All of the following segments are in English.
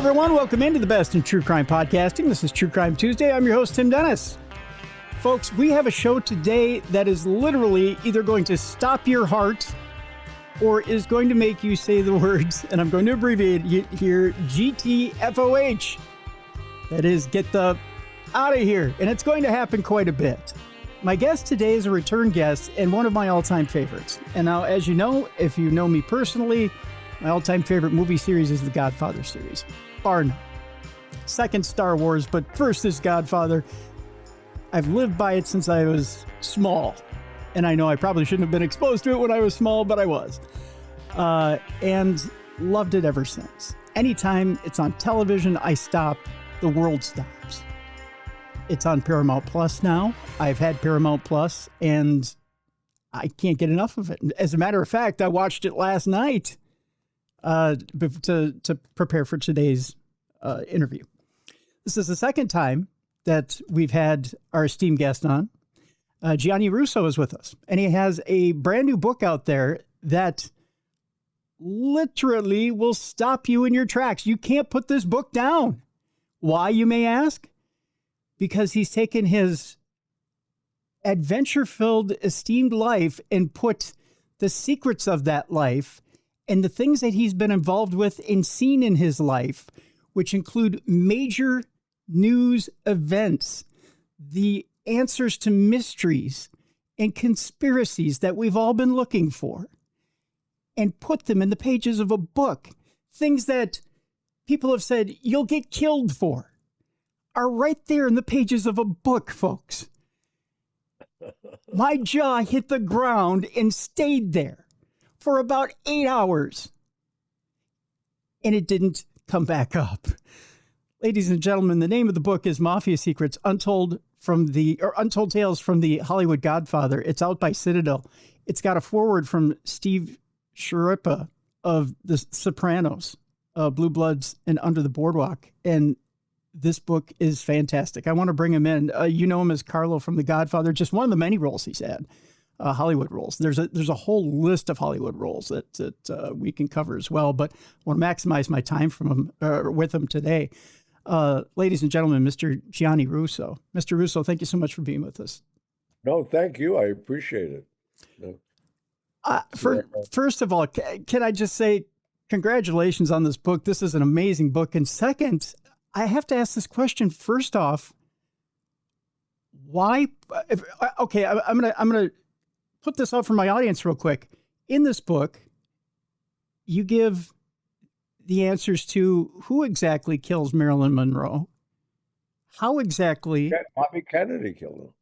everyone. Welcome into the best in true crime podcasting. This is True Crime Tuesday. I'm your host, Tim Dennis. Folks, we have a show today that is literally either going to stop your heart or is going to make you say the words, and I'm going to abbreviate it here, GTFOH. That is, get the out of here. And it's going to happen quite a bit. My guest today is a return guest and one of my all-time favorites. And now, as you know, if you know me personally, my all-time favorite movie series is the Godfather series. Bar none. Second, Star Wars, but first is Godfather. I've lived by it since I was small. And I know I probably shouldn't have been exposed to it when I was small, but I was. And loved it ever since. Anytime it's on television, I stop, the world stops. It's on Paramount Plus now. I've had Paramount Plus, and I can't get enough of it. As a matter of fact, I watched it last night to prepare for today's interview. This is the second time that we've had our esteemed guest on. Gianni Russo is with us, and he has a brand new book out there that literally will stop you in your tracks. You can't put this book down. Why, you may ask? Because he's taken his adventure-filled, esteemed life and put the secrets of that life and the things that he's been involved with and seen in his life, which include major news events, the answers to mysteries and conspiracies that we've all been looking for, and put them in the pages of a book. Things that people have said you'll get killed for are right there in the pages of a book, folks. My jaw hit the ground and stayed there for about 8 hours, and it didn't come back up. Ladies and gentlemen, the name of the book is Mafia Secrets, Untold Tales from the Hollywood Godfather. It's out by Citadel. It's got a foreword from Steve Schirripa of The Sopranos, Blue Bloods, and Under the Boardwalk. And this book is fantastic. I want to bring him in. You know him as Carlo from The Godfather, just one of the many roles he's had, Hollywood roles. There's a whole list of Hollywood roles that we can cover as well, but I want to maximize my time with him today. Ladies and gentlemen, Mr. Gianni Russo. Mr. Russo, thank you so much for being with us. No, thank you. I appreciate it. No. First of all, can I just say congratulations on this book? This is an amazing book. And second, I have to ask this question. First off, why? I'm gonna put this out for my audience real quick. In this book, you give the answers to who exactly kills Marilyn Monroe, how exactly Bobby Kennedy killed him.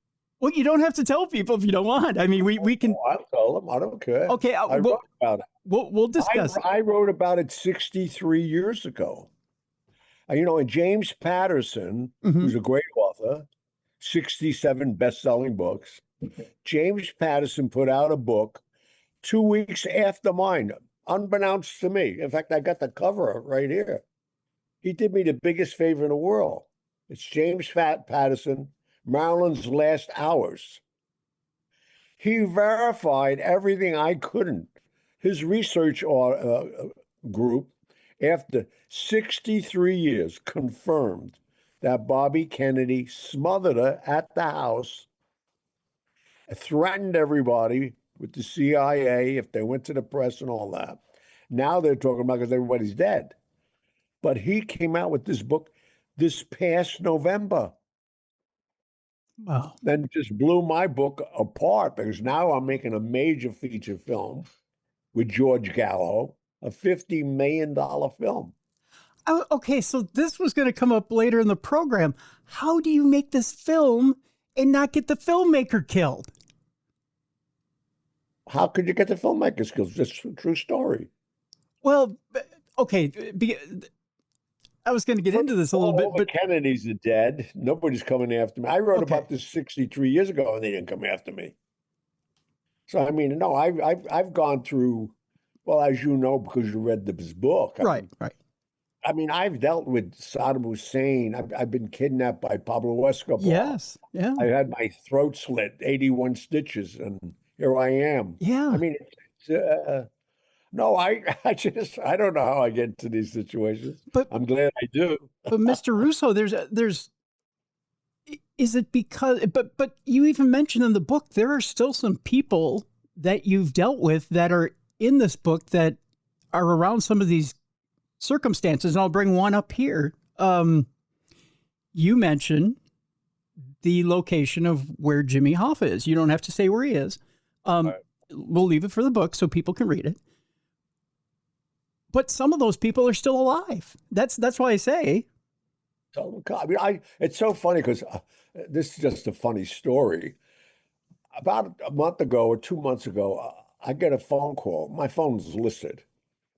Well, you don't have to tell people if you don't want. I mean, we can. I'll tell them. I don't care. Okay, I wrote about it. We'll discuss. I wrote about it 63 years ago. And James Patterson, who's a great author, 67 best-selling books. James Patterson put out a book 2 weeks after mine, unbeknownst to me. In fact, I got the cover right here. He did me the biggest favor in the world. It's James Patterson, Marilyn's Last Hours. He verified everything I couldn't. His research group, after 63 years, confirmed that Bobby Kennedy smothered her at the house, threatened everybody with the CIA if they went to the press and all that. Now they're talking about because everybody's dead. But he came out with this book this past November. Wow. Then just blew my book apart because now I'm making a major feature film with George Gallo, a $50 million film. Okay, so this was going to come up later in the program. How do you make this film and not get the filmmaker killed? How could you get the filmmakers killed? It's a true story. Well, okay, I was going to get into this a little bit, but Kennedys are dead. Nobody's coming after me. I wrote about this 63 years ago, and they didn't come after me. So I mean, no, I've gone through. Well, as you know, because you read this book, right. I mean, I've dealt with Saddam Hussein. I've been kidnapped by Pablo Escobar. Yes, yeah. I had my throat slit, 81 stitches, and here I am. Yeah. I mean, No, I don't know how I get into these situations. But I'm glad I do. Mr. Russo, is it because, but you even mentioned in the book, there are still some people that you've dealt with that are in this book that are around some of these circumstances. And I'll bring one up here. You mentioned the location of where Jimmy Hoffa is. You don't have to say where he is. Right. We'll leave it for the book so people can read it. But some of those people are still alive. That's why I say. So, I mean, it's so funny because this is just a funny story. About a month ago or 2 months ago, I get a phone call. My phone's listed.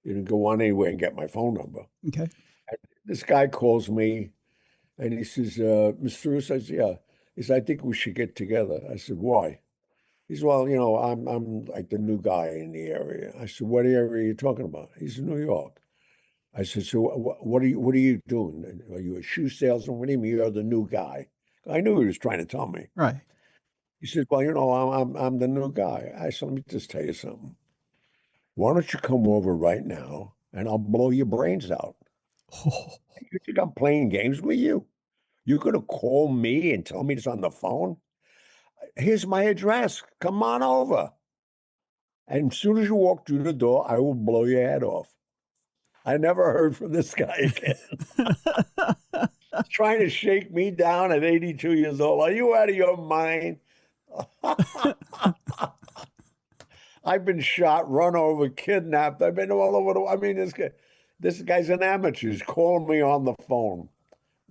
You can go on anywhere and get my phone number. Okay. And this guy calls me and he says, Mr. Russo, says, yeah. He said, I think we should get together. I said, why? He said, well, I'm like the new guy in the area. I said, what area are you talking about? He said, New York. I said, so what are you doing? Are you a shoe salesman? What do you mean you're the new guy? I knew he was trying to tell me. Right. He said, well, I'm the new guy. I said, let me just tell you something. Why don't you come over right now and I'll blow your brains out? Oh. You think I'm playing games with you? You're going to call me and tell me it's on the phone? Here's my address. Come on over. And as soon as you walk through the door, I will blow your head off. I never heard from this guy again. Trying to shake me down at 82 years old. Are you out of your mind? I've been shot, run over, kidnapped. I've been all over I mean, this guy's an amateur. He's calling me on the phone.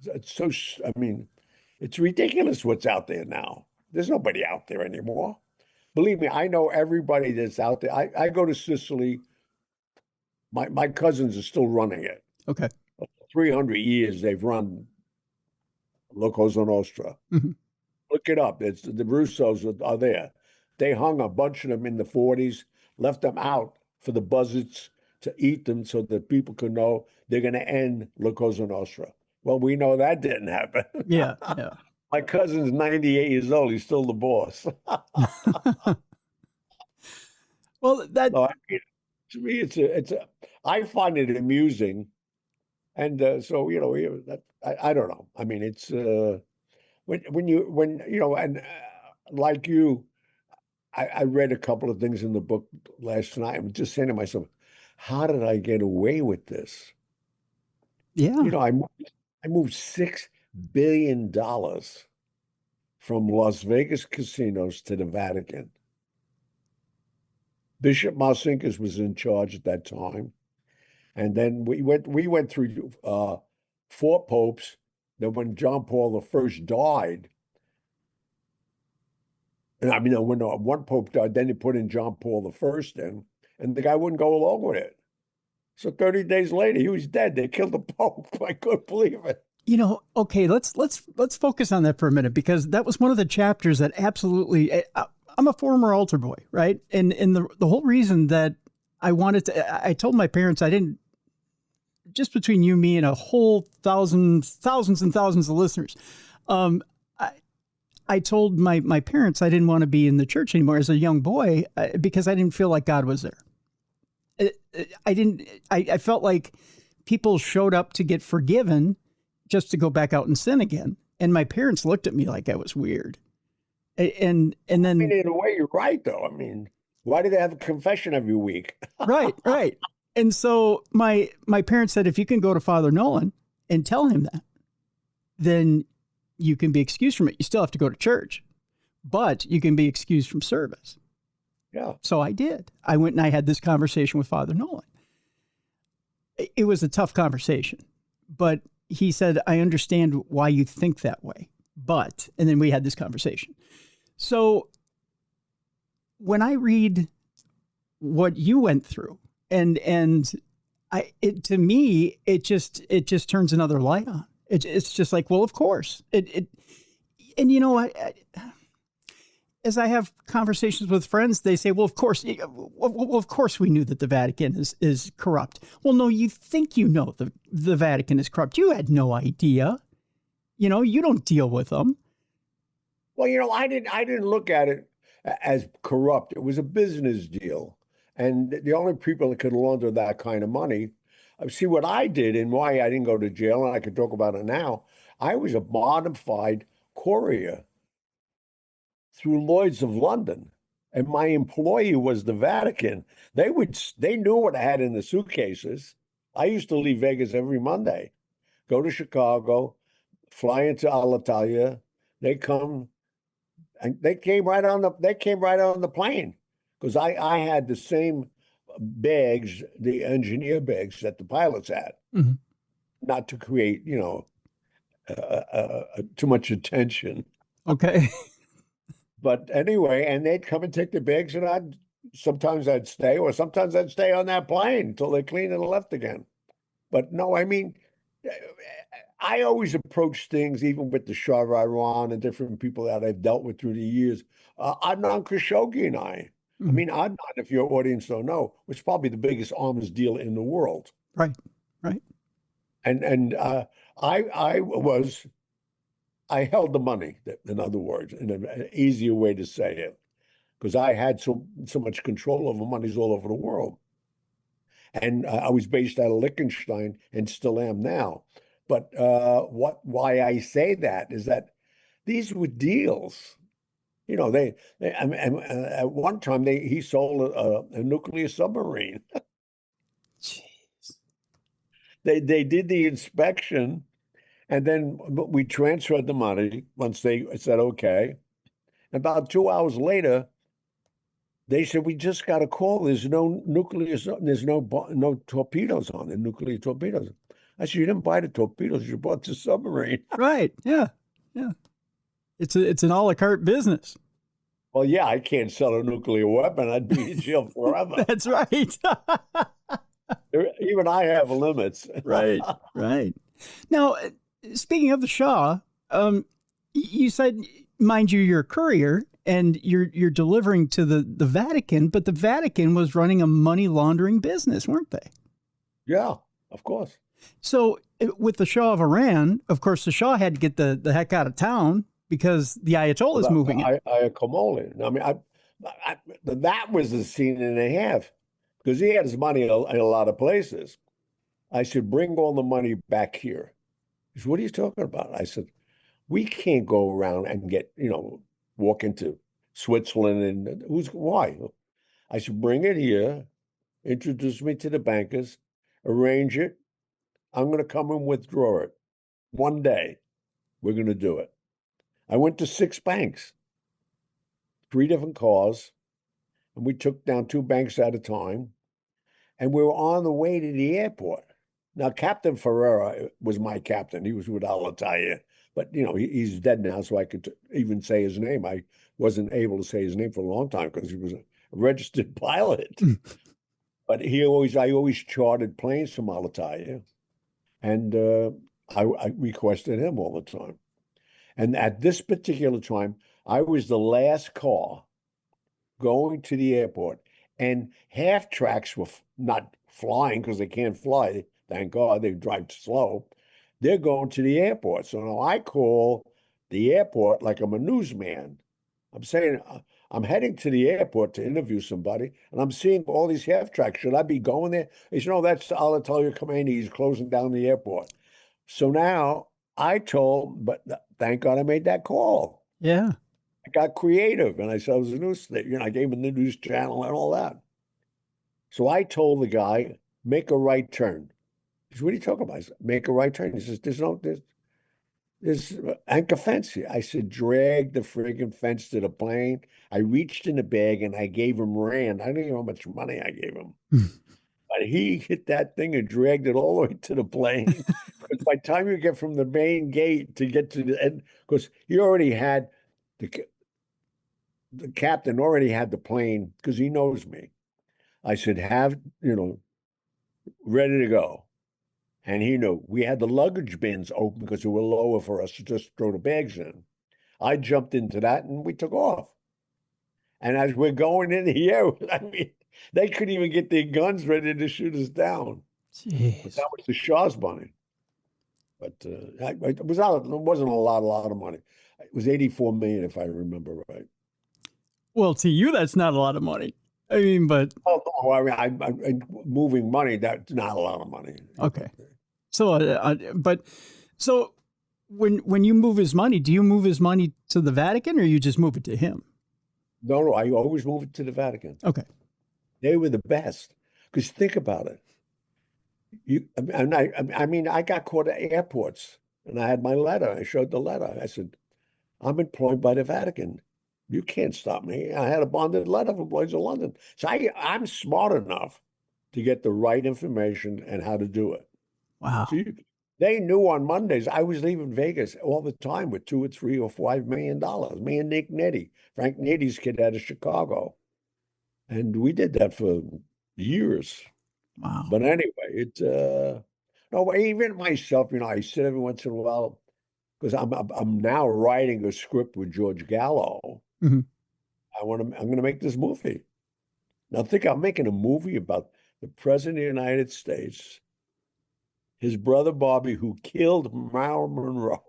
It's so, I mean, it's ridiculous what's out there now. There's nobody out there anymore. Believe me, I know everybody that's out there. I go to Sicily. My cousins are still running it. Okay. 300 years they've run Cosa Nostra. Mm-hmm. Look it up. It's the Russos are there. They hung a bunch of them in the 40s, left them out for the buzzards to eat them so that people could know they're going to end Cosa Nostra. Well, we know that didn't happen. Yeah. My cousin's 98 years old. He's still the boss. Well, No, I mean, to me, I find it amusing. And so, I don't know. I mean, it's and like you, I read a couple of things in the book last night. I'm just saying to myself, how did I get away with this? Yeah. I moved $6 billion from Las Vegas casinos to the Vatican. Bishop Marcinkus was in charge at that time. And then we went through 4 popes. Then when John Paul I died, and I mean, when one pope died, then they put in John Paul I in, and the guy wouldn't go along with it. So 30 days later, he was dead. They killed the pope. I couldn't believe it. Okay, let's focus on that for a minute, because that was one of the chapters that absolutely. I'm a former altar boy, right? And the whole reason that I wanted to, I told my parents I didn't. Just between you, me, and a whole thousands and thousands of listeners, I told my parents I didn't want to be in the church anymore as a young boy because I didn't feel like God was there. I felt like people showed up to get forgiven just to go back out and sin again. And my parents looked at me like I was weird. And then, I mean, in a way, you're right, though. I mean, why do they have a confession every week? Right. And so my parents said, if you can go to Father Nolan and tell him that, then you can be excused from it. You still have to go to church, but you can be excused from service. Yeah. So I did. I went and I had this conversation with Father Nolan. It was a tough conversation, but he said, I understand why you think that way, and then we had this conversation. So when I read what you went through, and to me, it just turns another light on. It's just like, well, of course. As I have conversations with friends, they say, well, of course we knew that the Vatican is corrupt. Well, no, you think you know the Vatican is corrupt. You had no idea. You don't deal with them. Well, I didn't look at it as corrupt. It was a business deal. And the only people that could launder that kind of money, see what I did and why I didn't go to jail, and I could talk about it now. I was a bona fide courier through Lloyd's of London, and my employee was the Vatican. They knew what I had in the suitcases. I used to leave Vegas every Monday, go to Chicago, fly into Alitalia. They come and they came right on the plane because I had the same bags, the engineer bags that the pilots had, not to create, too much attention. Okay. But anyway, and they'd come and take the bags, and sometimes I'd stay, or sometimes I'd stay on that plane until they cleaned and left again. But no, I mean, I always approach things, even with the Shah of Iran and different people that I've dealt with through the years. Adnan Khashoggi and I mean, Adnan, if your audience don't know, was probably the biggest arms dealer in the world. Right, right. And I held the money, in other words, in an easier way to say it, because I had so much control over monies all over the world. And I was based out of Liechtenstein and still am now. But why I say that is that these were deals. At one time he sold a nuclear submarine. Jeez. They did the inspection, and then we transferred the money once they said okay. About 2 hours later, they said, we just got a call. There's no no torpedoes on the nuclear torpedoes. I said, you didn't buy the torpedoes, you bought the submarine. Right. Yeah. Yeah. It's an a la carte business. Well, yeah, I can't sell a nuclear weapon. I'd be in jail forever. That's right. Even I have limits. Right. Right. Now, speaking of the Shah, you said, mind you, you're a courier and you're delivering to the Vatican, but the Vatican was running a money laundering business, weren't they? Yeah, of course. So with the Shah of Iran, of course, the Shah had to get the heck out of town because the Ayatollah is moving it. Ayatollah. I mean, that was a scene and a half because he had his money in a lot of places. I said, bring all the money back here. He said, what are you talking about? I said, we can't go around and walk into Switzerland and why? I said, bring it here, introduce me to the bankers, arrange it. I'm going to come and withdraw it. One day, we're going to do it. I went to 6 banks, 3 different cars, and we took down 2 banks at a time, and we were on the way to the airport. Now, Captain Ferreira was my captain. He was with Alitalia, but he's dead now, so I could even say his name. I wasn't able to say his name for a long time because he was a registered pilot. But I always chartered planes from Alitalia, and I requested him all the time. And at this particular time, I was the last car going to the airport, and half tracks were not flying because they can't fly. Thank God, they drive slow. They're going to the airport. So now I call the airport like I'm a newsman. I'm saying, I'm heading to the airport to interview somebody, and I'm seeing all these half tracks. Should I be going there? He said, no, that's Alitalia Khomeini. He's closing down the airport. So now but thank God I made that call. Yeah. I got creative, and I said I was a news, I gave him the news channel and all that. So I told the guy, make a right turn. He said, what are you talking about? I said, make a right turn. He says, there's anchor fence here. I said, drag the friggin' fence to the plane. I reached in the bag and I gave him rand. I don't know how much money I gave him. But he hit that thing and dragged it all the way to the plane. Because by the time you get from the main gate to get to the end, because he already had the captain already had the plane because he knows me. I said, have, ready to go. And he knew. We had the luggage bins open because they were lower for us to just throw the bags in. I jumped into that and we took off. And as we're going in the air, I mean, they couldn't even get their guns ready to shoot us down. Jeez. But that was the Shah's money. But it wasn't a lot of money. It was 84 million, if I remember right. Well, to you, that's not a lot of money. I mean, but... Oh, Oh, I moving money, that's not a lot of money. Okay. So, but so when you move his money, do you move his money to the Vatican or you just move it to him? No, I always move it to the Vatican. Okay. They were the best. Because think about it. I mean, I got caught at airports and I had my letter. I showed the letter. I said, I'm employed by the Vatican. You can't stop me. I had a bonded letter from Lloyd's of London. So I'm smart enough to get the right information and how to do it. Wow. So they knew on Mondays I was leaving Vegas all the time with $2 or $3 or $5 million. Me and Nick Nettie, Frank Nittie's kid out of Chicago. And we did that for years. Wow. But anyway, no, even myself, I sit every once in a while because I'm now writing a script with George Gallo. Mm-hmm. I'm going to make this movie. Now think I'm making a movie about the President of the United States, his brother Bobby, who killed Marilyn Monroe,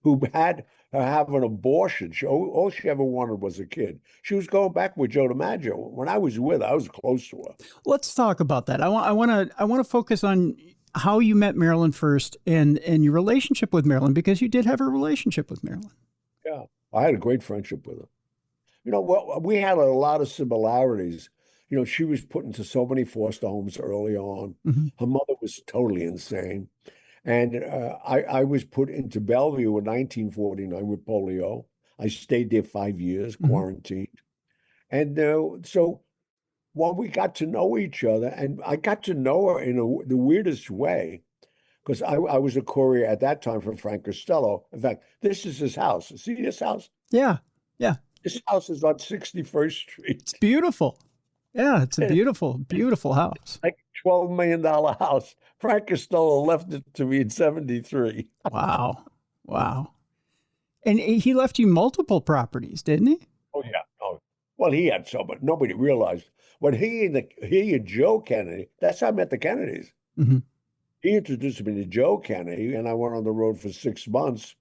who had her have an abortion. All she ever wanted was a kid. She was going back with Joe DiMaggio. When I was with her, I was close to her. Let's talk about that. I want to focus on how you met Marilyn first and your relationship with Marilyn, because you did have a relationship with Marilyn. Yeah, I had a great friendship with her. Well, we had a lot of similarities. She was put into so many foster homes early on. Mm-hmm. Her mother was totally insane. And I was put into Bellevue in 1949 with polio. I stayed there 5 years, quarantined. And so when we got to know each other, and I got to know her in the weirdest way, because I was a courier at that time for Frank Costello. In fact, this is his house. See this house? Yeah, yeah. This house is on 61st Street. It's beautiful. Yeah, it's a beautiful, beautiful house. Like a $12 million house. Frank Costello left it to me in 73. Wow. Wow. And he left you multiple properties, didn't he? Oh, yeah. Oh, well, he had so much. Nobody realized. When he and Joe Kennedy, that's how I met the Kennedys. Mm-hmm. He introduced me to Joe Kennedy, and I went on the road for 6 months,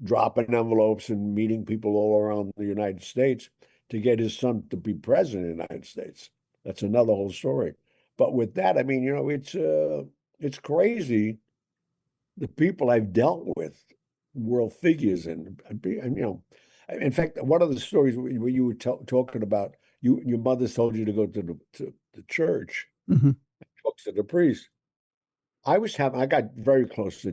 dropping envelopes and meeting people all around the United States to get his son to be president of the United States. That's another whole story. But with that, I mean, it's crazy the people I've dealt with, world figures, and in fact, one of the stories where you were talking about, your mother told you to go to the church, mm-hmm. talk to the priest. I got very close to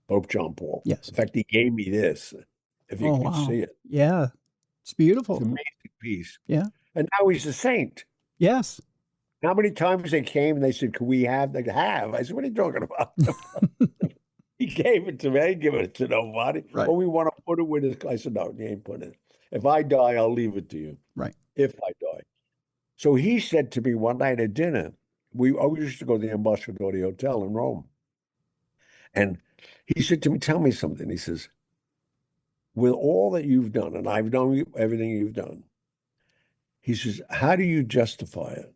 Pope John Paul. Yes. In fact, he gave me this, if you can see it. Yeah. It's beautiful. It's an amazing piece. Yeah. And now he's a saint. Yes. How many times they came and they said, "Can we have?" They have. I said, "What are you talking about?" He gave it to me. I ain't giving it to nobody. Right. Well, we want to put it with his. I said, "No, you ain't putting it. If I die, I'll leave it to you." Right. If I die. So he said to me one night at dinner, we always used to go to the Ambassador Hotel in Rome. And he said to me, "Tell me something." He says, "With all that you've done, and I've done everything you've done," he says, "how do you justify it?"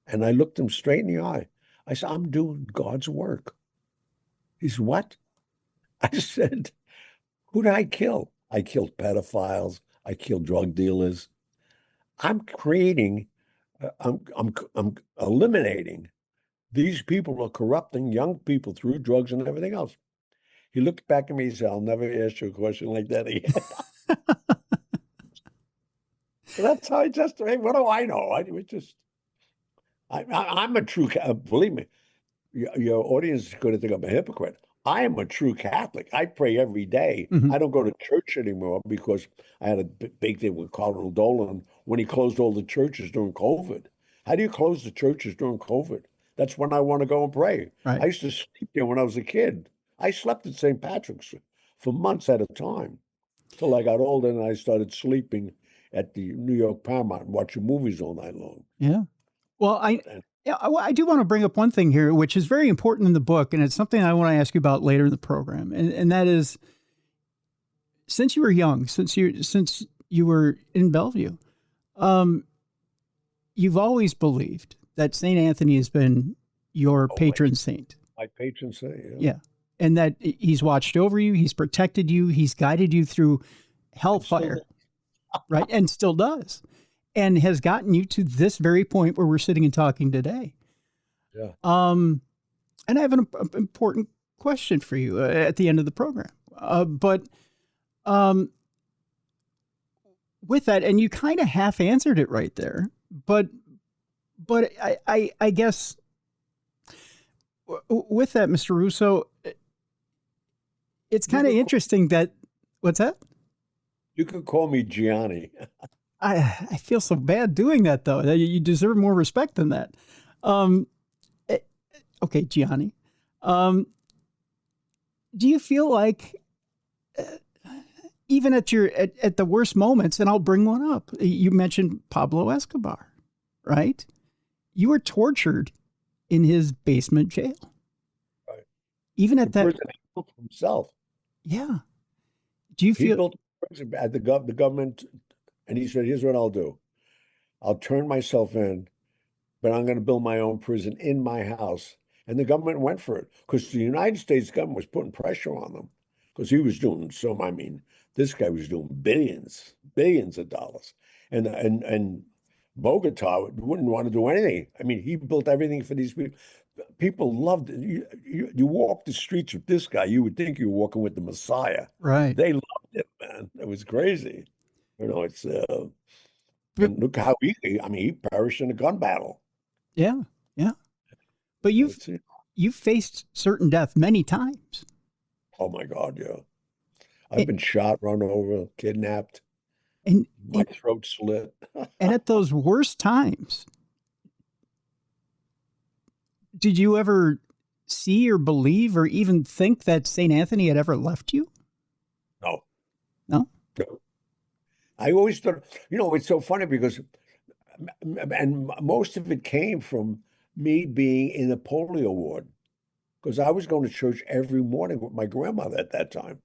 And I looked him straight in the eye. I said, "I'm doing God's work." He said, "What?" I said, "Who did I kill? I killed pedophiles. I killed drug dealers. I'm creating, I'm eliminating these people who are corrupting young people through drugs and everything else." He looked back at me and said, "I'll never ask you a question like that again." So that's how I justify. What do I know? I'm a true, believe me, your audience is going to think I'm a hypocrite. I am a true Catholic. I pray every day. Mm-hmm. I don't go to church anymore because I had a big thing with Cardinal Dolan when he closed all the churches during COVID. How do you close the churches during COVID? That's when I want to go and pray. Right. I used to sleep there when I was a kid. I slept at St. Patrick's for months at a time till I got older and I started sleeping at the New York Paramount and watching movies all night long. Yeah. Well, I do want to bring up one thing here, which is very important in the book, and it's something I want to ask you about later in the program. And that is, since you were young, since you were in Bellevue, you've always believed that St. Anthony has been your patron saint. My patron saint, yeah. Yeah. And that he's watched over you, he's protected you, he's guided you through hellfire. right? And still does, and has gotten you to this very point where we're sitting and talking today. Yeah. And I have an important question for you at the end of the program. But with that, and you kind of half answered it right there, but I guess with that, Mr. Russo, it's kind of interesting that, what's that? You could call me Gianni. I feel so bad doing that, though. You deserve more respect than that. Okay, Gianni. Do you feel like even at the worst moments, and I'll bring one up, you mentioned Pablo Escobar, right? You were tortured in his basement jail. Right. Even at that. Prison he built himself. Yeah. Do you feel. He built a prison at the government, and he said, here's what I'll do. I'll turn myself in, but I'm going to build my own prison in my house. And the government went for it because the United States government was putting pressure on them because he was doing so. I mean, this guy was doing billions of dollars, and Bogota wouldn't want to do anything. I mean, he built everything for these people. People loved it. You walk the streets with this guy, you would think you were walking with the Messiah. Right. They loved it, man. It was crazy. It's and look how he perished in a gun battle. Yeah, yeah. But you've faced certain death many times. Oh my God, yeah. I've been shot, run over, kidnapped, and my throat slit. And at those worst times, did you ever see or believe or even think that St. Anthony had ever left you? No. No? No. I always thought, it's so funny because, and most of it came from me being in the polio ward because I was going to church every morning with my grandmother at that time.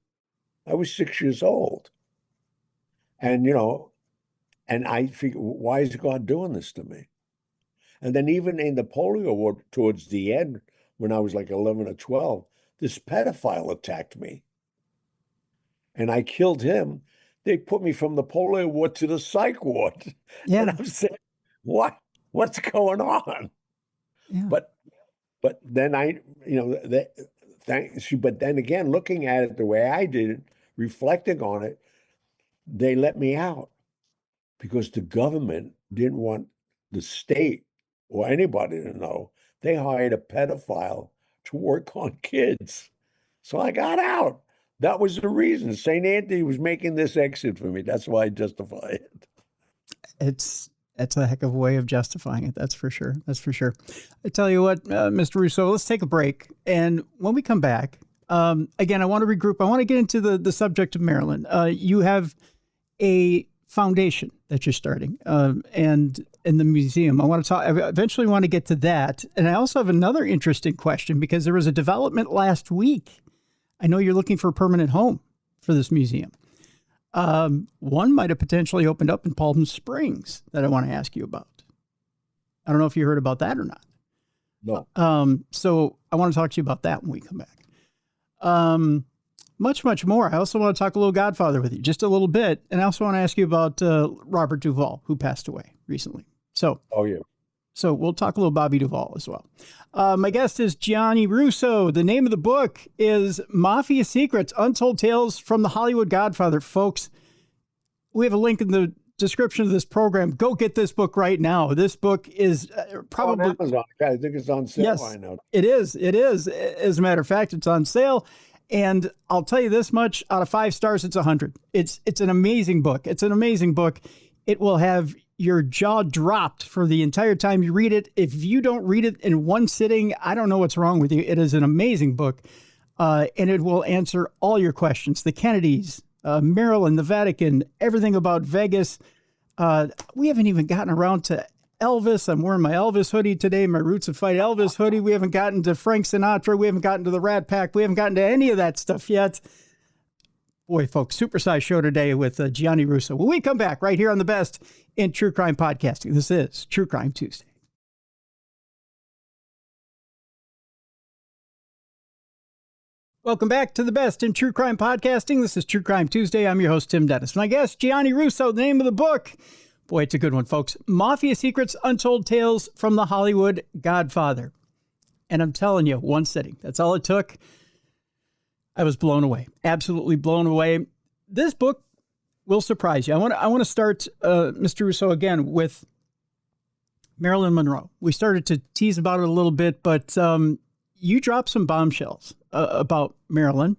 I was 6 years old. And, and I figured, why is God doing this to me? And then even in the polio ward towards the end, when I was like 11 or 12, this pedophile attacked me. And I killed him. They put me from the polio ward to the psych ward. Yeah. And I'm saying, what's going on? Yeah. But then but then again, looking at it the way I did it, reflecting on it, they let me out because the government didn't want the state or anybody to know. They hired a pedophile to work on kids. So I got out. That was the reason. St. Anthony was making this exit for me. That's why I justify it. It's a heck of a way of justifying it. That's for sure. That's for sure. I tell you what, Mr. Russo, let's take a break. And when we come back, again, I want to regroup. I want to get into the subject of Marilyn. You have a foundation that you're starting, and in the museum. I eventually want to get to that. And I also have another interesting question because there was a development last week. I know you're looking for a permanent home for this museum. One might have potentially opened up in Palm Springs that I want to ask you about. I don't know if you heard about that or not. No. So I want to talk to you about that when we come back. Much more. I also want to talk a little Godfather with you, just a little bit. And I also want to ask you about Robert Duvall, who passed away recently. So, oh, yeah. So we'll talk a little Bobby Duvall as well. My guest is Gianni Russo. The name of the book is Mafia Secrets, Untold Tales from the Hollywood Godfather. Folks, we have a link in the description of this program. Go get this book right now. This book is probably on Amazon. I think it's on sale right now. It is. It is. As a matter of fact, it's on sale. And I'll tell you this much, out of 5 stars, it's 100. It's an amazing book. It's an amazing book. It will have your jaw dropped for the entire time you read it. If you don't read it in one sitting, I don't know what's wrong with you. It is an amazing book. And it will answer all your questions. The Kennedys, Marilyn, the Vatican, everything about Vegas. We haven't even gotten around to Elvis. I'm wearing my Elvis hoodie today, my Roots of Fight Elvis hoodie. We haven't gotten to Frank Sinatra. We haven't gotten to the Rat Pack. We haven't gotten to any of that stuff yet. Boy, folks, supersized show today with Gianni Russo. When we come back right here on the best in true crime podcasting, this is True Crime Tuesday. Welcome back to the best in true crime podcasting. This is True Crime Tuesday. I'm your host, Tim Dennis. My guest, Gianni Russo, the name of the book. Boy, it's a good one, folks. Mafia Secrets, Untold Tales from the Hollywood Godfather. And I'm telling you, one sitting. That's all it took. I was blown away. Absolutely blown away. This book will surprise you. I want to start, Mr. Russo, again with Marilyn Monroe. We started to tease about it a little bit, but you dropped some bombshells about Marilyn.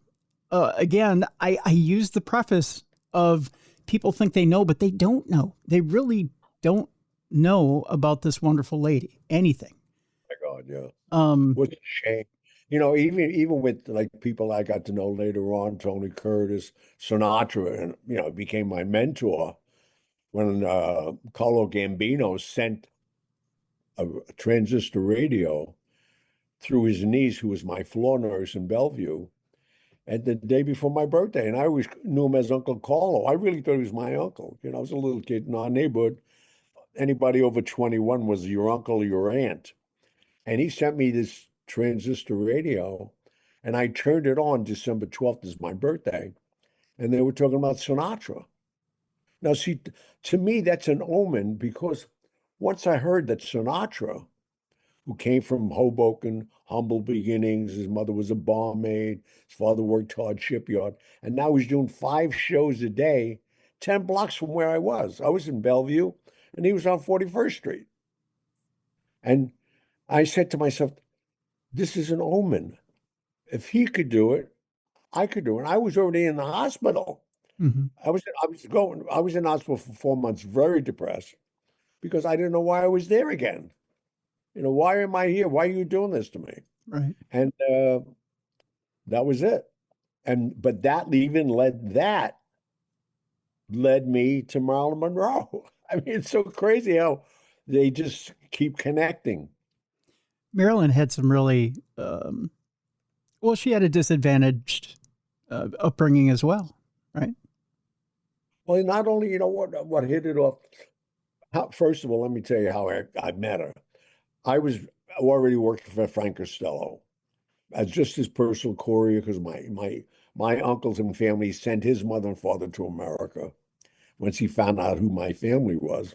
Again, I used the preface of people think they know, but they don't know. They really don't know about this wonderful lady. Anything. Oh my God, yeah. What a shame. You know, even with like people I got to know later on, Tony Curtis, Sinatra, and became my mentor when Carlo Gambino sent a transistor radio through his niece, who was my floor nurse in Bellevue, and the day before my birthday. And I always knew him as Uncle Carlo. I really thought he was my uncle. I was a little kid in our neighborhood. Anybody over 21 was your uncle or your aunt. And he sent me this transistor radio, and I turned it on December 12th is my birthday, and they were talking about Sinatra. Now, see, to me, that's an omen, because once I heard that Sinatra, who came from Hoboken, humble beginnings, his mother was a barmaid, his father worked hard shipyard, and now he's doing 5 shows a day, 10 blocks from where I was. I was in Bellevue, and he was on 41st Street. And I said to myself, this is an omen. If he could do it, I could do it. And I was already in the hospital. Mm-hmm. I was in hospital for 4 months, very depressed, because I didn't know why I was there again. Why am I here? Why are you doing this to me? Right. And that was it. But that led me to Marilyn Monroe. I mean, it's so crazy how they just keep connecting. Marilyn had some really, she had a disadvantaged upbringing as well, right? Well, not only, what hit it off. First of all, let me tell you how I met her. I was already working for Frank Costello as just his personal courier, because my uncles and family sent his mother and father to America once he found out who my family was.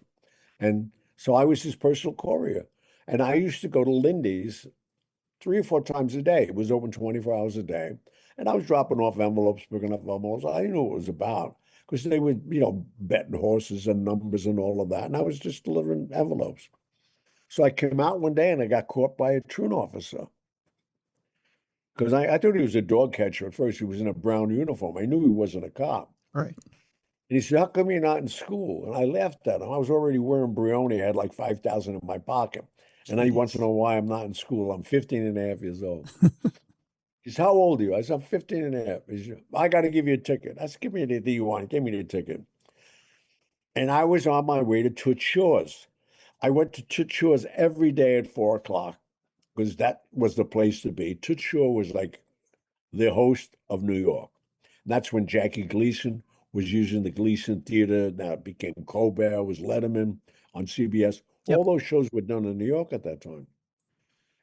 And so I was his personal courier. And I used to go to Lindy's 3 or 4 times a day. It was open 24 hours a day. And I was dropping off envelopes, picking up envelopes. I didn't know what it was about, because they were, betting horses and numbers and all of that. And I was just delivering envelopes. So I came out one day and I got caught by a truant officer, because I thought he was a dog catcher at first. He was in a brown uniform. I knew he wasn't a cop. Right. And he said, how come you're not in school? And I laughed at him. I was already wearing Brioni. I had like 5,000 in my pocket. And he wants to know why I'm not in school. I'm 15 and a half years old. He said, how old are you? I said, I'm 15 and a half. He said, I got to give you a ticket. I said, give me anything you want. Give me the ticket. And I was on my way to Toots Shores. I went to Toots Shores every day at 4 o'clock, because that was the place to be. Toots Shores was like the host of New York. And that's when Jackie Gleason was using the Gleason Theater. Now it became Colbert, was Letterman on CBS. Yep. All those shows were done in New York at that time.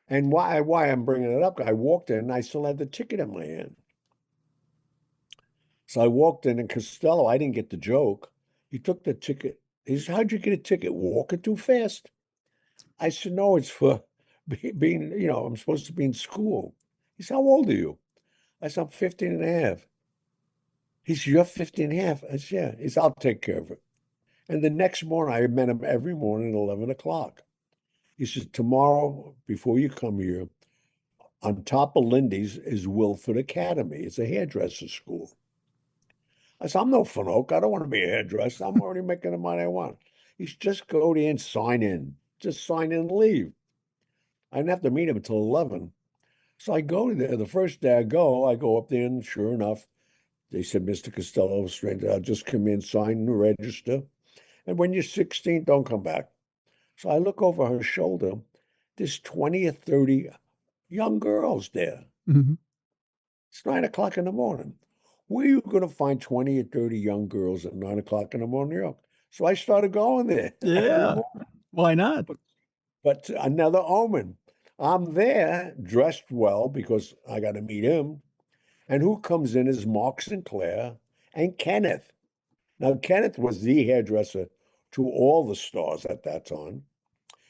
And why I'm bringing it up, I walked in and I still had the ticket in my hand. So I walked in, and Costello, I didn't get the joke. He took the ticket. He said, how'd you get a ticket? Walking too fast? I said, no, it's for being, I'm supposed to be in school. He said, how old are you? I said, I'm 15 and a half. He said, you're 15 and a half? I said, yeah. He said, I'll take care of it. And the next morning, I met him every morning at 11 o'clock. He says, tomorrow, before you come here, on top of Lindy's is Wilford Academy. It's a hairdresser school. I said, I'm no Fanoke. I don't want to be a hairdresser. I'm already making the money I want. He said, just go there and sign in. Just sign in and leave. I didn't have to meet him until 11. So I go there. The first day I go up there, and sure enough, they said, Mr. Costello, stranger, I'll just come in, sign and register. And when you're 16, don't come back. So I look over her shoulder. There's 20 or 30 young girls there. Mm-hmm. It's 9 o'clock in the morning. Where are you going to find 20 or 30 young girls at 9 o'clock in the morning in New York? So I started going there. Yeah. Why not? But another omen. I'm there dressed well because I got to meet him. And who comes in is Mark Sinclair and Kenneth. Now, Kenneth was the hairdresser to all the stars at that time.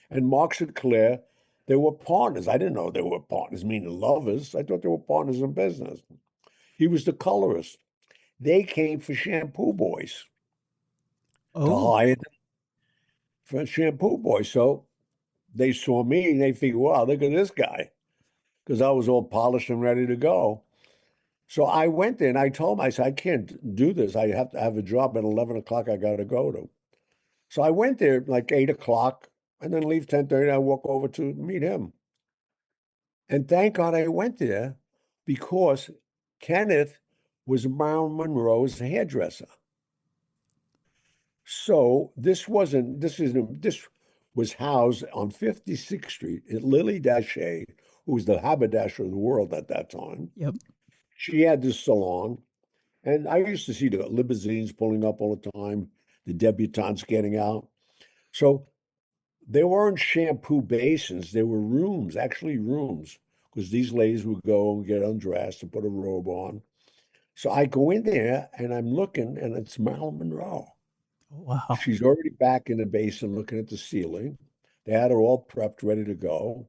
And Mark Sinclair, they were partners. I didn't know they were partners, meaning lovers. I thought they were partners in business. He was the colorist. They came for Shampoo Boys to Oh, hire them for Shampoo Boys. So they saw me and they figured, wow, look at this guy. Because I was all polished and ready to go. So I went there and I told him, I said, I can't do this. I have to have a job at 11 o'clock I got to go to. So I went there like 8 o'clock and then leave 10:30. I walk over to meet him. And thank God I went there because Kenneth was Marilyn Monroe's hairdresser. So this was housed on 56th Street at Lily Dashay, who was the haberdasher of the world at that time. yep. She had this salon, and I used to see the limousines pulling up all the time, the debutantes getting out. So they weren't shampoo basins, they were rooms, actually rooms, because these ladies would go and get undressed and put a robe on. So I go in there and I'm looking, and it's Marilyn Monroe. Wow. She's already back in the basin looking at the ceiling. They had her all prepped, ready to go.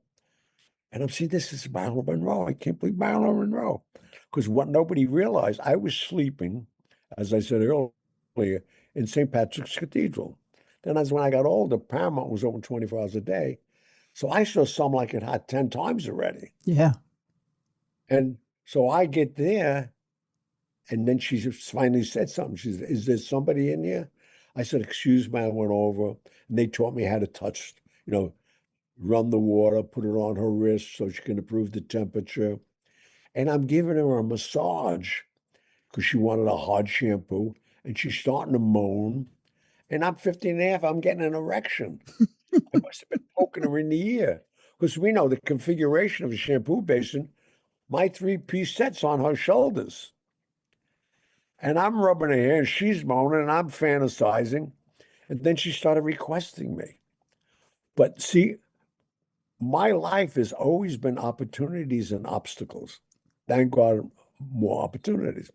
And I'm seeing this is Marilyn Monroe. I can't believe Marilyn Monroe. Because what nobody realized, I was sleeping, as I said earlier, in St. Patrick's Cathedral. Then as when I got older, Paramount was open 24 hours a day. So I saw some like it had 10 times already. Yeah. And so I get there, and then she just finally said something. She said, is there somebody in here? I said, excuse me. I went over, and they taught me how to touch, run the water, put it on her wrist so she can improve the temperature. And I'm giving her a massage because she wanted a hard shampoo, and she's starting to moan. And I'm 15 and a half, I'm getting an erection. I must have been poking her in the ear because we know the configuration of a shampoo basin. My three-piece set's on her shoulders. And I'm rubbing her hair, and she's moaning, and I'm fantasizing. And then she started requesting me. But see, my life has always been opportunities and obstacles. Thank God, more opportunities.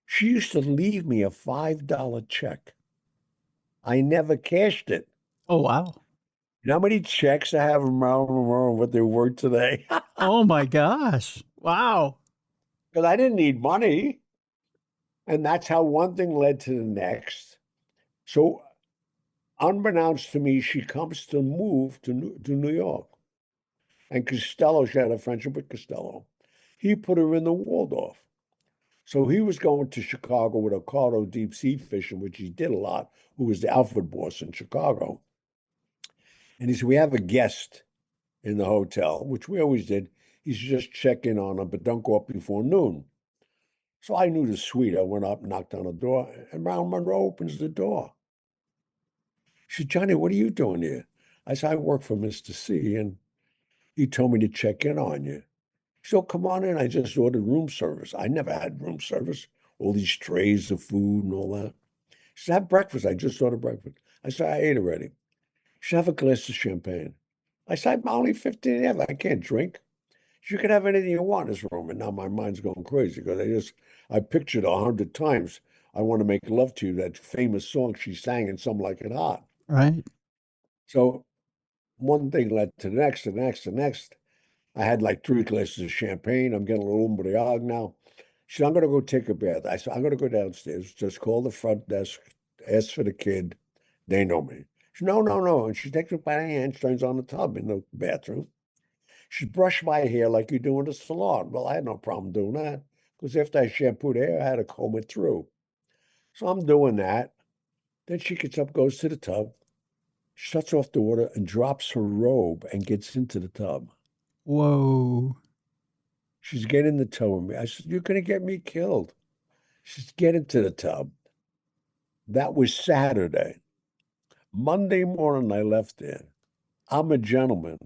She used to leave me a $5 check. I never cashed it. Oh, wow. You know how many checks I have around the world, what they're worth today? Oh my gosh. Wow. Because I didn't need money. And that's how one thing led to the next. So, unbeknownst to me, she comes to move to New York. And Costello, she had a friendship with Costello. He put her in the Waldorf. So he was going to Chicago with Ricardo deep sea fishing, which he did a lot, who was the Alfred boss in Chicago. And he said, we have a guest in the hotel, which we always did. He should just check in on him, but don't go up before noon. So I knew the suite. I went up, knocked on the door, and Marilyn Monroe opens the door. She said, Johnny, what are you doing here? I said, I work for Mr. C, and he told me to check in on you. So come on in. I just ordered room service. I never had room service. All these trays of food and all that. She said, have breakfast. I just ordered breakfast. I said, I ate already. She said, have a glass of champagne. I said, I'm only 15 and a half. I can't drink. You can have anything you want in this room. And now my mind's going crazy because I pictured 100 times, I want to make love to you, that famous song she sang in Some Like It Hot. Right. So one thing led to the next, the next, the next. I had like 3 glasses of champagne. I'm getting a little umbriag now. She said, I'm going to go take a bath. I said, I'm going to go downstairs. Just call the front desk, ask for the kid. They know me. She said, no, no, no. And she takes me by the hand, turns on the tub in the bathroom. She brushed my hair like you do in the salon. Well, I had no problem doing that because after I shampooed hair, I had to comb it through. So I'm doing that. Then she gets up, goes to the tub, shuts off the water, and drops her robe and gets into the tub. Whoa. She's getting in the tub with me. I said, you're going to get me killed. She's get into the tub. That was Saturday. Monday morning, I left there. I'm a gentleman.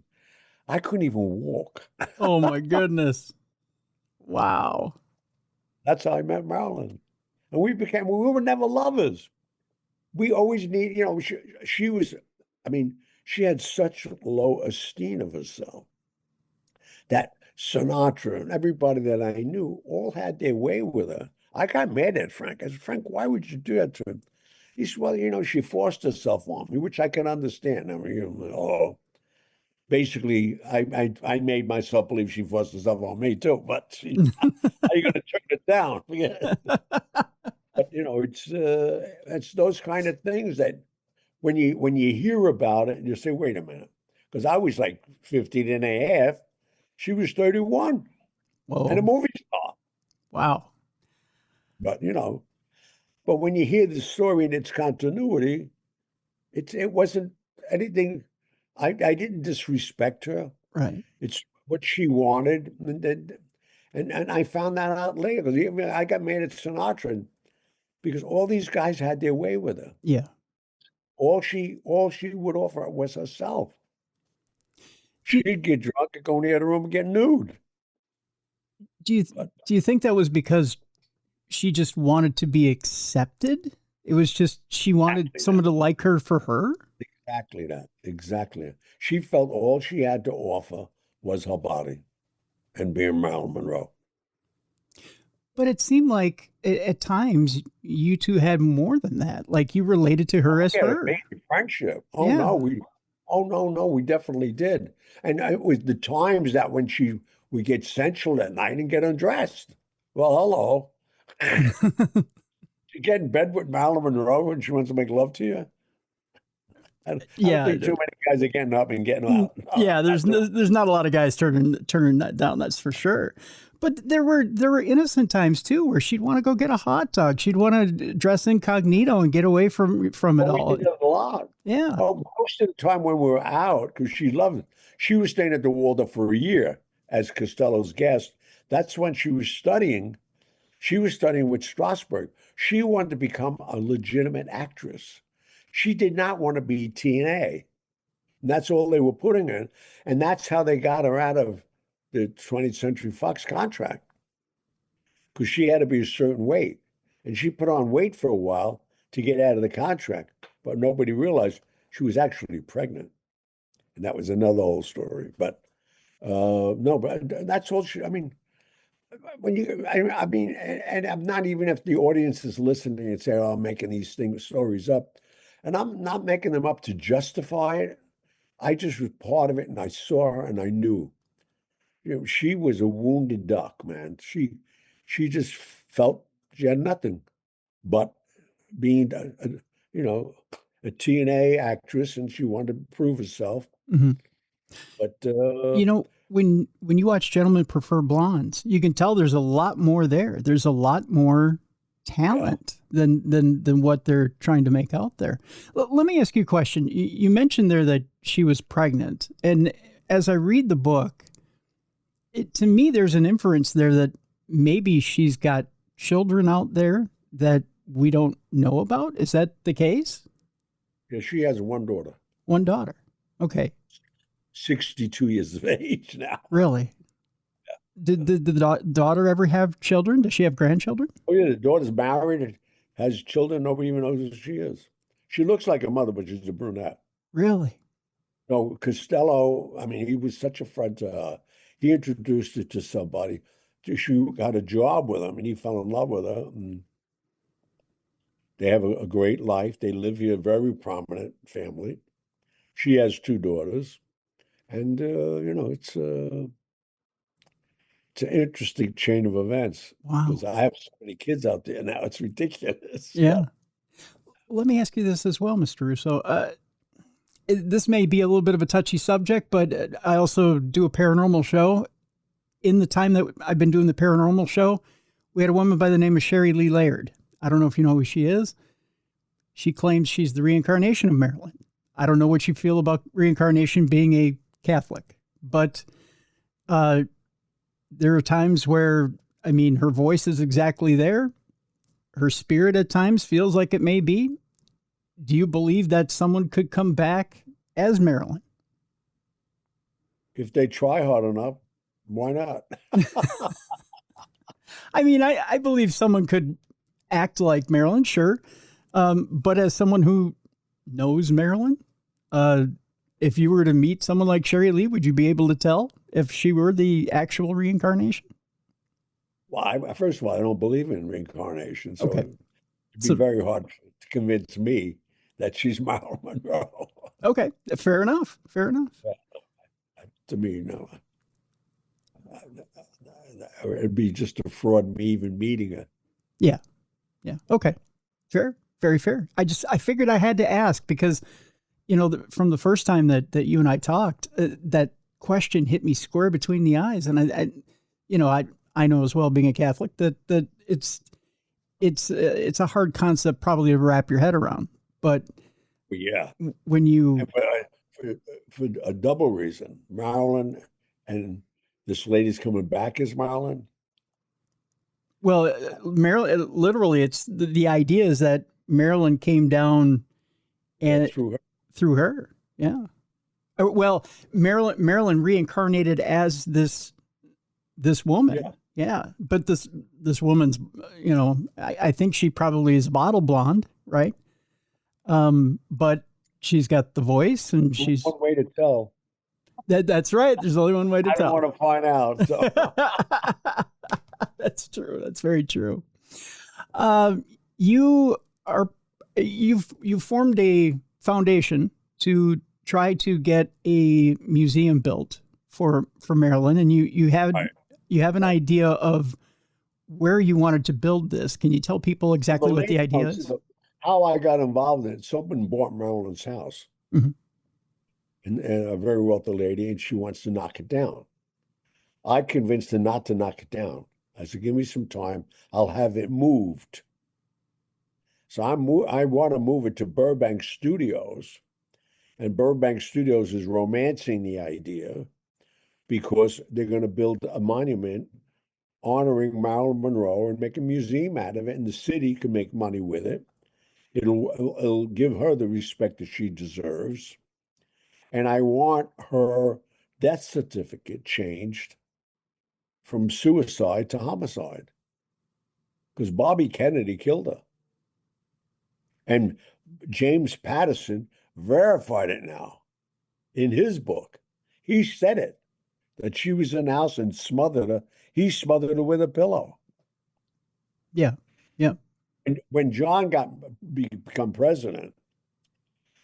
I couldn't even walk. Oh my goodness. Wow. That's how I met Marilyn. And we were never lovers. We always need, she was, I mean, she had such low esteem of herself that Sinatra, and everybody that I knew all had their way with her. I got mad at Frank. I said, Frank, why would you do that to him? He said, well, she forced herself on me, which I can understand. I mean, basically, I made myself believe she forced herself on me too, but how are you going to turn it down? Yeah. But it's those kind of things that when you hear about it, you say, wait a minute, because I was like 15 and a half, she was 31 and a Whoa. movie star. Wow. But but when you hear the story and its continuity, it wasn't anything. I didn't disrespect her. Right. It's what she wanted, and I found that out later because I got mad at Sinatra because all these guys had their way with her. Yeah. All she would offer was herself. Do She'd get drunk and go in the other room and get nude. do you think that was because she just wanted to be accepted? It was just she wanted someone to like her for her? Exactly that. Exactly. She felt all she had to offer was her body and being Marilyn Monroe. But it seemed like at times you two had more than that. Like you related to her as her. A basic friendship. Oh Yeah. no, we definitely did. And it was the times that when we get sensual at night and get undressed. Well, hello. You get in bed with Marilyn Monroe when she wants to make love to you? I don't think too many guys are getting up and getting out. Yeah, there's not a lot of guys turning that down. That's for sure. But there were innocent times too where she'd want to go get a hot dog. She'd want to dress incognito and get away from it all. We did that a lot. Yeah. Well, most of the time when we were out, because she loved it, she was staying at the Waldorf for a year as Costello's guest. That's when she was studying. She was studying with Strasberg. She wanted to become a legitimate actress. She did not want to be TNA. And that's all they were putting in. And that's how they got her out of the 20th Century Fox contract. Because she had to be a certain weight. And she put on weight for a while to get out of the contract. But nobody realized she was actually pregnant. And that was another whole story. But no, but that's all I mean, and I'm not even if the audience is listening and say, oh, I'm making these stories up. And I'm not making them up to justify it. I just was part of it, and I saw her, and I knew. She was a wounded duck, man. She just felt she had nothing but being, a TNA actress, and she wanted to prove herself. Mm-hmm. But when you watch Gentlemen Prefer Blondes, you can tell there's a lot more there. There's a lot more talent than what they're trying to make out there. Let me ask you a question. You mentioned there that she was pregnant, and as I read the book, to me there's an inference there that maybe she's got children out there that we don't know about. Is that the case? Yeah, she has one daughter. One daughter. Okay. 62 years of age now. Really? Did the daughter ever have children? Does she have grandchildren? Oh, yeah. The daughter's married and has children. Nobody even knows who she is. She looks like her mother, but she's a brunette. Really? No, Costello, I mean, he was such a friend to her. He introduced her to somebody. She got a job with him, and he fell in love with her. And they have a great life. They live here, a very prominent family. She has two daughters. And, it's an interesting chain of events. Wow. Because I have so many kids out there now. It's ridiculous. Yeah. Let me ask you this as well, Mr. Russo. This may be a little bit of a touchy subject, but I also do a paranormal show. In the time that I've been doing the paranormal show, we had a woman by the name of Sherry Lee Laird. I don't know if you know who she is. She claims she's the reincarnation of Marilyn. I don't know what you feel about reincarnation being a Catholic, but there are times where, I mean, her voice is exactly there. Her spirit at times feels like it may be. Do you believe that someone could come back as Marilyn? If they try hard enough, why not? I mean, I believe someone could act like Marilyn, sure. But as someone who knows Marilyn, if you were to meet someone like Sherry Lee, would you be able to tell if she were the actual reincarnation? Well, first of all, I don't believe in reincarnation, so Okay. it'd be So, very hard to convince me that she's Marilyn Monroe. okay. Fair enough. Fair enough. To me, no. It'd be just a fraud me even meeting her. Yeah. Yeah. Okay. Fair. Very fair. I figured I had to ask because, from the first time that you and I talked, that question hit me square between the eyes. And I know as well, being a Catholic, that it's a hard concept probably to wrap your head around. But Yeah. when you, for a double reason, Marilyn and this lady's coming back as Marilyn. well, Marilyn, literally, it's the idea is that Marilyn came down and Through her. through her. Yeah. Well, Marilyn reincarnated as this woman. Yeah. Yeah. But this woman's, I think she probably is bottle blonde, right? But she's got the voice and she's one way to tell. that's right. There's only one way to I tell. don't want to find out. So. That's true. That's very true. You've formed a foundation to try to get a museum built for Marilyn, and you have an idea of where you wanted to build this. Can you tell people exactly what the idea is? How I got involved in it. Someone bought Marilyn's house, Mm-hmm. and a very wealthy lady, and she wants to knock it down. I convinced her not to knock it down. I said, give me some time. I'll have it moved. So I want to move it to Burbank Studios. And Burbank Studios is romancing the idea because they're going to build a monument honoring Marilyn Monroe and make a museum out of it. And the city can make money with it. It'll give her the respect that she deserves. And I want her death certificate changed from suicide to homicide, because Bobby Kennedy killed her. And James Patterson verified it now in his book. He said it, that she was in the house and smothered her. He smothered her with a pillow. Yeah. Yeah. And when John become president,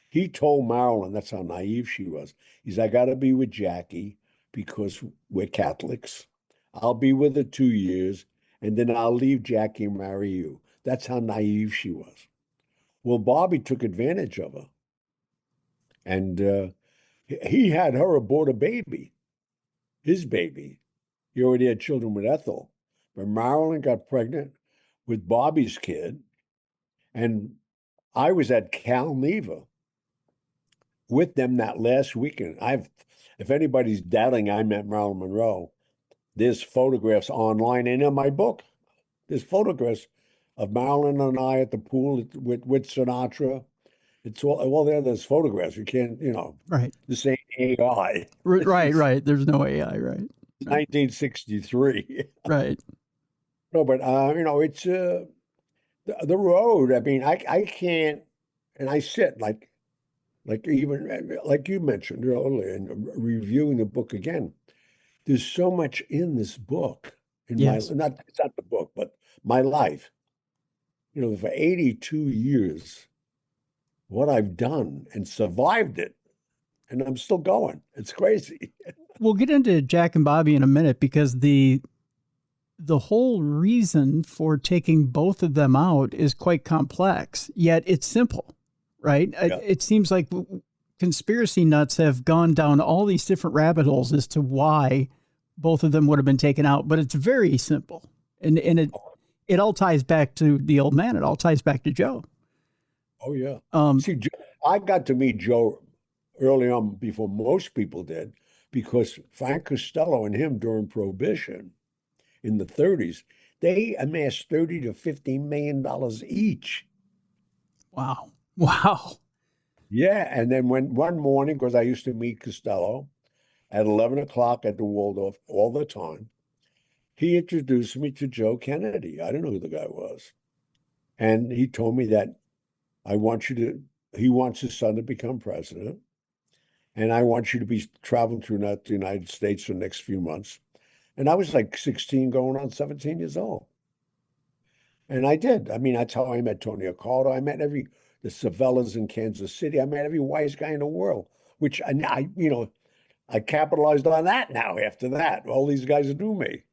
he told Marilyn, that's how naive she was. He's, I got to be with Jackie because we're Catholics. I'll be with her 2 years, and then I'll leave Jackie and marry you. That's how naive she was. Well, Bobby took advantage of her. And he had her aboard a baby, his baby. He already had children with Ethel. But Marilyn got pregnant with Bobby's kid. And I was at Cal Neva with them that last weekend. If anybody's doubting I met Marilyn Monroe, there's photographs online and in my book. There's photographs of Marilyn and I at the pool with Sinatra. It's all there. There's photographs. You can't, Right. This ain't AI. Right. There's no AI. Right. 1963. Right. No, but it's the road. I mean, I can't, and I sit like even like you mentioned earlier, and reviewing the book again. There's so much in this book, Yes. it's not the book, but my life. For 82 years, what I've done and survived it, and I'm still going. It's crazy. We'll get into Jack and Bobby in a minute because the whole reason for taking both of them out is quite complex, yet it's simple, right? Yeah. It seems like conspiracy nuts have gone down all these different rabbit holes as to why both of them would have been taken out, but it's very simple. And it all ties back to the old man. It all ties back to Joe. Oh, yeah. See, I got to meet Joe early on before most people did, because Frank Costello and him during Prohibition in the 30s, they amassed $30 to $50 million each. Wow. Yeah. And then one morning, because I used to meet Costello at 11 o'clock at the Waldorf all the time, he introduced me to Joe Kennedy. I didn't know who the guy was. And he told me that he wants his son to become president. and I want you to be traveling through the United States for the next few months. And I was like 16 going on 17 years old. And I did. I mean, that's how I met Tony Accardo. I met the Savellas in Kansas City. I met every wise guy in the world, which I capitalized on that now after that. All these guys knew me.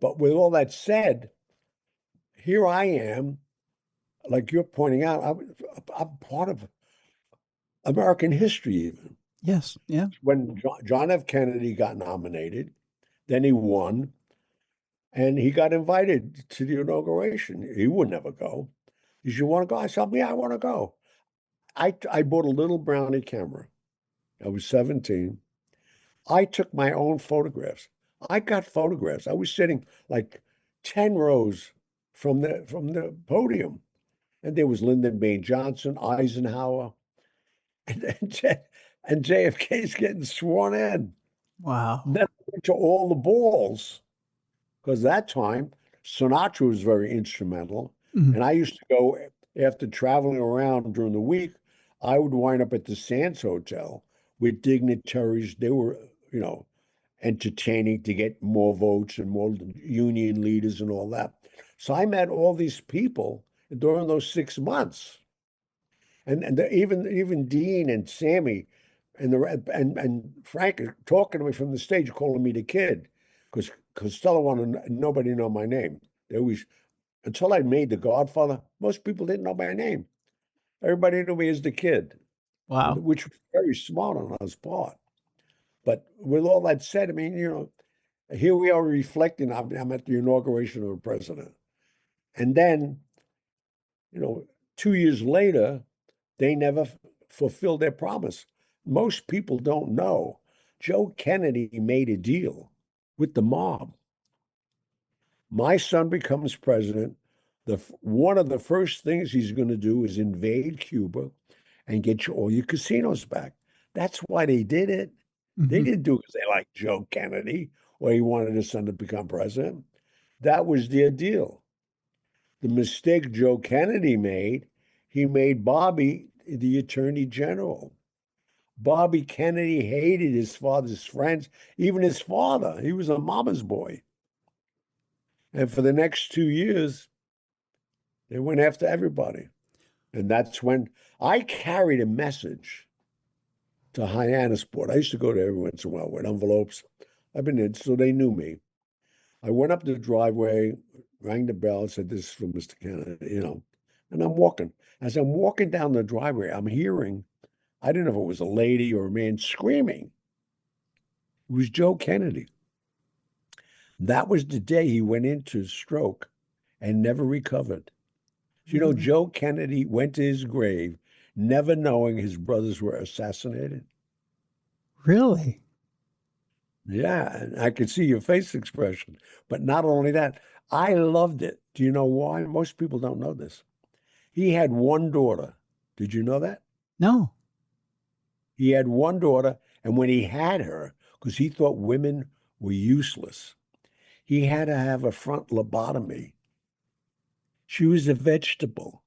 But with all that said, here I am, like you're pointing out, I'm part of American history even. Yes. Yeah. When John F. Kennedy got nominated, then he won, and he got invited to the inauguration. He would never go. He said, "You want to go?" I said, "Yeah, I want to go." I bought a little brownie camera. I was 17. I took my own photographs. I got photographs. I was sitting like 10 rows from the podium. And there was Lyndon B. Johnson, Eisenhower, and JFK's getting sworn in. Wow. Then I went to all the balls, because that time Sinatra was very instrumental. Mhm. And I used to go, after traveling around during the week, I would wind up at the Sands Hotel with dignitaries. They were, entertaining to get more votes and more union leaders and all that. So I met all these people during those 6 months. And even Dean and Sammy and Frank are talking to me from the stage, calling me the kid, because Costello wanted nobody to know my name. They always, until I made The Godfather, most people didn't know my name. Everybody knew me as the kid, Wow. which was very smart on his part. But with all that said, I mean, here we are reflecting. I'm at the inauguration of a president, and then, 2 years later, they never fulfilled their promise. Most people don't know Joe Kennedy made a deal with the mob. My son becomes president. One of the first things he's going to do is invade Cuba and get all your casinos back. That's why they did it. They Mhm. didn't do it because they liked Joe Kennedy or he wanted his son to become president. That was their deal. The mistake Joe Kennedy made, he made Bobby the attorney general. Bobby Kennedy hated his father's friends, even his father. He was a mama's boy. And for the next 2 years, they went after everybody. And that's when I carried a message to Hyannisport. I used to go there every once in a while with envelopes. I've been in, so they knew me. I went up the driveway, rang the bell, said, "This is from Mr. Kennedy," and I'm walking. As I'm walking down the driveway, I'm hearing, I didn't know if it was a lady or a man screaming. It was Joe Kennedy. That was the day he went into stroke and never recovered. Really? Joe Kennedy went to his grave never knowing his brothers were assassinated. Really? Yeah, and I could see your face expression. But not only that, I loved it. Do you know why? Most people don't know this. He had one daughter. Did you know that? No. He had one daughter, and when he had her, because he thought women were useless, he had to have a front lobotomy. She was a vegetable.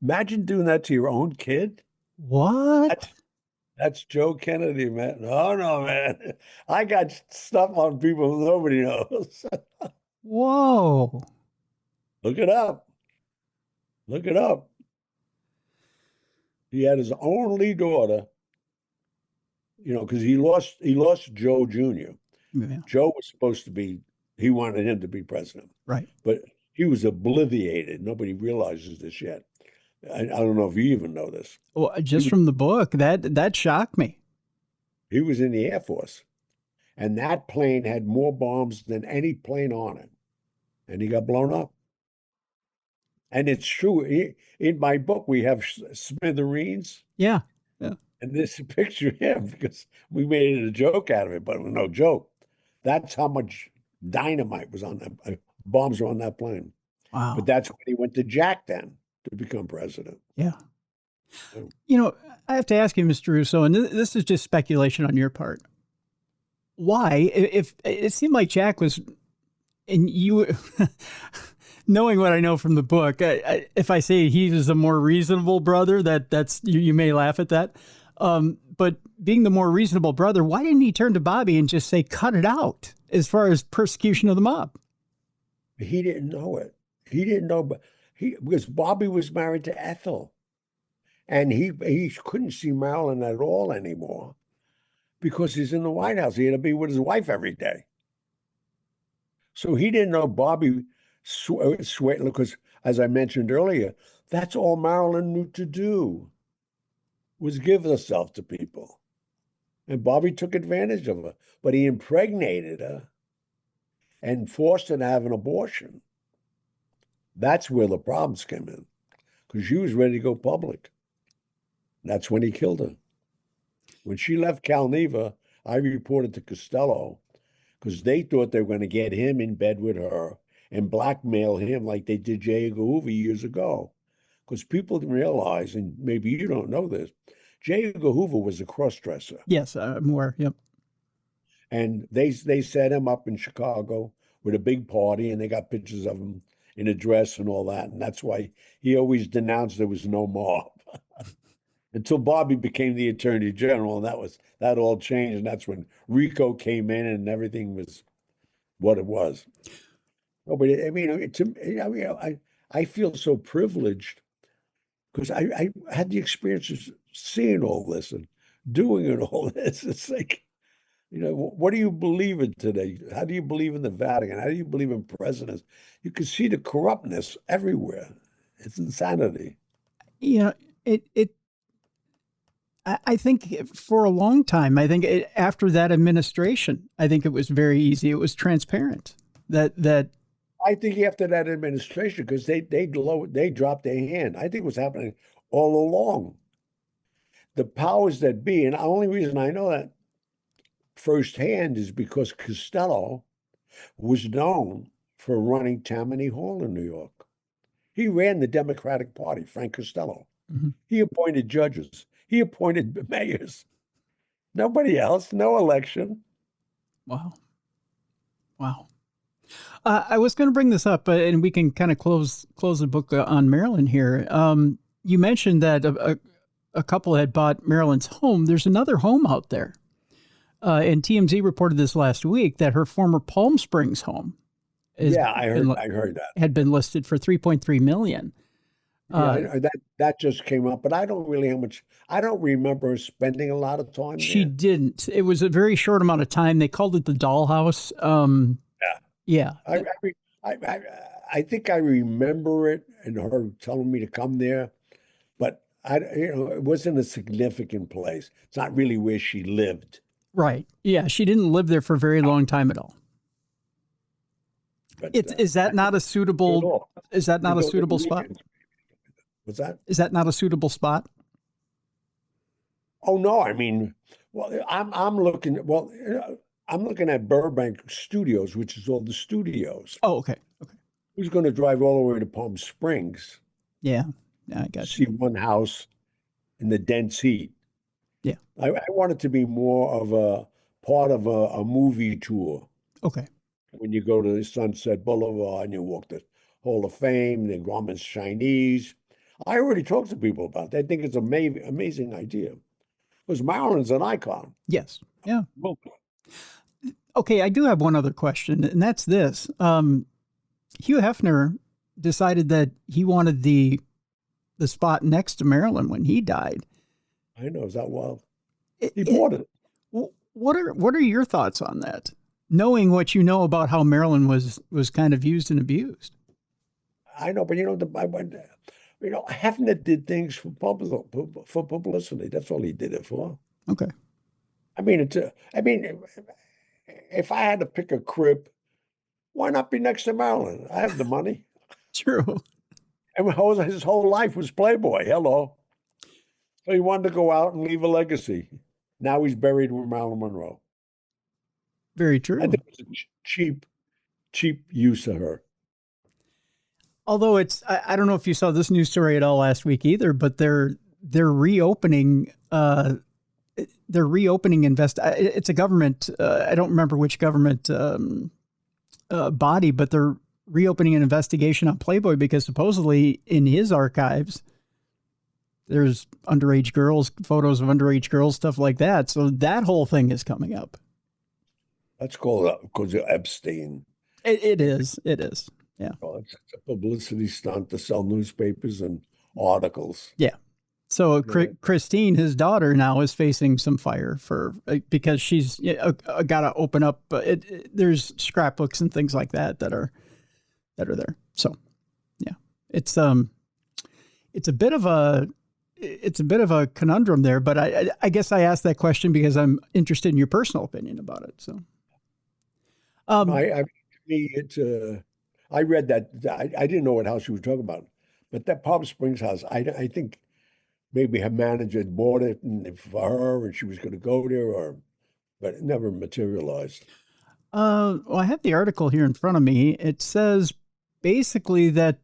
Imagine doing that to your own kid. What? That's Joe Kennedy, man. Oh no, man. I got stuff on people nobody knows. Whoa. Look it up. Look it up. He had his only daughter, because he lost Joe Jr. Yeah. Joe was supposed to be, he wanted him to be president, Right. but he was obliviated. Nobody realizes this yet. I don't know if you even know this. Well, He just was, from the book, that shocked me. he was in the Air Force, and that plane had more bombs than any plane on it, and he got blown up. And it's true. In my book, we have smithereens, Yeah. Yeah. and this picture of him, because we made it a joke out of it, but it was no joke. That's how much dynamite was on that, bombs were on that plane. But Wow. that's when he went to Jack then to become president. Yeah. So, I have to ask you, Mr. Russo, and this is just speculation on your part. Why, if it seemed like Jack was, and you, knowing what I know from the book, if I say he was a more reasonable brother, that's you may laugh at that. But being the more reasonable brother, why didn't he turn to Bobby and just say, cut it out as far as persecution of the mob? He didn't know it. He didn't know, but because Bobby was married to Ethel, and he couldn't see Marilyn at all anymore because he's in the White House. He had to be with his wife every day. So he didn't know Bobby sweat because, as I mentioned earlier, that's all Marilyn knew to do was give herself to people. And Bobby took advantage of her, but he impregnated her and forced her to have an abortion. That's where the problems came in, because she was ready to go public. That's when he killed her. When she left Calneva, I reported to Costello because they thought they were going to get him in bed with her and blackmail him like they did J. Edgar Hoover years ago. Because people didn't realize, and maybe you don't know this, J. Edgar Hoover was a cross-dresser. Yes, I'm aware. Yep. And they set him up in Chicago with a big party, and they got pictures of him in a dress and all that. And that's why he always denounced there was no mob. Until Bobby became the Attorney General, and that all changed. And that's when RICO came in and everything was what it was. Oh, but I mean, I feel so privileged because I had the experience of seeing all this and doing it all this. It's like, what do you believe in today? How do you believe in the Vatican? How do you believe in presidents? You can see the corruptness everywhere. It's insanity. I think for a long time, after that administration, I think it was very easy. It was transparent. That I think after that administration, because they dropped their hand. I think it was happening all along. The powers that be, and the only reason I know that firsthand is because Costello was known for running Tammany Hall in New York. He ran the Democratic Party, Frank Costello. Mm-hmm. He appointed judges. He appointed mayors. Nobody else, no election. Wow. I was going to bring this up, and we can kind of close the book on Marilyn here. You mentioned that a couple had bought Marilyn's home. There's another home out there. And TMZ reported this last week that her former Palm Springs home I heard that. Had been listed for $3.3 million. That just came up, but I don't remember her spending a lot of time She there. didn't. It was a very short amount of time. They called it the dollhouse. Yeah. I think I remember it and her telling me to come there, but it wasn't a significant place. It's not really where she lived. Right. Yeah. She didn't live there for a very long time at all. But, is that not a suitable? Is that not a suitable spot? What's that? Is that not a suitable spot? Oh no! I mean, well, I'm looking. Well, I'm looking at Burbank Studios, which is all the studios. Oh, okay. Who's going to drive all the way to Palm Springs? Yeah, I got see one house in the dense heat. Yeah, I want it to be more of a part of a movie tour. Okay. When you go to the Sunset Boulevard and you walk the Hall of Fame, the Grauman's Chinese. I already talked to people about that. I think it's an amazing idea. Because Marilyn's an icon. Yes. Yeah. Okay, I do have one other question, and that's this. Hugh Hefner decided that he wanted the spot next to Marilyn when he died. I know. Is that wild? He bought it. What are your thoughts on that? Knowing what you know about how Marilyn was kind of used and abused. I know, but Hefner did things for publicity. That's all he did it for. Okay. I mean, if I had to pick a crib, why not be next to Marilyn? I have the money. True. And his whole life was Playboy. Hello. So he wanted to go out and leave a legacy. Now he's buried with Marilyn Monroe. Very true. I think it's a cheap use of her. Although I don't know if you saw this news story at all last week either, but they're reopening. It's a government. I don't remember which government body, but they're reopening an investigation on Playboy because supposedly in his archives, There's underage girls, photos of underage girls, stuff like that. So that whole thing is coming up. That's called because of Epstein. It is. It is. Yeah. Oh, it's a publicity stunt to sell newspapers and articles. Yeah. So Christine, his daughter, now is facing some fire because she's got to open up. There's scrapbooks and things like that are there. So yeah, it's a bit of a conundrum there. But I guess I asked that question because I'm interested in your personal opinion about it. So I read that. I didn't know what house she was talking about, but that Palm Springs house, I think maybe her manager had bought it for her and she was going to go there, but it never materialized. Well, I have the article here in front of me. It says basically that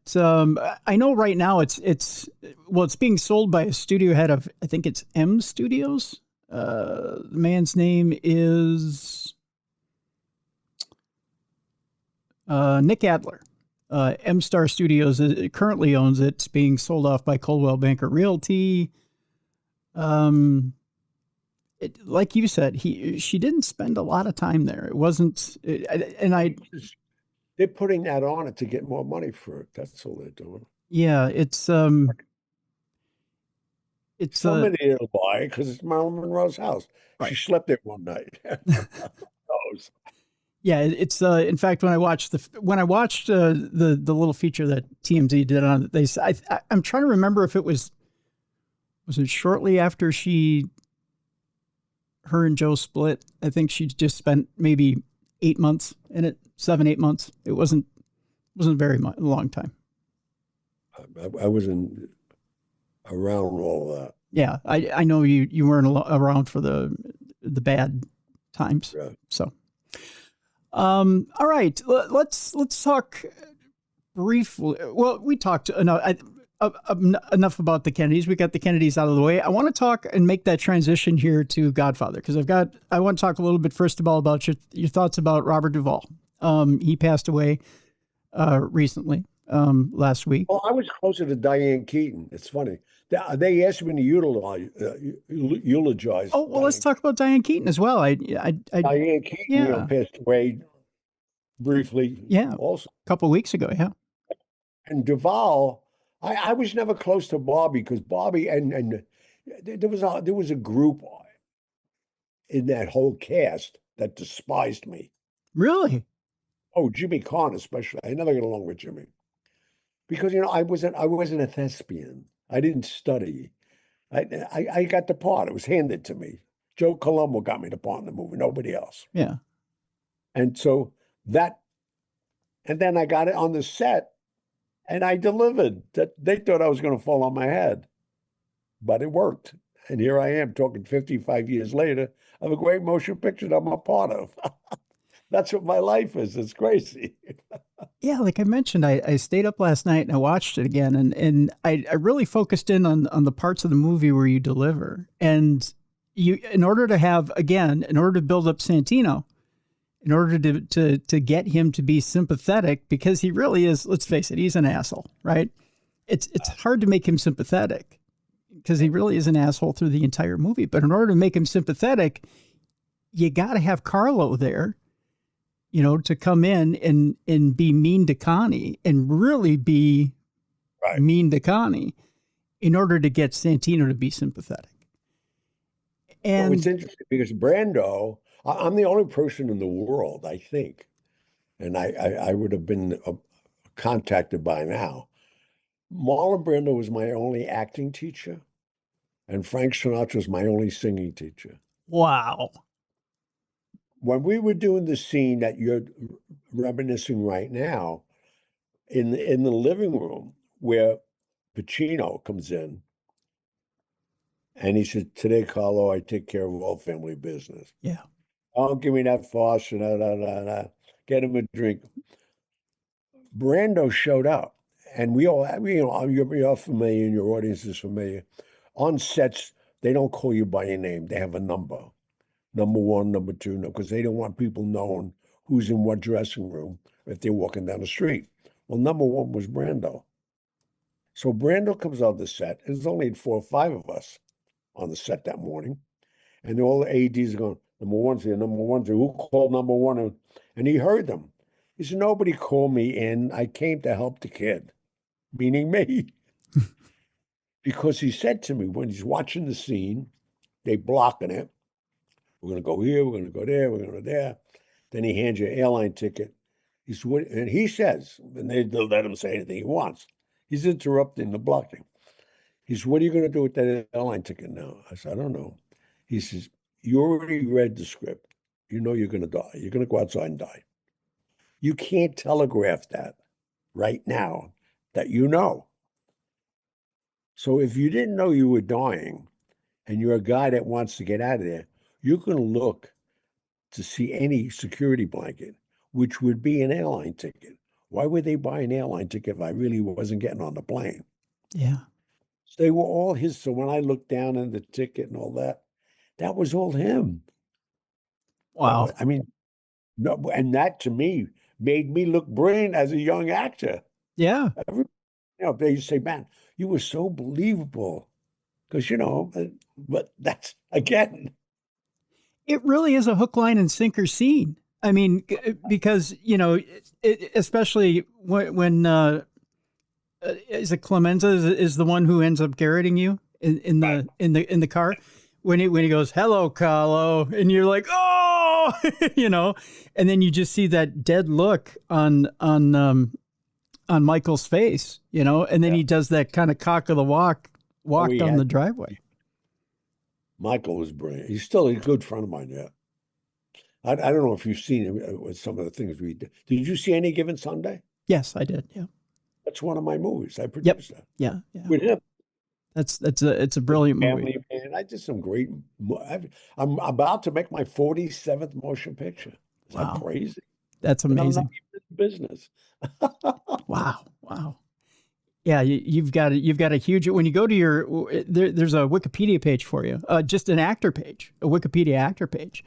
I know right now it's being sold by a studio head of, I think it's M Studios. The man's name is Nick Adler. M Star Studios currently owns it. It's being sold off by Coldwell Banker Realty. Like you said, she didn't spend a lot of time there. It wasn't, they're putting that on it to get more money for it. That's all they're doing. Yeah, it's somebody will buy it because it's Marilyn Monroe's house. Right. She slept there one night. Yeah, it's in fact when I watched the little feature that TMZ did on it, I'm trying to remember if it was it shortly after her and Joe split. I think she just spent maybe 8 months in it, 7-8 months. It wasn't very long time. I wasn't around all of that. Yeah, I know you weren't around for the bad times. Yeah. So. All right, let's talk briefly. Well, we talked enough about the Kennedys. We got the Kennedys out of the way. I want to talk and make that transition here to Godfather because I want to talk a little bit first of all about your thoughts about Robert Duvall. He passed away recently, last week. Well, I was closer to Diane Keaton. It's funny. They asked me to eulogize. Oh, well, let's talk about Diane Keaton as well. Diane Keaton, passed away briefly. Yeah, also a couple of weeks ago. Yeah, and Duvall, I was never close to Bobby because Bobby and there was a group in that whole cast that despised me. Really? Oh, Jimmy Kahn especially. I never got along with Jimmy because I wasn't a thespian. I didn't study. I got the part. It was handed to me. Joe Colombo got me the part in the movie. Nobody else. Yeah. And so and then I got it on the set, and I delivered. They thought I was going to fall on my head, but it worked. And here I am talking 55 years later of a great motion picture that I'm a part of. That's what my life is. It's crazy. Yeah, like I mentioned, I stayed up last night and I watched it again, and I really focused in on the parts of the movie where you deliver. And in order to build up Santino, in order to get him to be sympathetic, because he really is, let's face it, he's an asshole, right? It's hard to make him sympathetic because he really is an asshole through the entire movie. But in order to make him sympathetic, you got to have Carlo there, to come in and be mean to Connie and really be mean to Connie in order to get Santino to be sympathetic. And it's interesting because Brando, I'm the only person in the world, I think, and I would have been contacted by now. Marlon Brando was my only acting teacher, and Frank Sinatra was my only singing teacher. Wow. When we were doing the scene that you're reminiscing right now, in the living room where Pacino comes in, and he said, "Today, Carlo, I take care of all family business." Yeah. Don't give me that farce. Get him a drink. Brando showed up, and you're familiar, and your audience is familiar. On sets, they don't call you by your name. They have a number. Number 1, number 2, because they don't want people knowing who's in what dressing room if they're walking down the street. Well, number 1 was Brando. So Brando comes on the set, and there's only 4 or 5 of us on the set that morning. And all the ADs are going, number one's here, number one's here. Who called number one? And he heard them. He said, nobody called me in. I came to help the kid, meaning me. Because he said to me when he's watching the scene, they blocking it. We're going to go here, we're going to go there, we're going to go there. Then he hands you an airline ticket. And he says, and they'll let him say anything he wants. He's interrupting the blocking. He says, what are you going to do with that airline ticket now? I said, I don't know. He says, you already read the script. You know you're going to die. You're going to go outside and die. You can't telegraph that right now that you know. So if you didn't know you were dying and you're a guy that wants to get out of there, you're going to look to see any security blanket, which would be an airline ticket. Why would they buy an airline ticket if I really wasn't getting on the plane? Yeah. So they were all his. So when I looked down at the ticket and all that, that was all him. Wow. I mean, no, and that to me made me look brilliant as a young actor. Yeah. They used to say, man, you were so believable. Because, but that's, again. It really is a hook, line, and sinker scene. I mean, because, especially when is it Clemenza is the one who ends up garroting you in the car when he goes, hello, Carlo, and you're like, oh, and then you just see that dead look on Michael's face, and then he does that kind of cock of the walk down the driveway. Michael was brilliant. He's still a good friend of mine. Yeah. I don't know if you've seen him with some of the things we did. Did you see Any Given Sunday? Yes, I did. Yeah. That's one of my movies. I produced that. Yeah. With him. It's a brilliant movie. And I did some great. I'm about to make my 47th motion picture. Is that crazy? That's amazing. I'm not even in business. Wow. Yeah, you've got a huge. When you go to there's a Wikipedia page for you, just an actor page, a Wikipedia actor page,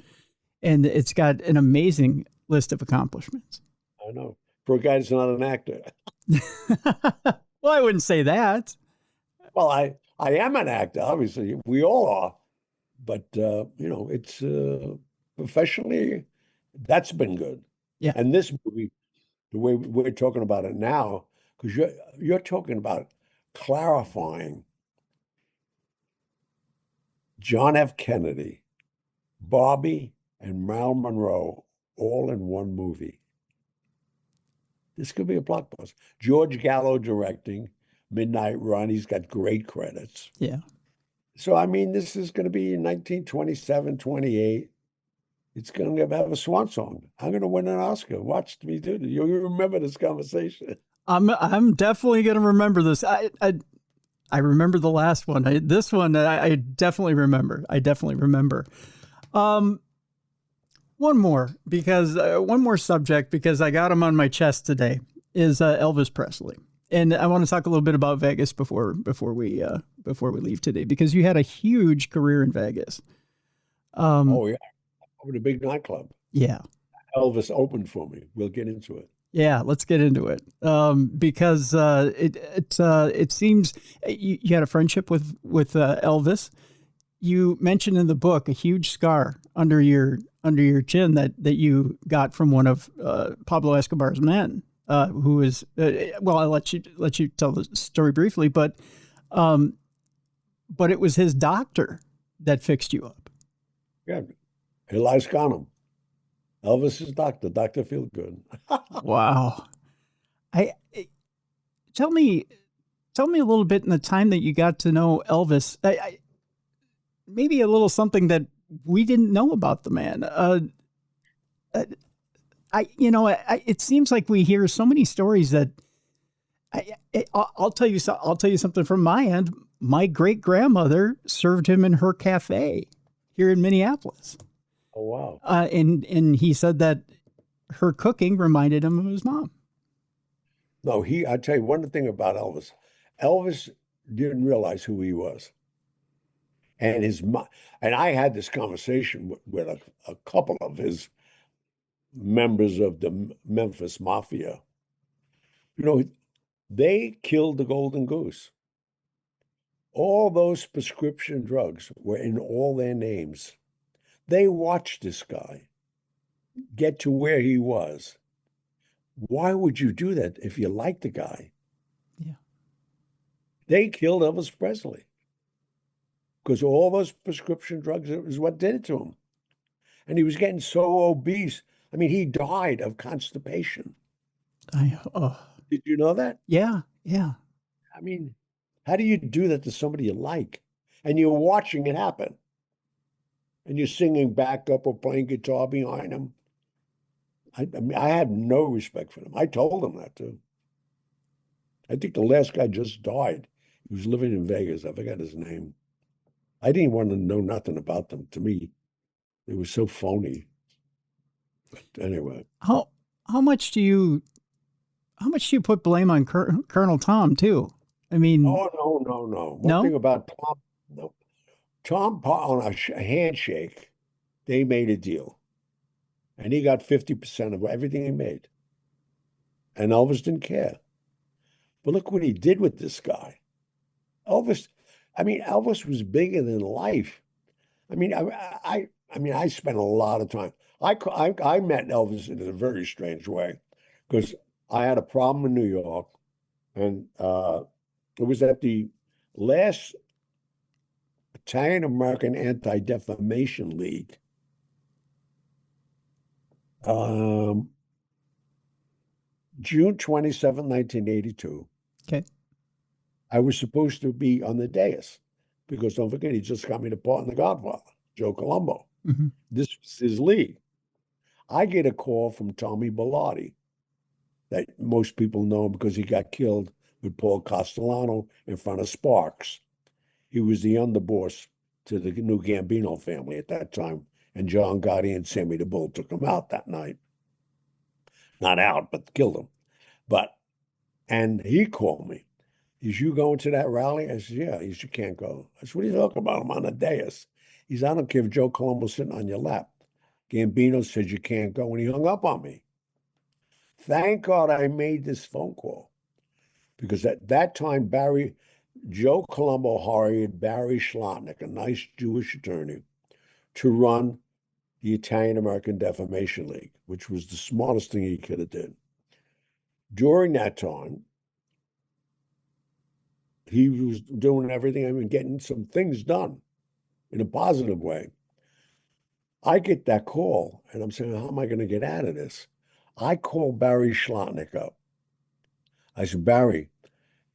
and it's got an amazing list of accomplishments. I know, for a guy that's not an actor. Well, I wouldn't say that. Well, I am an actor. Obviously, we all are, but it's professionally, that's been good. Yeah, and this movie, the way we're talking about it now. Because you're talking about clarifying John F. Kennedy, Barbie, and Marilyn Monroe all in one movie. This could be a blockbuster. George Gallo directing, Midnight Run. He's got great credits. Yeah. So, I mean, this is going to be in 1927, 28. It's going to have a swan song. I'm going to win an Oscar. Watch me do it. You'll remember this conversation. I'm definitely going to remember this. I remember the last one. This one I definitely remember. One more subject because I got him on my chest today is Elvis Presley, and I want to talk a little bit about Vegas before we leave today because you had a huge career in Vegas. Oh yeah, over the big nightclub. Yeah, Elvis opened for me. We'll get into it. Yeah, let's get into it because it seems you had a friendship with Elvis. You mentioned in the book a huge scar under your chin that you got from one of Pablo Escobar's men, who is well, I'll let you tell the story briefly, but it was his doctor that fixed you up. Yeah, Elias Ghanem. Elvis's doctor, Dr. Feelgood. Wow. Tell me a little bit in the time that you got to know Elvis. Maybe a little something that we didn't know about the man. It seems like we hear so many stories that I'll tell you something from my end. My great grandmother served him in her cafe here in Minneapolis. Oh, wow. And he said that her cooking reminded him of his mom. No, I tell you one thing about Elvis. Elvis didn't realize who he was. And and I had this conversation with a couple of his members of the Memphis Mafia. They killed the golden goose. All those prescription drugs were in all their names. They watched this guy get to where he was. Why would you do that if you like the guy? Yeah. They killed Elvis Presley because all those prescription drugs is what did it to him. And he was getting so obese. I mean, he died of constipation. Did you know that? Yeah, yeah. I mean, how do you do that to somebody you like? And you're watching it happen. And you're singing backup or playing guitar behind him. I mean, I had no respect for them. I told them that too. I think the last guy just died. He was living in Vegas. I forgot his name. I didn't want to know nothing about them. To me, it was so phony. But anyway. How much do you put blame on Colonel Tom too? I mean, Oh, no. One thing about Tom, no. Tom, on a handshake, they made a deal. And he got 50% of everything he made. And Elvis didn't care. But look what he did with this guy. Elvis was bigger than life. I mean, I spent a lot of time. I met Elvis in a very strange way because I had a problem in New York, and it was at the last Italian American Anti-Defamation League. June 27, 1982. Okay. I was supposed to be on the dais because don't forget, he just got me the part in The Godfather, Joe Colombo. Mm-hmm. This was his league. I get a call from Tommy Bellotti that most people know him because he got killed with Paul Castellano in front of Sparks. He was the underboss to the new Gambino family at that time, and John Gotti and Sammy the Bull took him out that night. Not out, but killed him. And he called me. Is you going to that rally? I said, yeah. He said, you can't go. I said, what are you talking about? I'm on a dais. He said, I don't care if Joe Colombo's sitting on your lap. Gambino said you can't go, and he hung up on me. Thank God I made this phone call because at that time, Joe Colombo hired Barry Schlotnick, a nice Jewish attorney, to run the Italian American Defamation League, which was the smartest thing he could have did. During that time, he was doing everything, I mean, getting some things done in a positive way. I get that call, and I'm saying, how am I going to get out of this? I call Barry Schlotnick up. I said, Barry,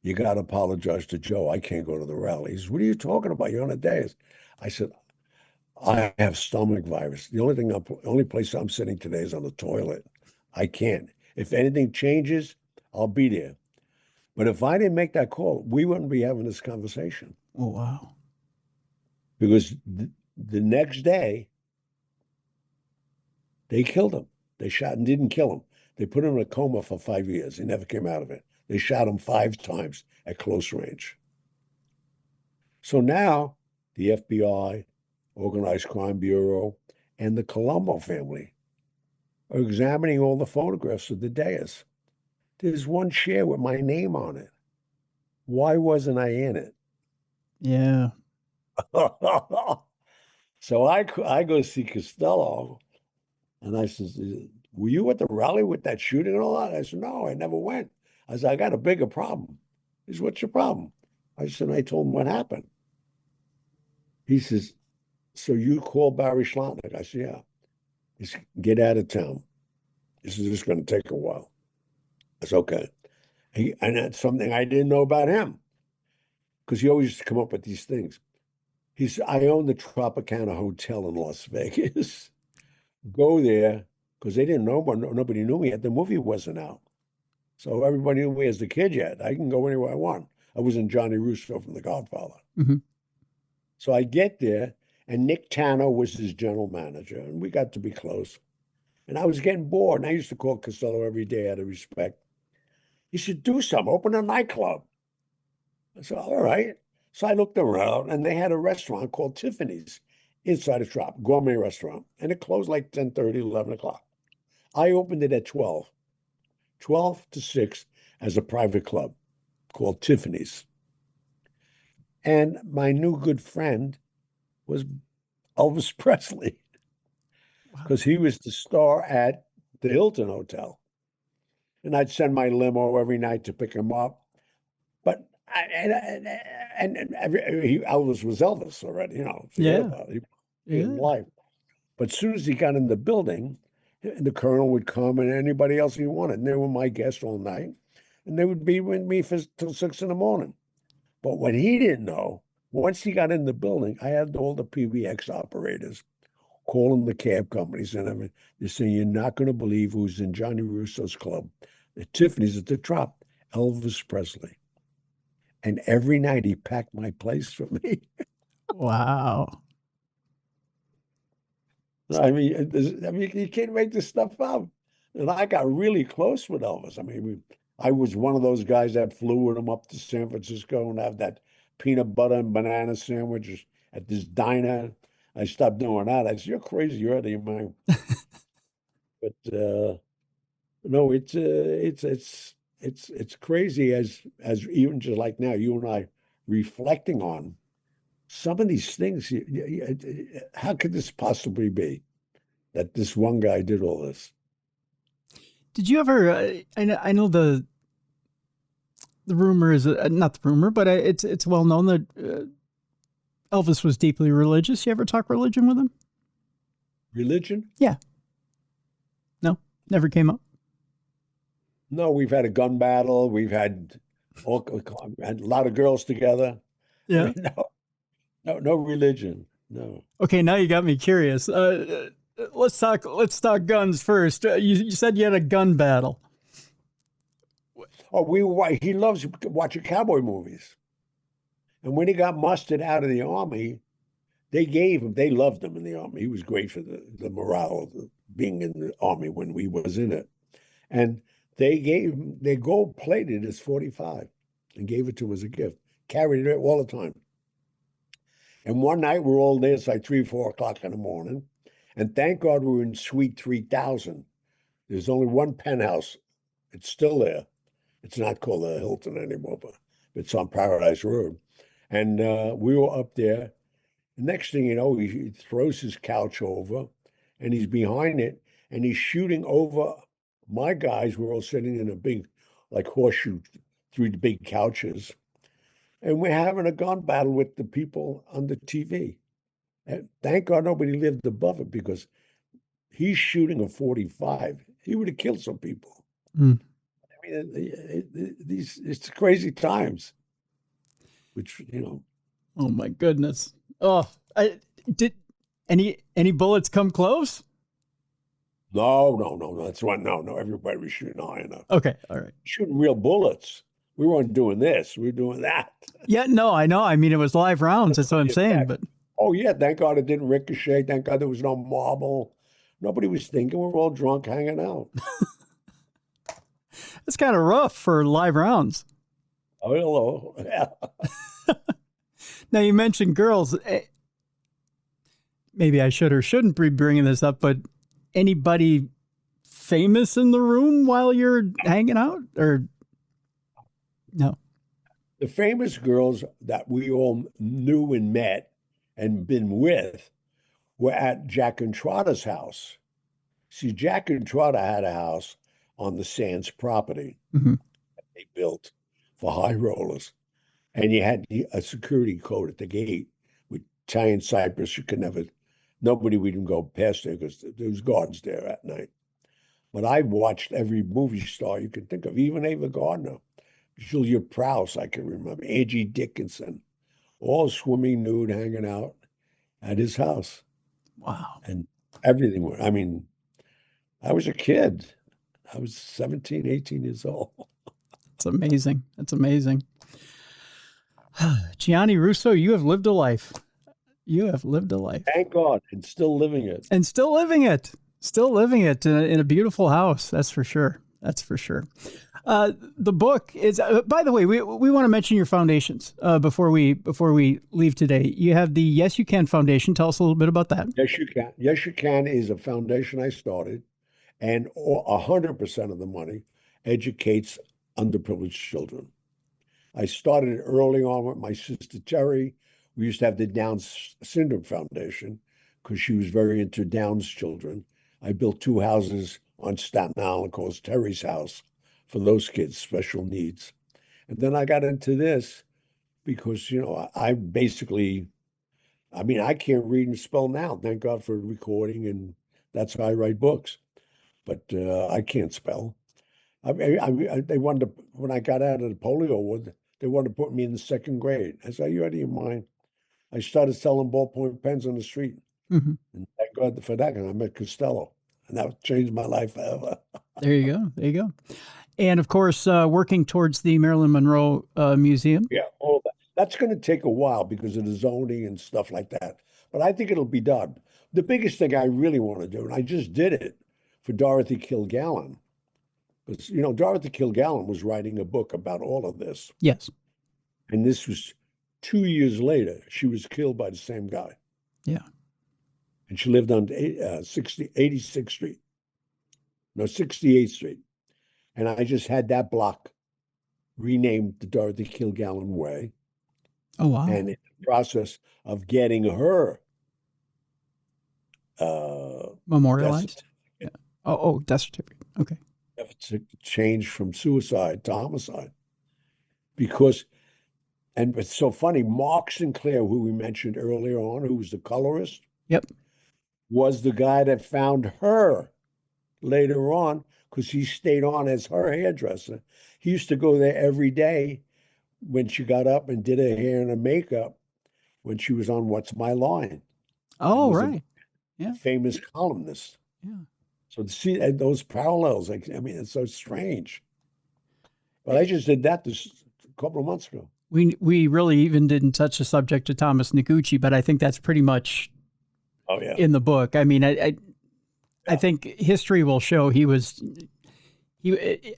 you got to apologize to Joe. I can't go to the rally. He says, what are you talking about? You're on a dais. I said, I have stomach virus. The only place I'm sitting today is on the toilet. I can't. If anything changes, I'll be there. But if I didn't make that call, we wouldn't be having this conversation. Oh, wow. Because the next day, they killed him. They shot and didn't kill him. They put him in a coma for 5 years. He never came out of it. They shot him 5 times at close range. So now the FBI, Organized Crime Bureau, and the Colombo family are examining all the photographs of the dais. There's one chair with my name on it. Why wasn't I in it? Yeah. So I go see Costello, and I says, were you at the rally with that shooting and all that? I said, no, I never went. I said, I got a bigger problem. He said, what's your problem? I said, I told him what happened. He says, so you called Barry Schlotnick? I said, yeah. He said, get out of town. He says, it's going to take a while. I said, okay. And that's something I didn't know about him because he always used to come up with these things. He said, I own the Tropicana Hotel in Las Vegas. Go there because they didn't know, nobody knew me yet. The movie wasn't out. So everybody knew me as the kid yet. I can go anywhere I want. I was in Gianni Russo from The Godfather. Mm-hmm. So I get there, and Nick Tanner was his general manager, and we got to be close. And I was getting bored, and I used to call Costello every day out of respect. He said, do something, open a nightclub. I said, all right. So I looked around, and they had a restaurant called Tiffany's inside a shop, gourmet restaurant, and it closed like 10:30, 11 o'clock. I opened it at 12 to 6 as a private club. called Tiffany's. And my new good friend was Elvis Presley, because he was the star at the Hilton Hotel. And I'd send my limo every night to pick him up. But Elvis was Elvis already, forget about it. He in life. But as soon as he got in the building, the colonel would come and anybody else he wanted. And they were my guests all night. And they would be with me till 6 a.m. But what he didn't know, once he got in the building, I had all the PBX operators calling the cab companies and everything. They're saying, you're not going to believe who's in Gianni Russo's club. The Tiffany's at the top, Elvis Presley. And every night he packed my place for me. Wow. I mean, you can't make this stuff up. And I got really close with Elvis. I mean, I was one of those guys that flew with him up to San Francisco and have that peanut butter and banana sandwich at this diner. I stopped doing that. I said, "You're crazy. You're out of your mind." But no, it's crazy as even just like now, you and I reflecting on some of these things. How could this possibly be that this one guy did all this? Did you ever? I know the rumor is not the rumor, but it's well known that Elvis was deeply religious. You ever talk religion with him? Religion? Yeah. No, never came up. No, we've had a gun battle. We've had a lot of girls together. Yeah. I mean, no religion. No. Okay, now you got me curious. Let's talk guns first. You said you had a gun battle. Oh, he loves watching cowboy movies. And when he got mustered out of the army, they loved him in the army. He was great for the morale of being in the army when we was in it. And they gave him, they gold plated his 45 and gave it to him as a gift. Carried it all the time. And one night we're all there, it's like 3, 4 o'clock in the morning. And thank God we were in suite 3000. There's only one penthouse. It's still there. It's not called the Hilton anymore, but it's on Paradise Road. And we were up there. The next thing you know, he throws his couch over and he's behind it and he's shooting over my guys. We're all sitting in a big, like horseshoe through the big couches. And we're having a gun battle with the people on the TV. And thank God nobody lived above it, because he's shooting a 45. He would have killed some people. Mm. I mean, it's crazy times, which, Oh my goodness. Oh, did any bullets come close? No. That's one. No. Everybody was shooting high enough. Okay. All right. Shooting real bullets. We weren't doing this. We were doing that. Yeah, no, I know. I mean, it was live rounds. That's what I'm saying. But oh yeah, thank God it didn't ricochet. Thank God there was no marble. Nobody was thinking. We were all drunk, hanging out. It's kind of rough for live rounds. Oh, hello. Yeah. Now, you mentioned girls. Maybe I should or shouldn't be bringing this up, but anybody famous in the room while you're hanging out, or no? The famous girls that we all knew and met and been with were at Jack and Trotta's house. See, Jack and Trotta had a house on the Sands property that they built for high rollers. And you had a security code at the gate with Italian Cypress. Nobody would even go past there because there was guards there at night. But I watched every movie star you could think of, even Ava Gardner, Julia Prowse, I can remember, Angie Dickinson, all swimming nude, hanging out at his house. Wow. And everything. I mean, I was a kid. I was 17, 18 years old. It's amazing. It's amazing. Gianni Russo, you have lived a life. You have lived a life. Thank God. And still living it. And still living it. Still living it in a beautiful house. That's for sure. That's for sure. The book is, by the way, we want to mention your foundations before we leave today. You have the Yes You Can Foundation. Tell us a little bit about that. Yes You Can. Yes You Can is a foundation I started, and 100% of the money educates underprivileged children. I started early on with my sister Terry. We used to have the Down Syndrome Foundation because she was very into Down's children. I built 2 houses on Staten Island called Terry's House for those kids, special needs. And then I got into this because, I basically, I can't read and spell now. Thank God for recording, and that's how I write books. But I can't spell. They wanted to, when I got out of the polio ward, they wanted to put me in the 2nd grade. I said, "Are you out of your mind?" I started selling ballpoint pens on the street. Mm-hmm. And thank God for that. And I met Costello, and that changed my life forever. There you go. There you go. And of course, working towards the Marilyn Monroe Museum. Yeah, all that. That's going to take a while because of the zoning and stuff like that. But I think it'll be done. The biggest thing I really want to do, and I just did it for Dorothy Kilgallen, because, Dorothy Kilgallen was writing a book about all of this. Yes. And this was 2 years later. She was killed by the same guy. Yeah. And she lived on 86th Street. No, 68th Street. And I just had that block renamed the Dorothy Kilgallen Way. Oh, wow. And in the process of getting her memorialized. Yeah. Death certificate. Okay. To change from suicide to homicide. Because, and it's so funny, Mark Sinclair, who we mentioned earlier on, who was the colorist, yep, was the guy that found her later on, because he stayed on as her hairdresser. He used to go there every day when she got up and did her hair and her makeup when she was on What's My Line. Oh, right. Yeah. Famous columnist. Yeah. So to see those parallels, it's so strange. But I just did that this a couple of months ago. We really even didn't touch the subject of Thomas Noguchi, but I think that's pretty much in the book. I think history will show he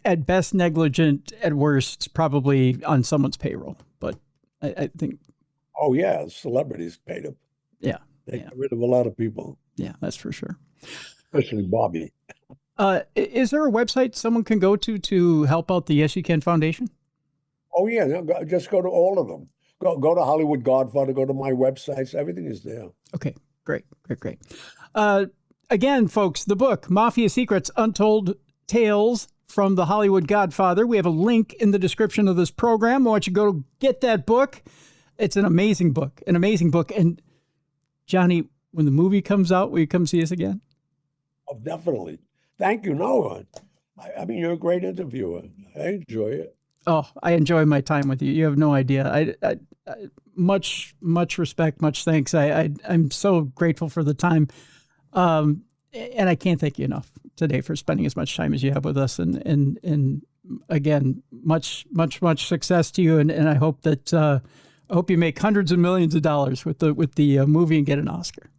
at best negligent, at worst probably on someone's payroll. But I think. Oh yeah, celebrities paid him. Yeah, they got rid of a lot of people. Yeah, that's for sure. Especially Bobby. Is there a website someone can go to help out the Yes You Can Foundation? Oh yeah, just go to all of them. Go to Hollywood Godfather. Go to my websites. Everything is there. Okay, great. Again, folks, the book Mafia Secrets: Untold Tales from the Hollywood Godfather. We have a link in the description of this program. I want you to go get that book. It's an amazing book. And Johnny, when the movie comes out, will you come see us again? Oh, definitely. Thank you, Noah. You're a great interviewer. I enjoy it. Oh, I enjoy my time with you. You have no idea. I much respect, much thanks. I'm so grateful for the time. And I can't thank you enough today for spending as much time as you have with us. And again, much success to you. And I hope that, I hope you make hundreds of millions of dollars with the movie and get an Oscar.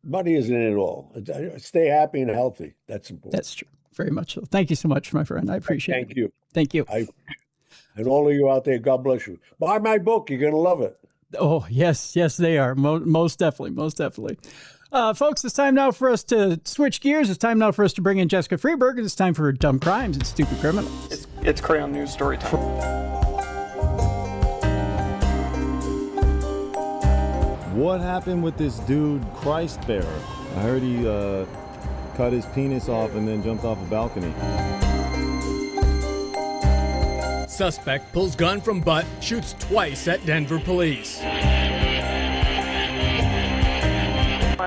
Money isn't it all. Stay happy and healthy. That's important. That's true. Very much so. Thank you so much, my friend. I appreciate it. Thank you. Thank you. And all of you out there, God bless you. Buy my book. You're going to love it. Oh, yes, they are. Most definitely. Folks, it's time now for us to switch gears. It's time now for us to bring in Jessica Freeberg. It's time for Dumb Crimes and Stupid Criminals. It's Crayon News story time. What happened with this dude, Christ Bearer? I heard he cut his penis off and then jumped off a balcony. Suspect pulls gun from butt, shoots twice at Denver police.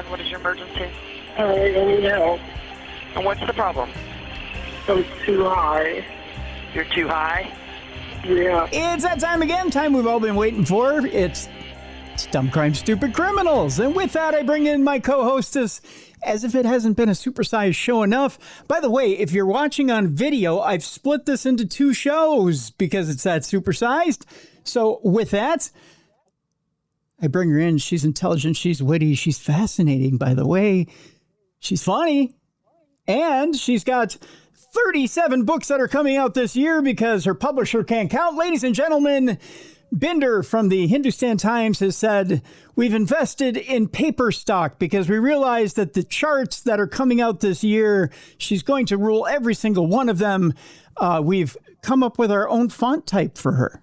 What is your emergency? I need help. And what's the problem? I'm too high. You're too high? Yeah. It's that time again, time we've all been waiting for. It's Dumb Crime, Stupid Criminals. And with that, I bring in my co-hostess, as if it hasn't been a supersized show enough. By the way, if you're watching on video, I've split this into 2 shows because it's that supersized. So with that, I bring her in. She's intelligent. She's witty. She's fascinating, by the way. She's funny. And she's got 37 books that are coming out this year because her publisher can't count. Ladies and gentlemen, Binder from the Hindustan Times has said, we've invested in paper stock because we realize that the charts that are coming out this year, she's going to rule every single one of them. We've come up with our own font type for her,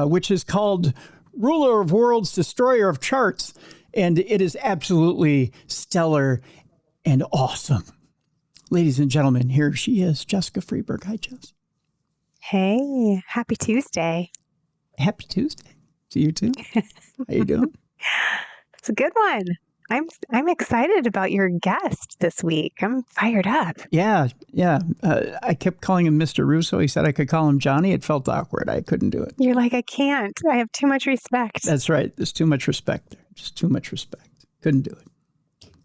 which is called Ruler of Worlds, Destroyer of Charts. And it is absolutely stellar and awesome. Ladies and gentlemen, here she is, Jessica Freeberg. Hi, Jess. Hey, happy Tuesday. Happy Tuesday to you too. How you doing? It's a good one. I'm excited about your guest this week. I'm fired up. Yeah. I kept calling him Mr. Russo. He said I could call him Johnny. It felt awkward. I couldn't do it. You're like, I can't. I have too much respect. That's right. There's too much respect there. Just too much respect. Couldn't do it.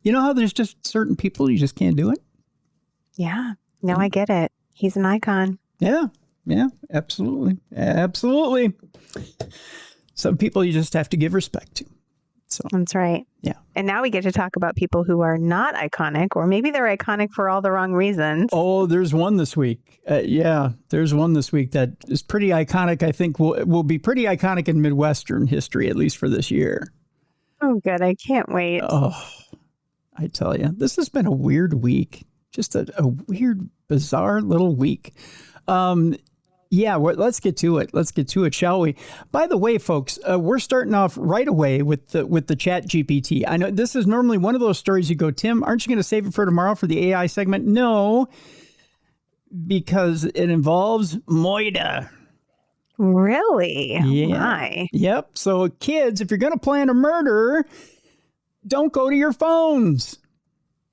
You know how there's just certain people you just can't do it? Yeah. No, I get it. He's an icon. Yeah, absolutely. Absolutely. Some people you just have to give respect to. So that's right. Yeah. And now we get to talk about people who are not iconic, or maybe they're iconic for all the wrong reasons. Oh, there's one this week. There's one this week that is pretty iconic. I think will be pretty iconic in Midwestern history, at least for this year. Oh, good. I can't wait. Oh, I tell you, this has been a weird week. Just a weird, bizarre little week. Let's get to it. Let's get to it, shall we? By the way, folks, we're starting off right away with the Chat GPT. I know this is normally one of those stories you go, Tim, aren't you going to save it for tomorrow for the AI segment? No, because it involves Moida. Really? Yeah. My. Yep. So kids, if you're going to plan a murder, don't go to your phones.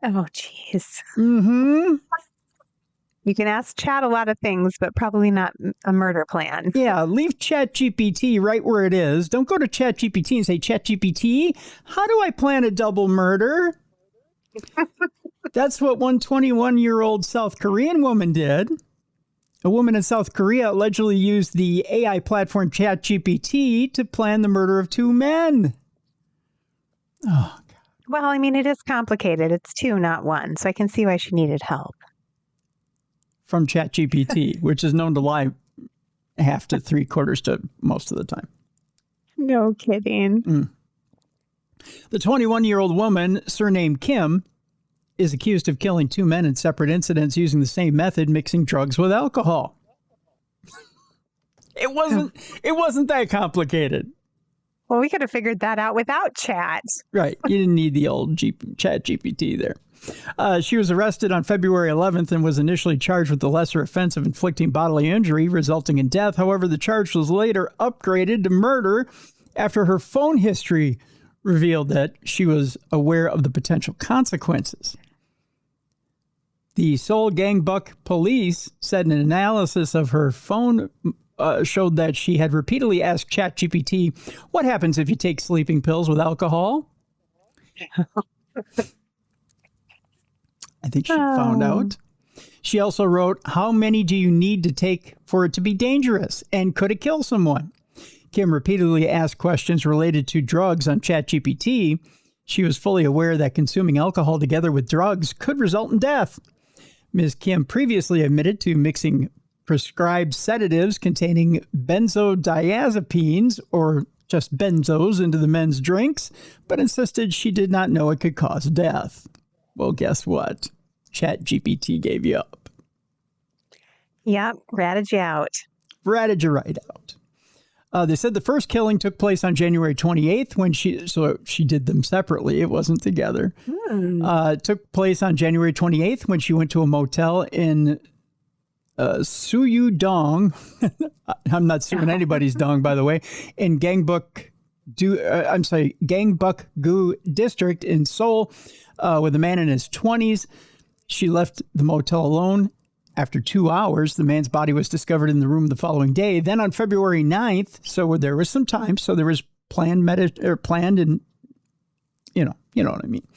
Oh, geez. Mm-hmm. You can ask Chat a lot of things, but probably not a murder plan. Yeah, leave ChatGPT right where it is. Don't go to ChatGPT and say, ChatGPT, how do I plan a double murder? That's what one 21-year-old South Korean woman did. A woman in South Korea allegedly used the AI platform ChatGPT to plan the murder of two men. Oh, God. Well, I mean, it is complicated. It's two, not one. So I can see why she needed help. From ChatGPT, which is known to lie half to 3/4 to most of the time. No kidding. The 21-year-old woman, surnamed Kim, is accused of killing two men in separate incidents using the same method, mixing drugs with alcohol. It wasn't that complicated. Well, we could have figured that out without Chat. Right. You didn't need the old ChatGPT there. She was arrested on February 11th and was initially charged with the lesser offense of inflicting bodily injury resulting in death. However, the charge was later upgraded to murder after her phone history revealed that she was aware of the potential consequences. The Seoul Gangbuk police said an analysis of her phone showed that she had repeatedly asked ChatGPT, what happens if you take sleeping pills with alcohol? I think she found out. She also wrote, how many do you need to take for it to be dangerous? And could it kill someone? Kim repeatedly asked questions related to drugs on ChatGPT. She was fully aware that consuming alcohol together with drugs could result in death. Ms. Kim previously admitted to mixing prescribed sedatives containing benzodiazepines or just benzos into the men's drinks, but insisted she did not know it could cause death. Well, guess what? ChatGPT gave you up. Yep, ratted you out. Ratted you right out. They said the first killing took place on January 28th when she did them separately. It wasn't together. It took place on January 28th when she went to a motel in Suyudong. I'm not suing anybody's dong, by the way. In Gangbuk-gu district in Seoul with a man in his 20s. She left the motel alone. After 2 hours, the man's body was discovered in the room the following day. Then on February 9th, so there was some time. So there was planned and, you know what I mean.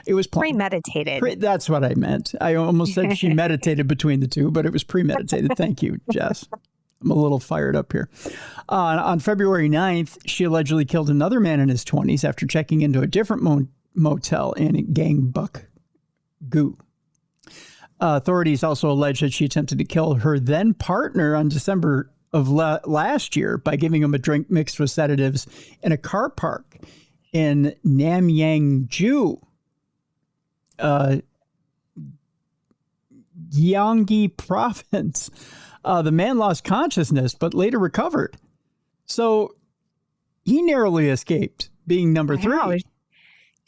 It was planned. Premeditated. That's what I meant. I almost said she meditated between the two, but it was premeditated. Thank you, Jess. I'm a little fired up here. On February 9th, she allegedly killed another man in his 20s after checking into a different motel in Gangbuk-gu. Authorities also allege that she attempted to kill her then partner on December of last year by giving him a drink mixed with sedatives in a car park in Namyangju, Gyeonggi province. The man lost consciousness, but later recovered. So he narrowly escaped being number 3.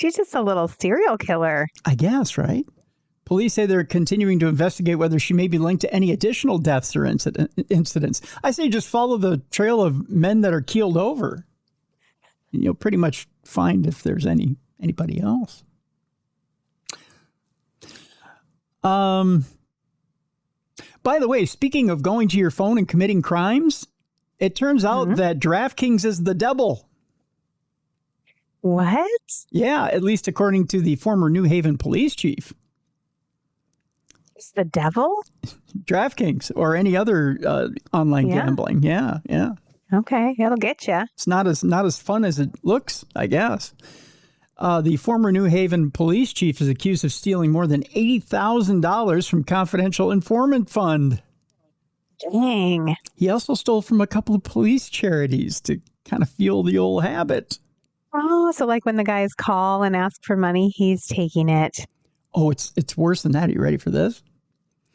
She's just a little serial killer. I guess, right? Police say they're continuing to investigate whether she may be linked to any additional deaths or incidents. I say just follow the trail of men that are keeled over. You'll pretty much find if there's anybody else. By the way, speaking of going to your phone and committing crimes, it turns out that DraftKings is the devil. What? Yeah, at least according to the former New Haven police chief. It's the devil? DraftKings or any other online gambling. Yeah. Okay, it'll get you. It's not as fun as it looks, I guess. The former New Haven police chief is accused of stealing more than $80,000 from confidential informant fund. Dang. He also stole from a couple of police charities to kind of fuel the old habit. Oh, so like when the guys call and ask for money, he's taking it. Oh, it's worse than that. Are you ready for this?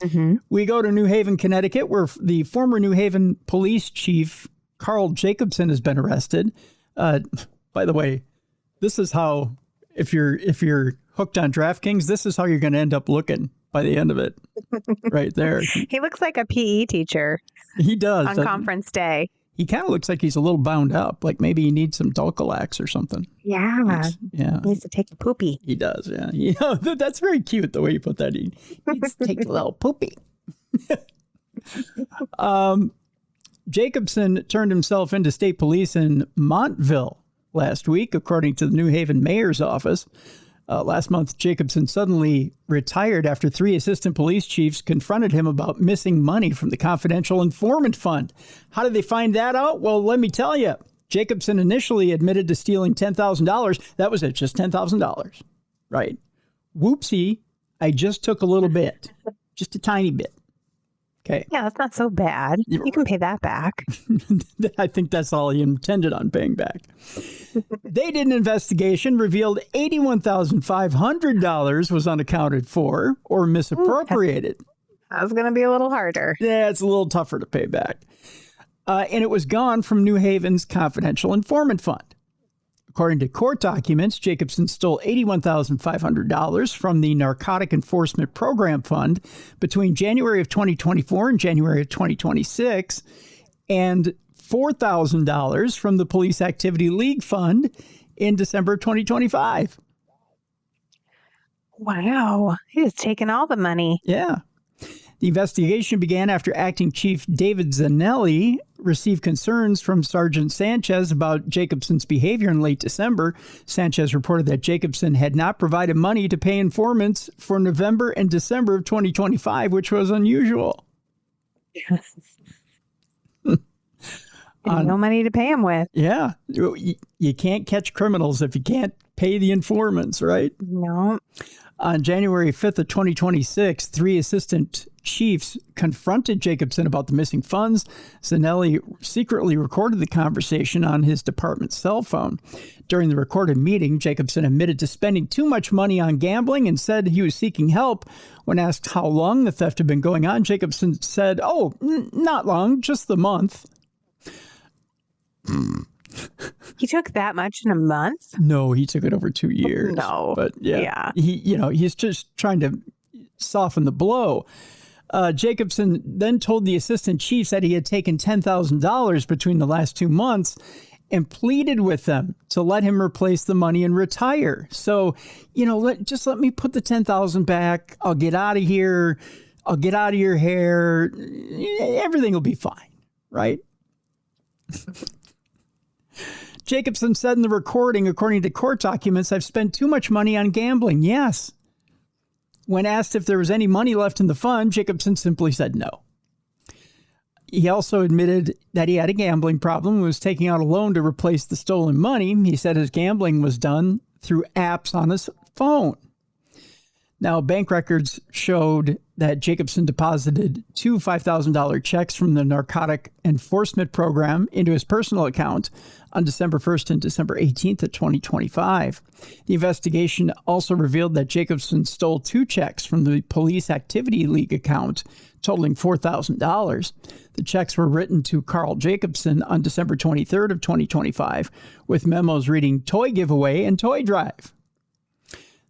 Mm-hmm. We go to New Haven, Connecticut, where the former New Haven police chief, Carl Jacobson, has been arrested. By the way, this is how, if you're hooked on DraftKings, this is how you're going to end up looking by the end of it. Right there. He looks like a PE teacher. He does. On conference day. He kind of looks like he's a little bound up, like maybe he needs some Dulcolax or something. Yeah. He needs to take a poopy. He does, yeah. That's very cute, the way you put that. He needs to take a little poopy. Jacobson turned himself into state police in Montville last week, according to the New Haven mayor's office. Last month, Jacobson suddenly retired after 3 assistant police chiefs confronted him about missing money from the confidential informant fund. How did they find that out? Well, let me tell you. Jacobson initially admitted to stealing $10,000. That was it, just $10,000. Right. Whoopsie, I just took a little bit, just a tiny bit. Okay. Yeah, that's not so bad. You can pay that back. I think that's all he intended on paying back. They did an investigation, revealed $81,500 was unaccounted for or misappropriated. That was going to be a little harder. Yeah, it's a little tougher to pay back. And it was gone from New Haven's confidential informant fund. According to court documents, Jacobson stole $81,500 from the Narcotic Enforcement Program Fund between January of 2024 and January of 2026, and $4,000 from the Police Activity League Fund in December of 2025. Wow. He's taken all the money. Yeah. The investigation began after Acting Chief David Zanelli received concerns from Sergeant Sanchez about Jacobson's behavior in late December. Sanchez reported that Jacobson had not provided money to pay informants for November and December of 2025, which was unusual. Yes. No money to pay him with. Yeah. You can't catch criminals if you can't pay the informants, right? No. On January 5th of 2026, 3 assistant chiefs confronted Jacobson about the missing funds. Zanelli secretly recorded the conversation on his department's cell phone. During the recorded meeting, Jacobson admitted to spending too much money on gambling and said he was seeking help. When asked how long the theft had been going on, Jacobson said, not long, just the month. He took that much in a month? No, he took it over 2 years. No. But yeah. He's just trying to soften the blow. Jacobson then told the assistant chiefs that he had taken $10,000 between the last 2 months and pleaded with them to let him replace the money and retire. So, just let me put the $10,000 back. I'll get out of here. I'll get out of your hair. Everything will be fine, right? Jacobson said in the recording, according to court documents, I've spent too much money on gambling. Yes. When asked if there was any money left in the fund, Jacobson simply said no. He also admitted that he had a gambling problem and was taking out a loan to replace the stolen money. He said his gambling was done through apps on his phone. Now, bank records showed that Jacobson deposited two $5,000 checks from the Narcotic Enforcement Program into his personal account on December 1st and December 18th of 2025. The investigation also revealed that Jacobson stole two checks from the Police Activity League account, totaling $4,000. The checks were written to Carl Jacobson on December 23rd of 2025, with memos reading toy giveaway and toy drive.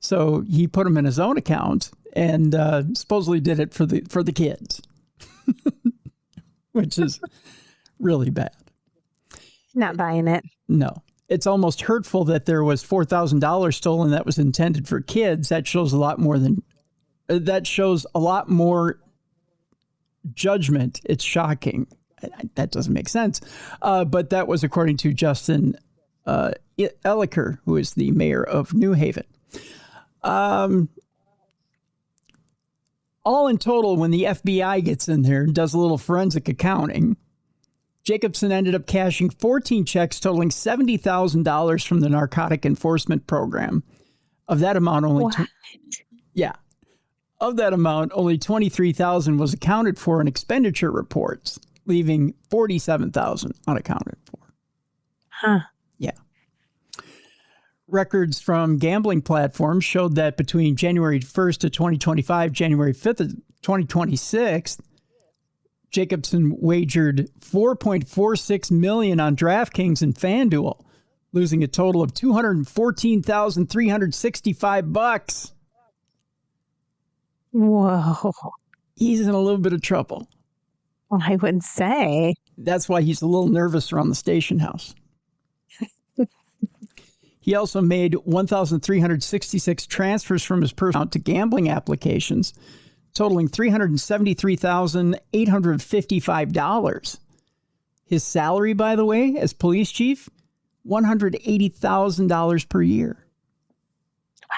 So he put them in his own account and supposedly did it for the kids, which is really bad. Not buying it. No. It's almost hurtful that there was $4,000 stolen that was intended for kids. That shows a lot more judgment. It's shocking. That doesn't make sense. But that was according to Justin Elliker, who is the mayor of New Haven. All in total, when the FBI gets in there and does a little forensic accounting, Jacobson ended up cashing 14 checks totaling $70,000 from the Narcotic Enforcement Program. Of that amount, only only $23,000 was accounted for in expenditure reports, leaving $47,000 unaccounted for. Huh. Yeah. Records from gambling platforms showed that between January 1st of 2025, January 5th of 2026, Jacobson wagered $4.46 million on DraftKings and FanDuel, losing a total of $214,365. Whoa. He's in a little bit of trouble. Well, I would say. That's why he's a little nervous around the station house. He also made 1,366 transfers from his personal account to gambling applications, totaling $373,855. His salary, by the way, as police chief, $180,000 per year.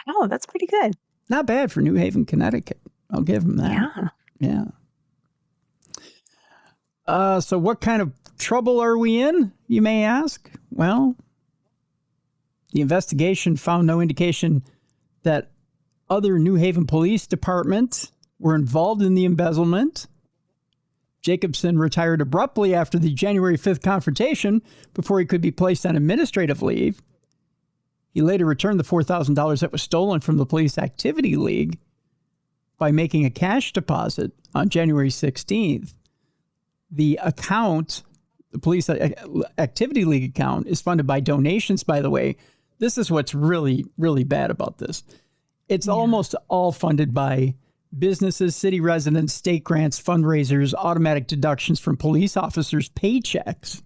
Wow, that's pretty good. Not bad for New Haven, Connecticut. I'll give him that. Yeah. So what kind of trouble are we in, you may ask? Well, the investigation found no indication that other New Haven Police Department were involved in the embezzlement. Jacobson retired abruptly after the January 5th confrontation before he could be placed on administrative leave. He later returned the $4,000 that was stolen from the Police Activity League by making a cash deposit on January 16th. The account, the Police Activity League account, is funded by donations, by the way. This is what's really, really bad about this. It's almost all funded by businesses, city residents, state grants, fundraisers, automatic deductions from police officers' paychecks.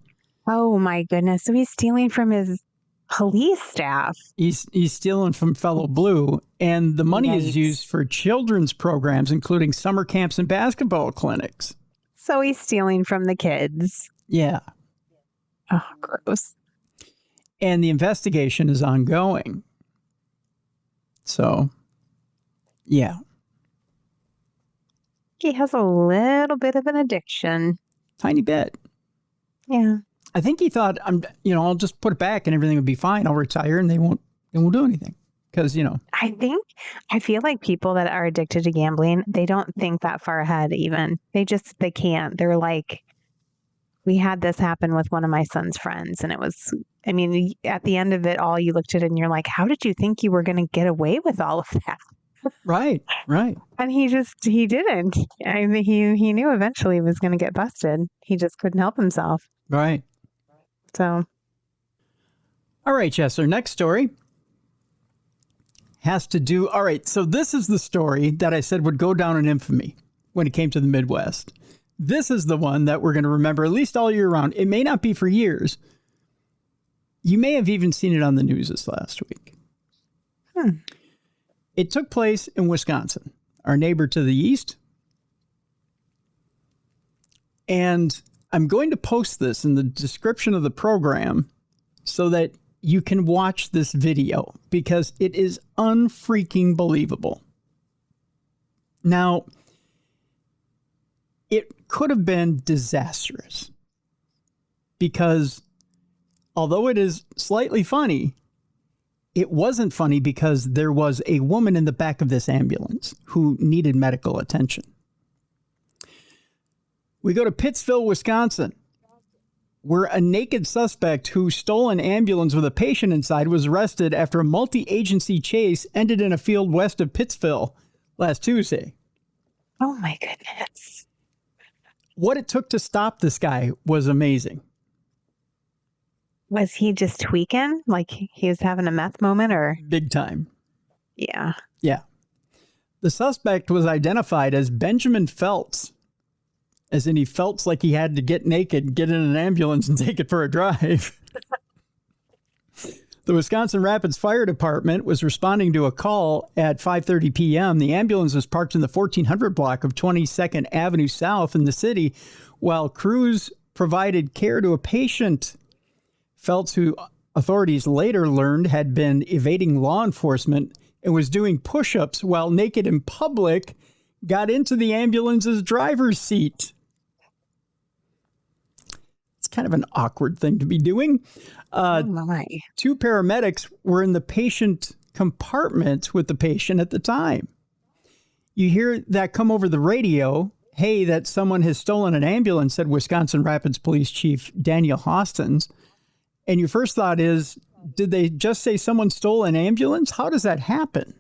Oh, my goodness. So he's stealing from his police staff. He's stealing from fellow Blue, and the money is used for children's programs, including summer camps and basketball clinics. So he's stealing from the kids. Yeah. Oh, gross. And the investigation is ongoing. So, yeah. He has a little bit of an addiction. Tiny bit. Yeah. I think he thought, I'll just put it back and everything will be fine. I'll retire and they won't do anything. Because, I feel like people that are addicted to gambling, they don't think that far ahead even. They can't. They're like, we had this happen with one of my son's friends. And it was, at the end of it all, you looked at it and you're like, how did you think you were going to get away with all of that? Right. And he didn't. He knew eventually he was going to get busted. He just couldn't help himself. Right. So. All right, Jess, our next story has to do. All right. So this is the story that I said would go down in infamy when it came to the Midwest. This is the one that we're going to remember at least all year round. It may not be for years. You may have even seen it on the news this last week. It took place in Wisconsin, our neighbor to the east. And I'm going to post this in the description of the program so that you can watch this video because it is unfreaking believable. Now, it could have been disastrous because although it is slightly funny, it wasn't funny because there was a woman in the back of this ambulance who needed medical attention. We go to Pittsville, Wisconsin, where a naked suspect who stole an ambulance with a patient inside was arrested after a multi-agency chase ended in a field west of Pittsville last Tuesday. Oh, my goodness. What it took to stop this guy was amazing. Was he just tweaking? Like he was having a meth moment or? Big time. Yeah. Yeah. The suspect was identified as Benjamin Feltz, as in he felt like he had to get naked, get in an ambulance, and take it for a drive. The Wisconsin Rapids Fire Department was responding to a call at 5:30 p.m. The ambulance was parked in the 1400 block of 22nd Avenue South in the city, while crews provided care to a patient. Feltz, who authorities later learned had been evading law enforcement and was doing push-ups while naked in public, got into the ambulance's driver's seat. It's kind of an awkward thing to be doing. Oh my. Two paramedics were in the patient compartment with the patient at the time. You hear that come over the radio. Hey, that someone has stolen an ambulance, said Wisconsin Rapids Police Chief Daniel Hostens. And your first thought is, did they just say someone stole an ambulance? How does that happen?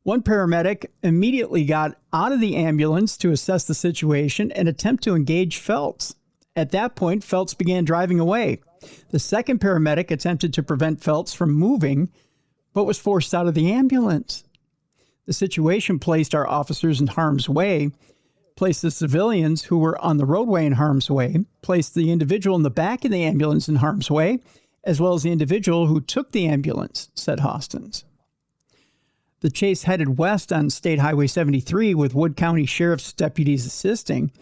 One paramedic immediately got out of the ambulance to assess the situation and attempt to engage Feltz. At that point, Feltz began driving away. The second paramedic attempted to prevent Feltz from moving, but was forced out of the ambulance. The situation placed our officers in harm's way, placed the civilians who were on the roadway in harm's way, placed the individual in the back of the ambulance in harm's way, as well as the individual who took the ambulance, said Hostens. The chase headed west on State Highway 73 with Wood County Sheriff's deputies assisting.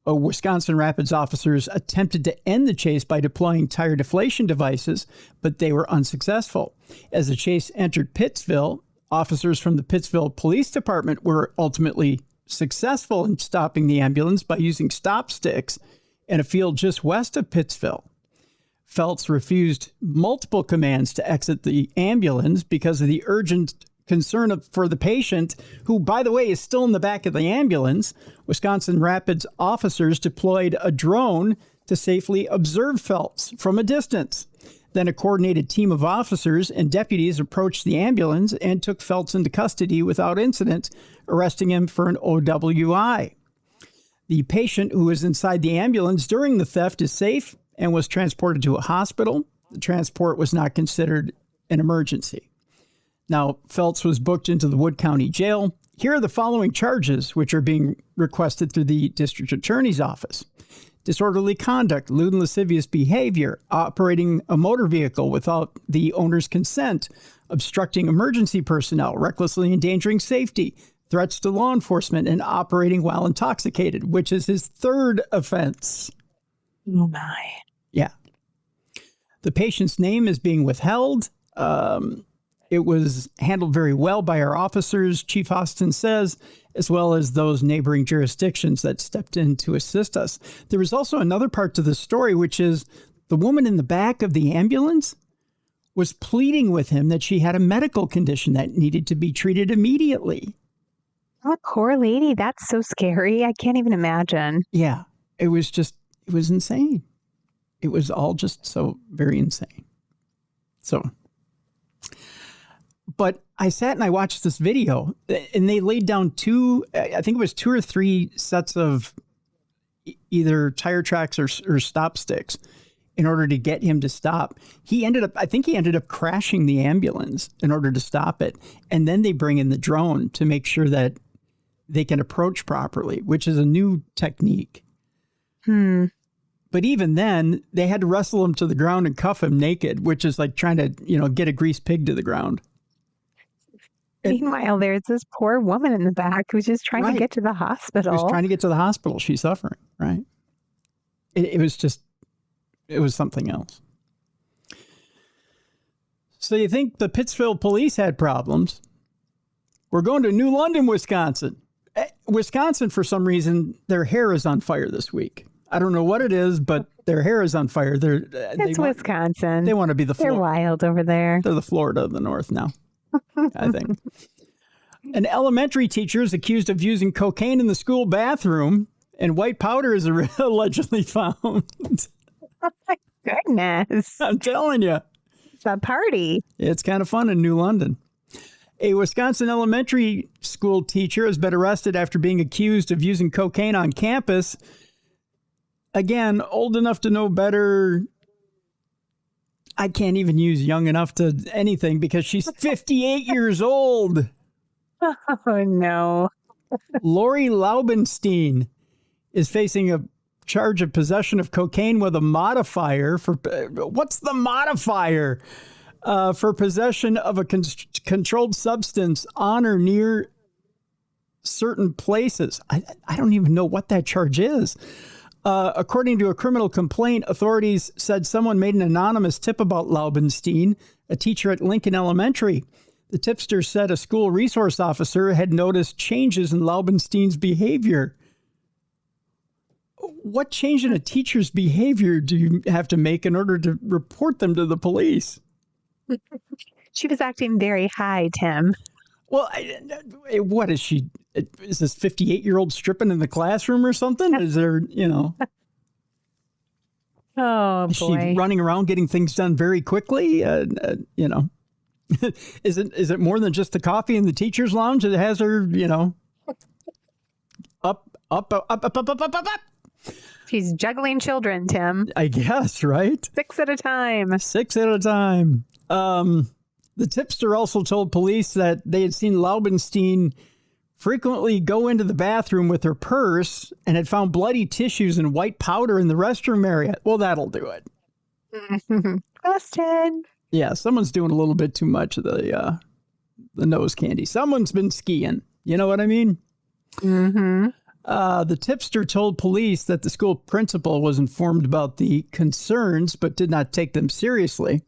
Wisconsin Rapids officers attempted to end the chase by deploying tire deflation devices, but they were unsuccessful. As the chase entered Pittsville, officers from the Pittsville Police Department were ultimately successful in stopping the ambulance by using stop sticks in a field just west of Pittsville. Feltz refused multiple commands to exit the ambulance because of the urgent concern for the patient, who, by the way, is still in the back of the ambulance. Wisconsin Rapids officers deployed a drone to safely observe Feltz from a distance. Then a coordinated team of officers and deputies approached the ambulance and took Feltz into custody without incident, arresting him for an OWI. The patient who was inside the ambulance during the theft is safe and was transported to a hospital. The transport was not considered an emergency. Now, Feltz was booked into the Wood County Jail. Here are the following charges, which are being requested through the district attorney's office. Disorderly conduct, lewd and lascivious behavior, operating a motor vehicle without the owner's consent, obstructing emergency personnel, recklessly endangering safety, threats to law enforcement, and operating while intoxicated, which is his third offense. Oh, my. Yeah. The patient's name is being withheld. It was handled very well by our officers, Chief Austin says, as well as those neighboring jurisdictions that stepped in to assist us. There was also another part to the story, which is the woman in the back of the ambulance was pleading with him that she had a medical condition that needed to be treated immediately. Oh, poor lady. That's so scary. I can't even imagine. Yeah, it was insane. It was all just so very insane. So... But I sat and I watched this video, and they laid down two or three sets of either tire tracks or stop sticks in order to get him to stop. I think he ended up crashing the ambulance in order to stop it. And then they bring in the drone to make sure that they can approach properly, which is a new technique. But even then, they had to wrestle him to the ground and cuff him naked, which is like trying to, get a greased pig to the ground. Meanwhile, there's this poor woman in the back who's just trying to get to the hospital. She's trying to get to the hospital. She's suffering, right? It was something else. So you think the Pittsville police had problems? We're going to New London, Wisconsin. Wisconsin, for some reason, their hair is on fire this week. I don't know what it is, but their hair is on fire. It's Wisconsin. They want to be the They're Florida. wild over there. They're the Florida of the North now, I think. An elementary teacher is accused of using cocaine in the school bathroom, and white powder is allegedly found. Oh, my goodness. I'm telling you. It's a party. It's kind of fun in New London. A Wisconsin elementary school teacher has been arrested after being accused of using cocaine on campus. Again, old enough to know better. I can't even use young enough to anything because she's 58 years old. Oh, no. Lori Laubenstein is facing a charge of possession of cocaine with a modifier for what's the modifier? For possession of a controlled substance on or near certain places. I don't even know what that charge is. According to a criminal complaint, authorities said someone made an anonymous tip about Laubenstein, a teacher at Lincoln Elementary. The tipster said a school resource officer had noticed changes in Laubenstein's behavior. What change in a teacher's behavior do you have to make in order to report them to the police? She was acting very high, Tim. Well, what is she? Is this 58-year-old stripping in the classroom or something? Is there, Oh, is boy. she running around getting things done very quickly? Is it more than just the coffee in the teacher's lounge that has her, up? She's juggling children, Tim. I guess, right? 6 at a time. 6 at a time. The tipster also told police that they had seen Laubenstein frequently go into the bathroom with her purse and had found bloody tissues and white powder in the restroom area. Well, that'll do it. Busted. Yeah, someone's doing a little bit too much of the nose candy. Someone's been skiing. You know what I mean? Mm-hmm. The tipster told police that the school principal was informed about the concerns, but did not take them seriously.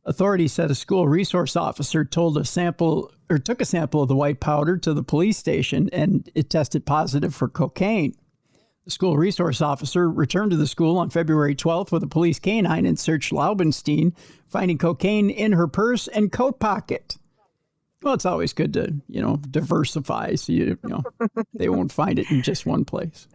Authorities said a school resource officer took a sample of the white powder to the police station, and it tested positive for cocaine. The school resource officer returned to the school on February 12th with a police canine and searched Laubenstein, finding cocaine in her purse and coat pocket. Well, it's always good to, diversify so they won't find it in just one place.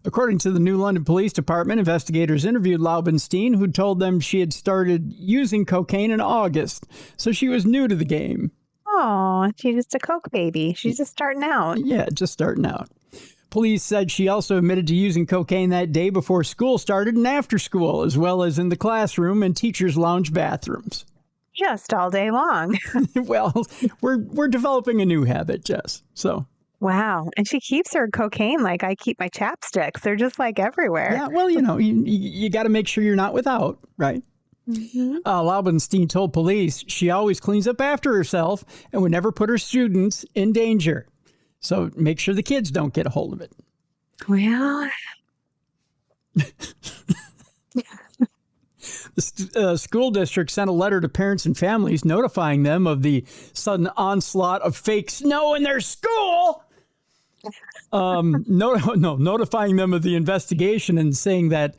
According to the New London Police Department, investigators interviewed Laubenstein, who told them she had started using cocaine in August, so she was new to the game. Oh, she's just a coke baby. She's just starting out. Yeah, just starting out. Police said she also admitted to using cocaine that day before school started and after school, as well as in the classroom and teachers' lounge bathrooms. Just all day long. Well, we're developing a new habit, Jess. So. Wow. And she keeps her cocaine like I keep my chapsticks. They're just like everywhere. Yeah, well, you got to make sure you're not without, right? Mm-hmm. Laubenstein told police she always cleans up after herself and would never put her students in danger. So make sure the kids don't get a hold of it. Well, The school district sent a letter to parents and families notifying them of the sudden onslaught of fake snow in their school. Notifying them of the investigation and saying that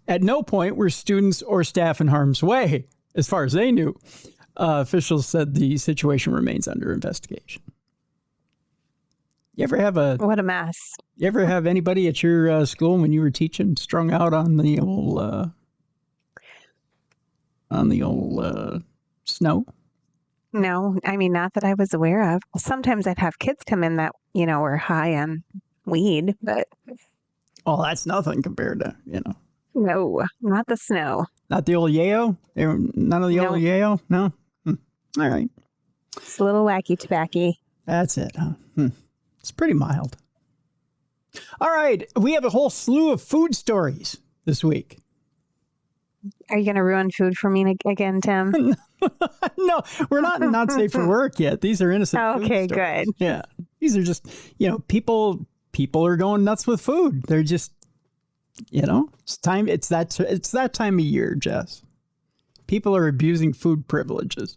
at no point were students or staff in harm's way, as far as they knew. Officials said the situation remains under investigation. what a mess. You ever have anybody at your school when you were teaching strung out on the old snow? No, I mean, not that I was aware of. Sometimes I'd have kids come in that, were high on weed, but. Oh, that's nothing compared to, No, not the snow. Not the old yayo? None of the old yayo? No? All right. It's a little wacky tobacco. That's it, huh? It's pretty mild. All right. We have a whole slew of food stories this week. Are you going to ruin food for me again, Tim? No, we're not safe for work yet. These are innocent food Okay, stories. good. Yeah. These are just, people are going nuts with food. They're just, it's time. It's that time of year, Jess. People are abusing food privileges.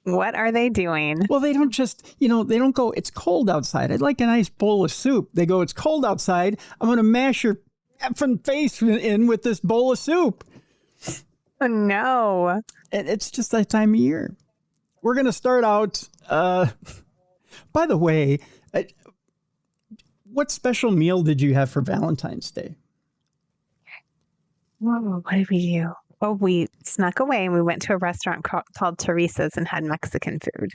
What are they doing? Well, they don't just, they don't go, it's cold outside. I'd like a nice bowl of soup. They go, it's cold outside. I'm going to mash your effing face in with this bowl of soup. Oh, no. And it's just that time of year. We're going to start out. By the way, what special meal did you have for Valentine's Day? Oh, what did we do? Oh, we snuck away and we went to a restaurant called Teresa's and had Mexican food.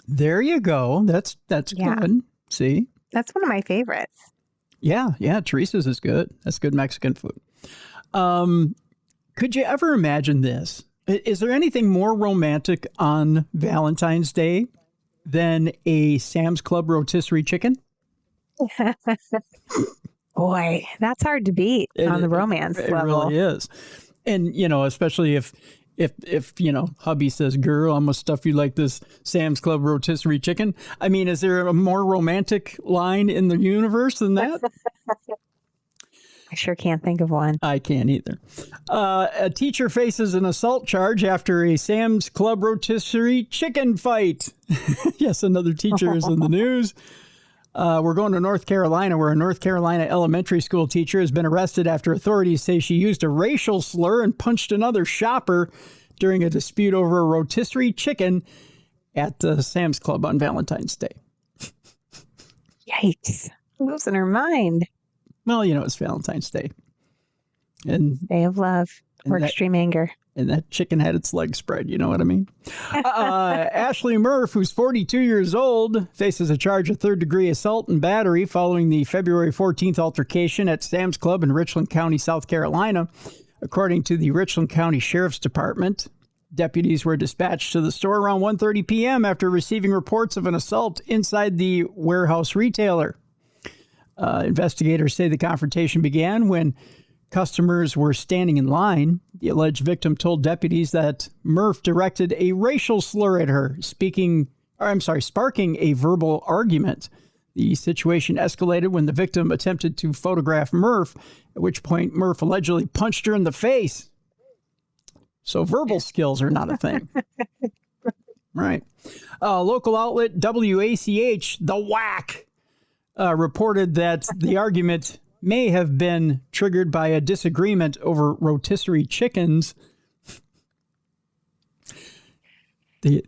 There you go. That's good. See? That's one of my favorites. Yeah. Teresa's is good. That's good Mexican food. Could you ever imagine this? Is there anything more romantic on Valentine's Day than a Sam's Club rotisserie chicken? Boy, that's hard to beat on the romance level. It really is. And, especially if hubby says, girl, I'm going to stuff you like this Sam's Club rotisserie chicken. I mean, is there a more romantic line in the universe than that? I sure can't think of one. I can't either. A teacher faces an assault charge after a Sam's Club rotisserie chicken fight. Yes, another teacher is in the news. We're going to North Carolina, where a North Carolina elementary school teacher has been arrested after authorities say she used a racial slur and punched another shopper during a dispute over a rotisserie chicken at Sam's Club on Valentine's Day. Yikes. Losing her mind. Well, it's Valentine's Day. And Day of love or extreme anger. And that chicken had its legs spread, you know what I mean? Ashley Murph, who's 42 years old, faces a charge of third-degree assault and battery following the February 14th altercation at Sam's Club in Richland County, South Carolina. According to the Richland County Sheriff's Department, deputies were dispatched to the store around 1:30 p.m. after receiving reports of an assault inside the warehouse retailer. Investigators say the confrontation began when customers were standing in line. The alleged victim told deputies that Murph directed a racial slur at her, sparking a verbal argument. The situation escalated when the victim attempted to photograph Murph, at which point Murph allegedly punched her in the face. So verbal skills are not a thing. Right. Local outlet WACH, The Whack, reported that the argument may have been triggered by a disagreement over rotisserie chickens. The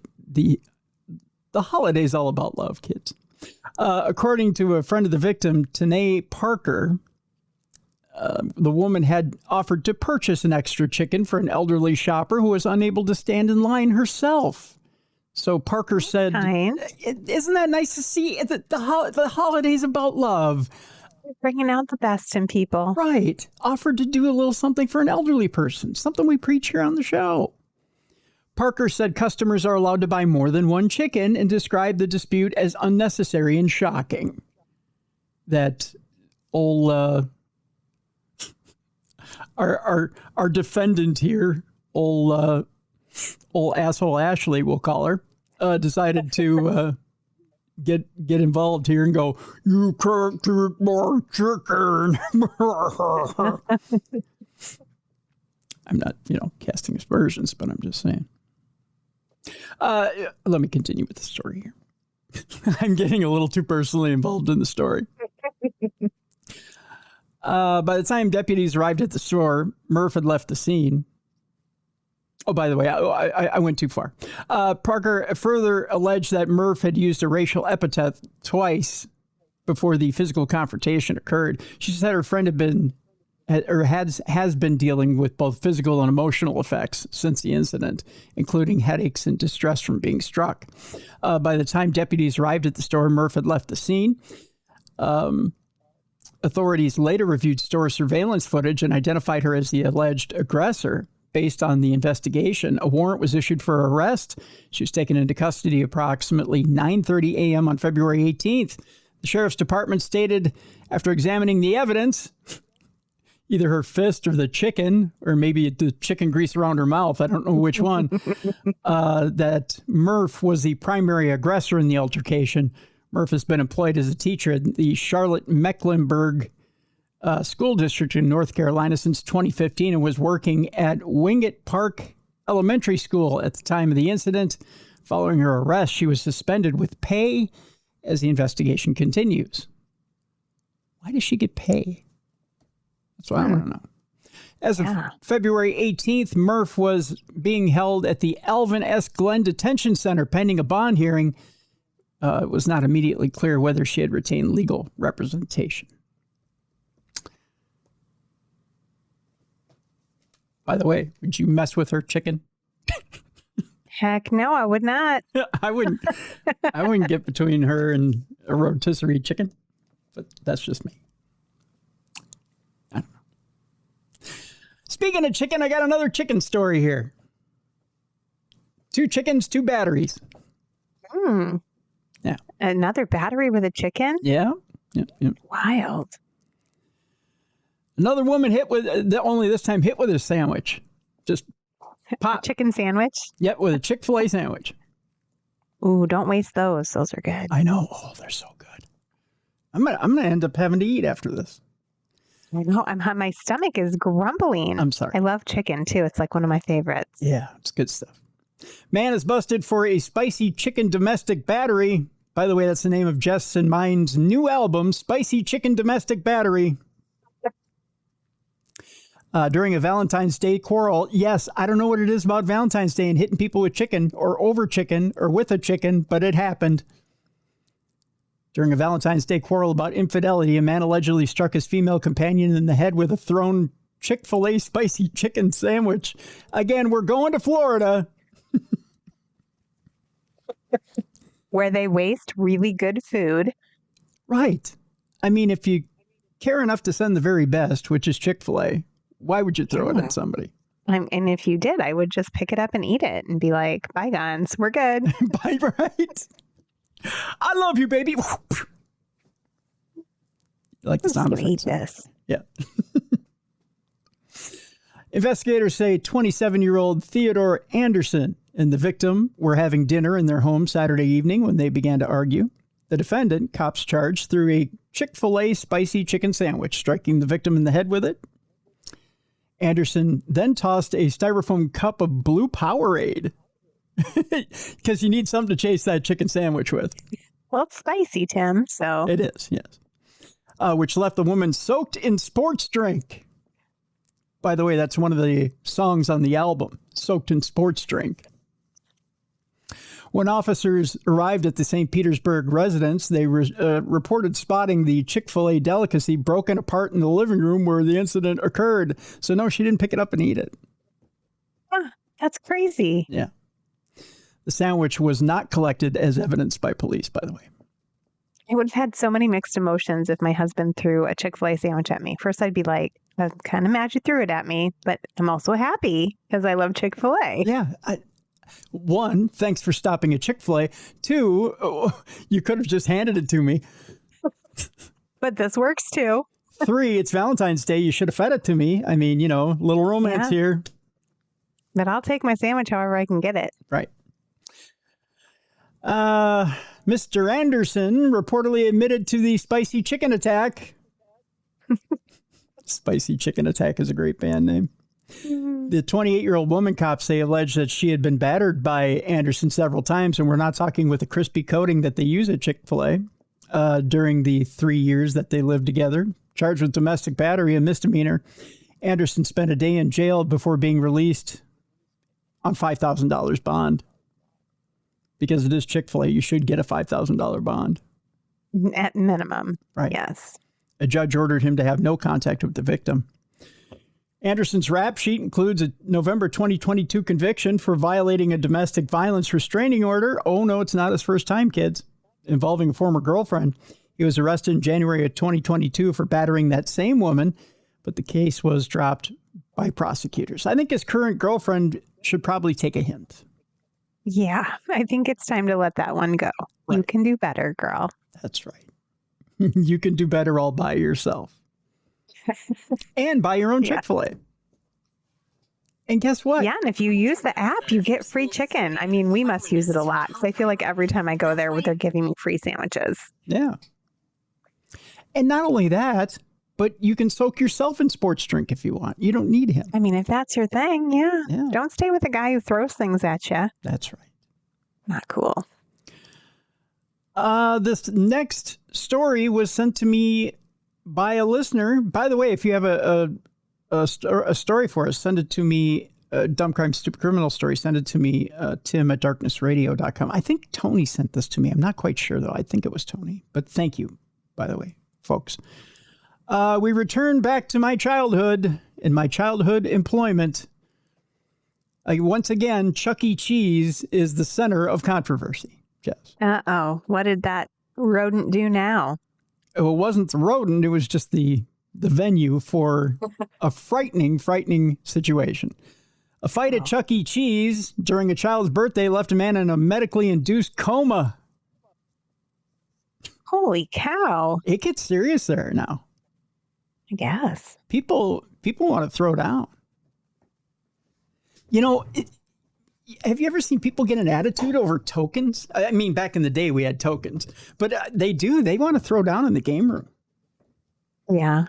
holiday's all about love, kids. According to a friend of the victim, Tanae Parker, the woman had offered to purchase an extra chicken for an elderly shopper who was unable to stand in line herself. So Parker said, isn't that nice to see? The holiday's about love. Bringing out the best in people. Right. Offered to do a little something for an elderly person. Something we preach here on the show. Parker said customers are allowed to buy more than one chicken and described the dispute as unnecessary and shocking. That old our defendant here, old asshole Ashley, we'll call her, decided to get involved here and go, you can't eat my chicken. I'm not, casting aspersions, but I'm just saying. Let me continue with the story here. I'm getting a little too personally involved in the story. By the time deputies arrived at the store, Murph had left the scene. Oh, by the way, I went too far. Parker further alleged that Murph had used a racial epithet twice before the physical confrontation occurred. She said her friend has been dealing with both physical and emotional effects since the incident, including headaches and distress from being struck. By the time deputies arrived at the store, Murph had left the scene. Authorities later reviewed store surveillance footage and identified her as the alleged aggressor. Based on the investigation, a warrant was issued for her arrest. She was taken into custody approximately 9:30 a.m. on February 18th. The sheriff's department stated, after examining the evidence, either her fist or the chicken, or maybe the chicken grease around her mouth, I don't know which one, that Murph was the primary aggressor in the altercation. Murph has been employed as a teacher at the Charlotte-Mecklenburg school district in North Carolina since 2015 and was working at Wingate Park Elementary School at the time of the incident. Following her arrest, she was suspended with pay as the investigation continues. Why does she get pay? That's what I want to know. As of February 18th, Murph was being held at the Alvin S. Glenn Detention Center pending a bond hearing. It was not immediately clear whether she had retained legal representation. By the way, would you mess with her chicken? Heck no, I would not. I wouldn't get between her and a rotisserie chicken, but that's just me. I don't know. Speaking of chicken, I got another chicken story here. 2 chickens, 2 batteries. Yeah. Another battery with a chicken? Yeah. Wild. Another woman hit with, only this time hit with a sandwich. Just pop. Chicken sandwich? Yep, with a Chick-fil-A sandwich. Ooh, don't waste those. Those are good. I know. Oh, they're so good. I'm gonna end up having to eat after this. I know. My stomach is grumbling. I'm sorry. I love chicken, too. It's like one of my favorites. Yeah, it's good stuff. Man is busted for a spicy chicken domestic battery. By the way, that's the name of Jess and mine's new album, Spicy Chicken Domestic Battery. During a Valentine's Day quarrel. Yes, I don't know what it is about Valentine's Day and hitting people with chicken or over chicken or with a chicken, but it happened. During a Valentine's Day quarrel about infidelity, a man allegedly struck his female companion in the head with a thrown Chick-fil-A spicy chicken sandwich. Again, we're going to Florida. Where they waste really good food. Right. I mean, if you care enough to send the very best, which is Chick-fil-A, why would you throw it at somebody? And if you did, I would just pick it up and eat it and be like, bygones, we're good. Bye, right? I love you, baby. You like the sound effects? Eat this. Yeah. Investigators say 27-year-old Theodore Anderson and the victim were having dinner in their home Saturday evening when they began to argue. The defendant, cops charged, threw a Chick-fil-A spicy chicken sandwich, striking the victim in the head with it. Anderson then tossed a styrofoam cup of blue Powerade because you need something to chase that chicken sandwich with. Well, it's spicy, Tim, so. It is, yes. Which left the woman soaked in sports drink. By the way, that's one of the songs on the album, Soaked in Sports Drink. When officers arrived at the St. Petersburg residence, they reported spotting the Chick-fil-A delicacy broken apart in the living room where the incident occurred. So no, she didn't pick it up and eat it. That's crazy. Yeah. The sandwich was not collected as evidence by police, by the way. I would have had so many mixed emotions if my husband threw a Chick-fil-A sandwich at me. First, I'd be like, I'm kind of mad you threw it at me, but I'm also happy because I love Chick-fil-A. Yeah. One, thanks for stopping at Chick-fil-A. 2, you could have just handed it to me. But this works too. 3, it's Valentine's Day. You should have fed it to me. I mean, little romance here. But I'll take my sandwich however I can get it. Right. Mr. Anderson reportedly admitted to the spicy chicken attack. Spicy Chicken Attack is a great band name. The 28-year-old woman, cops say, alleged that she had been battered by Anderson several times, and we're not talking with the crispy coating that they use at Chick-fil-A, during the 3 years that they lived together. Charged with domestic battery, a misdemeanor. Anderson spent a day in jail before being released on $5,000 bond. Because it is Chick-fil-A, you should get a $5,000 bond. At minimum. Right. Yes. A judge ordered him to have no contact with the victim. Anderson's rap sheet includes a November 2022 conviction for violating a domestic violence restraining order. Oh, no, it's not his first time, kids. Involving a former girlfriend. He was arrested in January of 2022 for battering that same woman, but the case was dropped by prosecutors. I think his current girlfriend should probably take a hint. Yeah, I think it's time to let that one go. Right. You can do better, girl. That's right. You can do better all by yourself. And buy your own Chick-fil-A. And guess what? Yeah, and if you use the app, you get free chicken. I mean, we must use it a lot because I feel like every time I go there, they're giving me free sandwiches. Yeah. And not only that, but you can soak yourself in sports drink if you want. You don't need him. I mean, if that's your thing, yeah. Don't stay with a guy who throws things at you. That's right. Not cool. This next story was sent to me by a listener. By the way, if you have a story for us, send it to me. Dumb crime, stupid criminal story. Send it to me, tim@darknessradio.com. I think Tony sent this to me. I'm not quite sure, though. I think it was Tony. But thank you, by the way, folks. We return back to my childhood and my childhood employment. Once again, Chuck E. Cheese is the center of controversy. Jess. Uh-oh. What did that rodent do now? It wasn't the rodent. It was just the venue for a frightening situation. A fight at Chuck E. Cheese during a child's birthday left a man in a medically induced coma. Holy cow. It gets serious there now. I guess. People want to throw down. You know, have you ever seen people get an attitude over tokens? I mean, back in the day we had tokens, but they want to throw down in the game room. Yeah.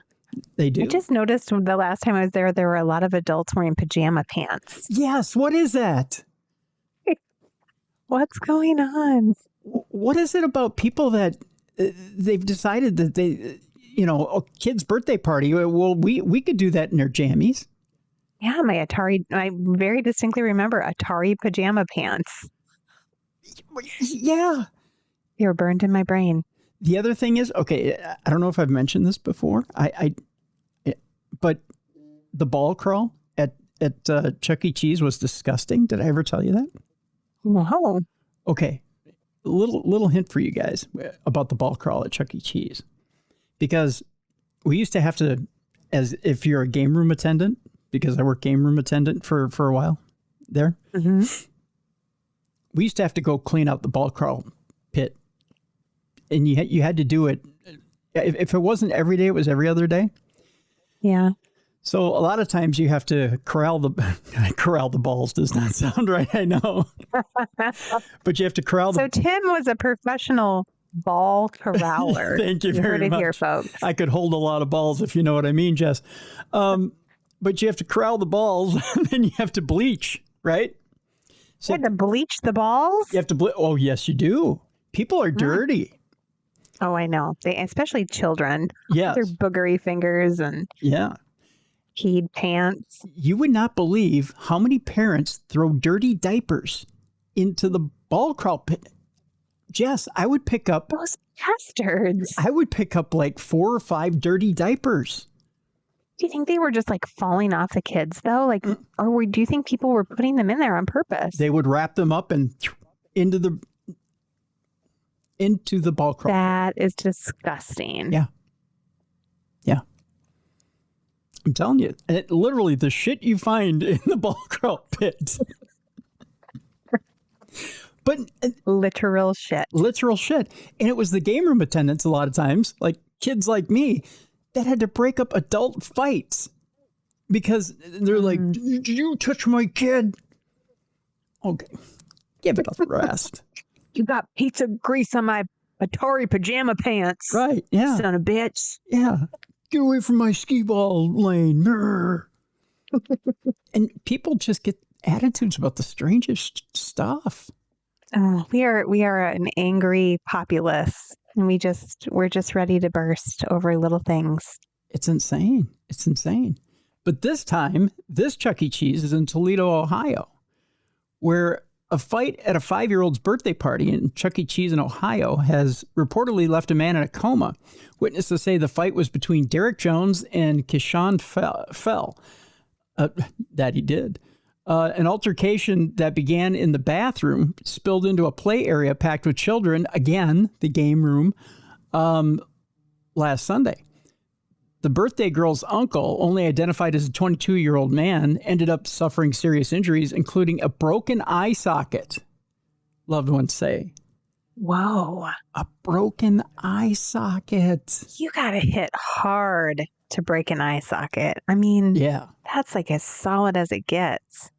They do. I just noticed the last time I was there were a lot of adults wearing pajama pants. Yes. What is that? What's going on? What is it about people that they've decided that they, a kid's birthday party? Well, we could do that in our jammies. Yeah, I very distinctly remember Atari pajama pants. Yeah. They were burned in my brain. The other thing is, okay, I don't know if I've mentioned this before. But the ball crawl at Chuck E. Cheese was disgusting. Did I ever tell you that? No. Okay, little hint for you guys about the ball crawl at Chuck E. Cheese, because we used to have to, as if you're a game room attendant, because I worked game room attendant for a while there. Mm-hmm. We used to have to go clean out the ball crawl pit. And you had to do it. If it wasn't every day, it was every other day. Yeah. So a lot of times you have to corral the balls. Does not sound right, I know. But you have to corral So Tim was a professional ball corraller. Thank you very much. You heard it here, folks. I could hold a lot of balls, if you know what I mean, Jess. But you have to corral the balls, and then you have to bleach, right? So you have to bleach the balls? You have to Oh, yes, you do. People are dirty. Oh, I know. Especially children. Yes. Their boogery fingers and peed pants. You would not believe how many parents throw dirty diapers into the ball crawl pit. Jess, I would pick up... Those bastards. I would pick up like 4 or 5 dirty diapers. Do you think they were just like falling off the kids though? Like, or do you think people were putting them in there on purpose? They would wrap them up and into the ball crawl. That is disgusting. Yeah. Yeah. I'm telling you, literally the shit you find in the ball crawl pit. But literal shit. Literal shit. And it was the game room attendants a lot of times, like kids like me, that had to break up adult fights because they're like, "Did you touch my kid?" Okay. Give it a rest. You got pizza grease on my Atari pajama pants. Right, yeah. Son of a bitch. Yeah. Get away from my skee ball lane. And people just get attitudes about the strangest stuff. We are an angry populace, and we're just ready to burst over little things. It's insane. It's insane. But this time, this Chuck E. Cheese is in Toledo, Ohio, where a fight at a 5-year-old's birthday party in Chuck E. Cheese in Ohio has reportedly left a man in a coma. Witnesses say the fight was between Derek Jones and Keyshawn Fell. That he did. An altercation that began in the bathroom spilled into a play area packed with children, again, the game room, last Sunday. The birthday girl's uncle, only identified as a 22-year-old man, ended up suffering serious injuries, including a broken eye socket, loved ones say. Whoa. A broken eye socket. You got to hit hard to break an eye socket. I mean, yeah, that's like as solid as it gets.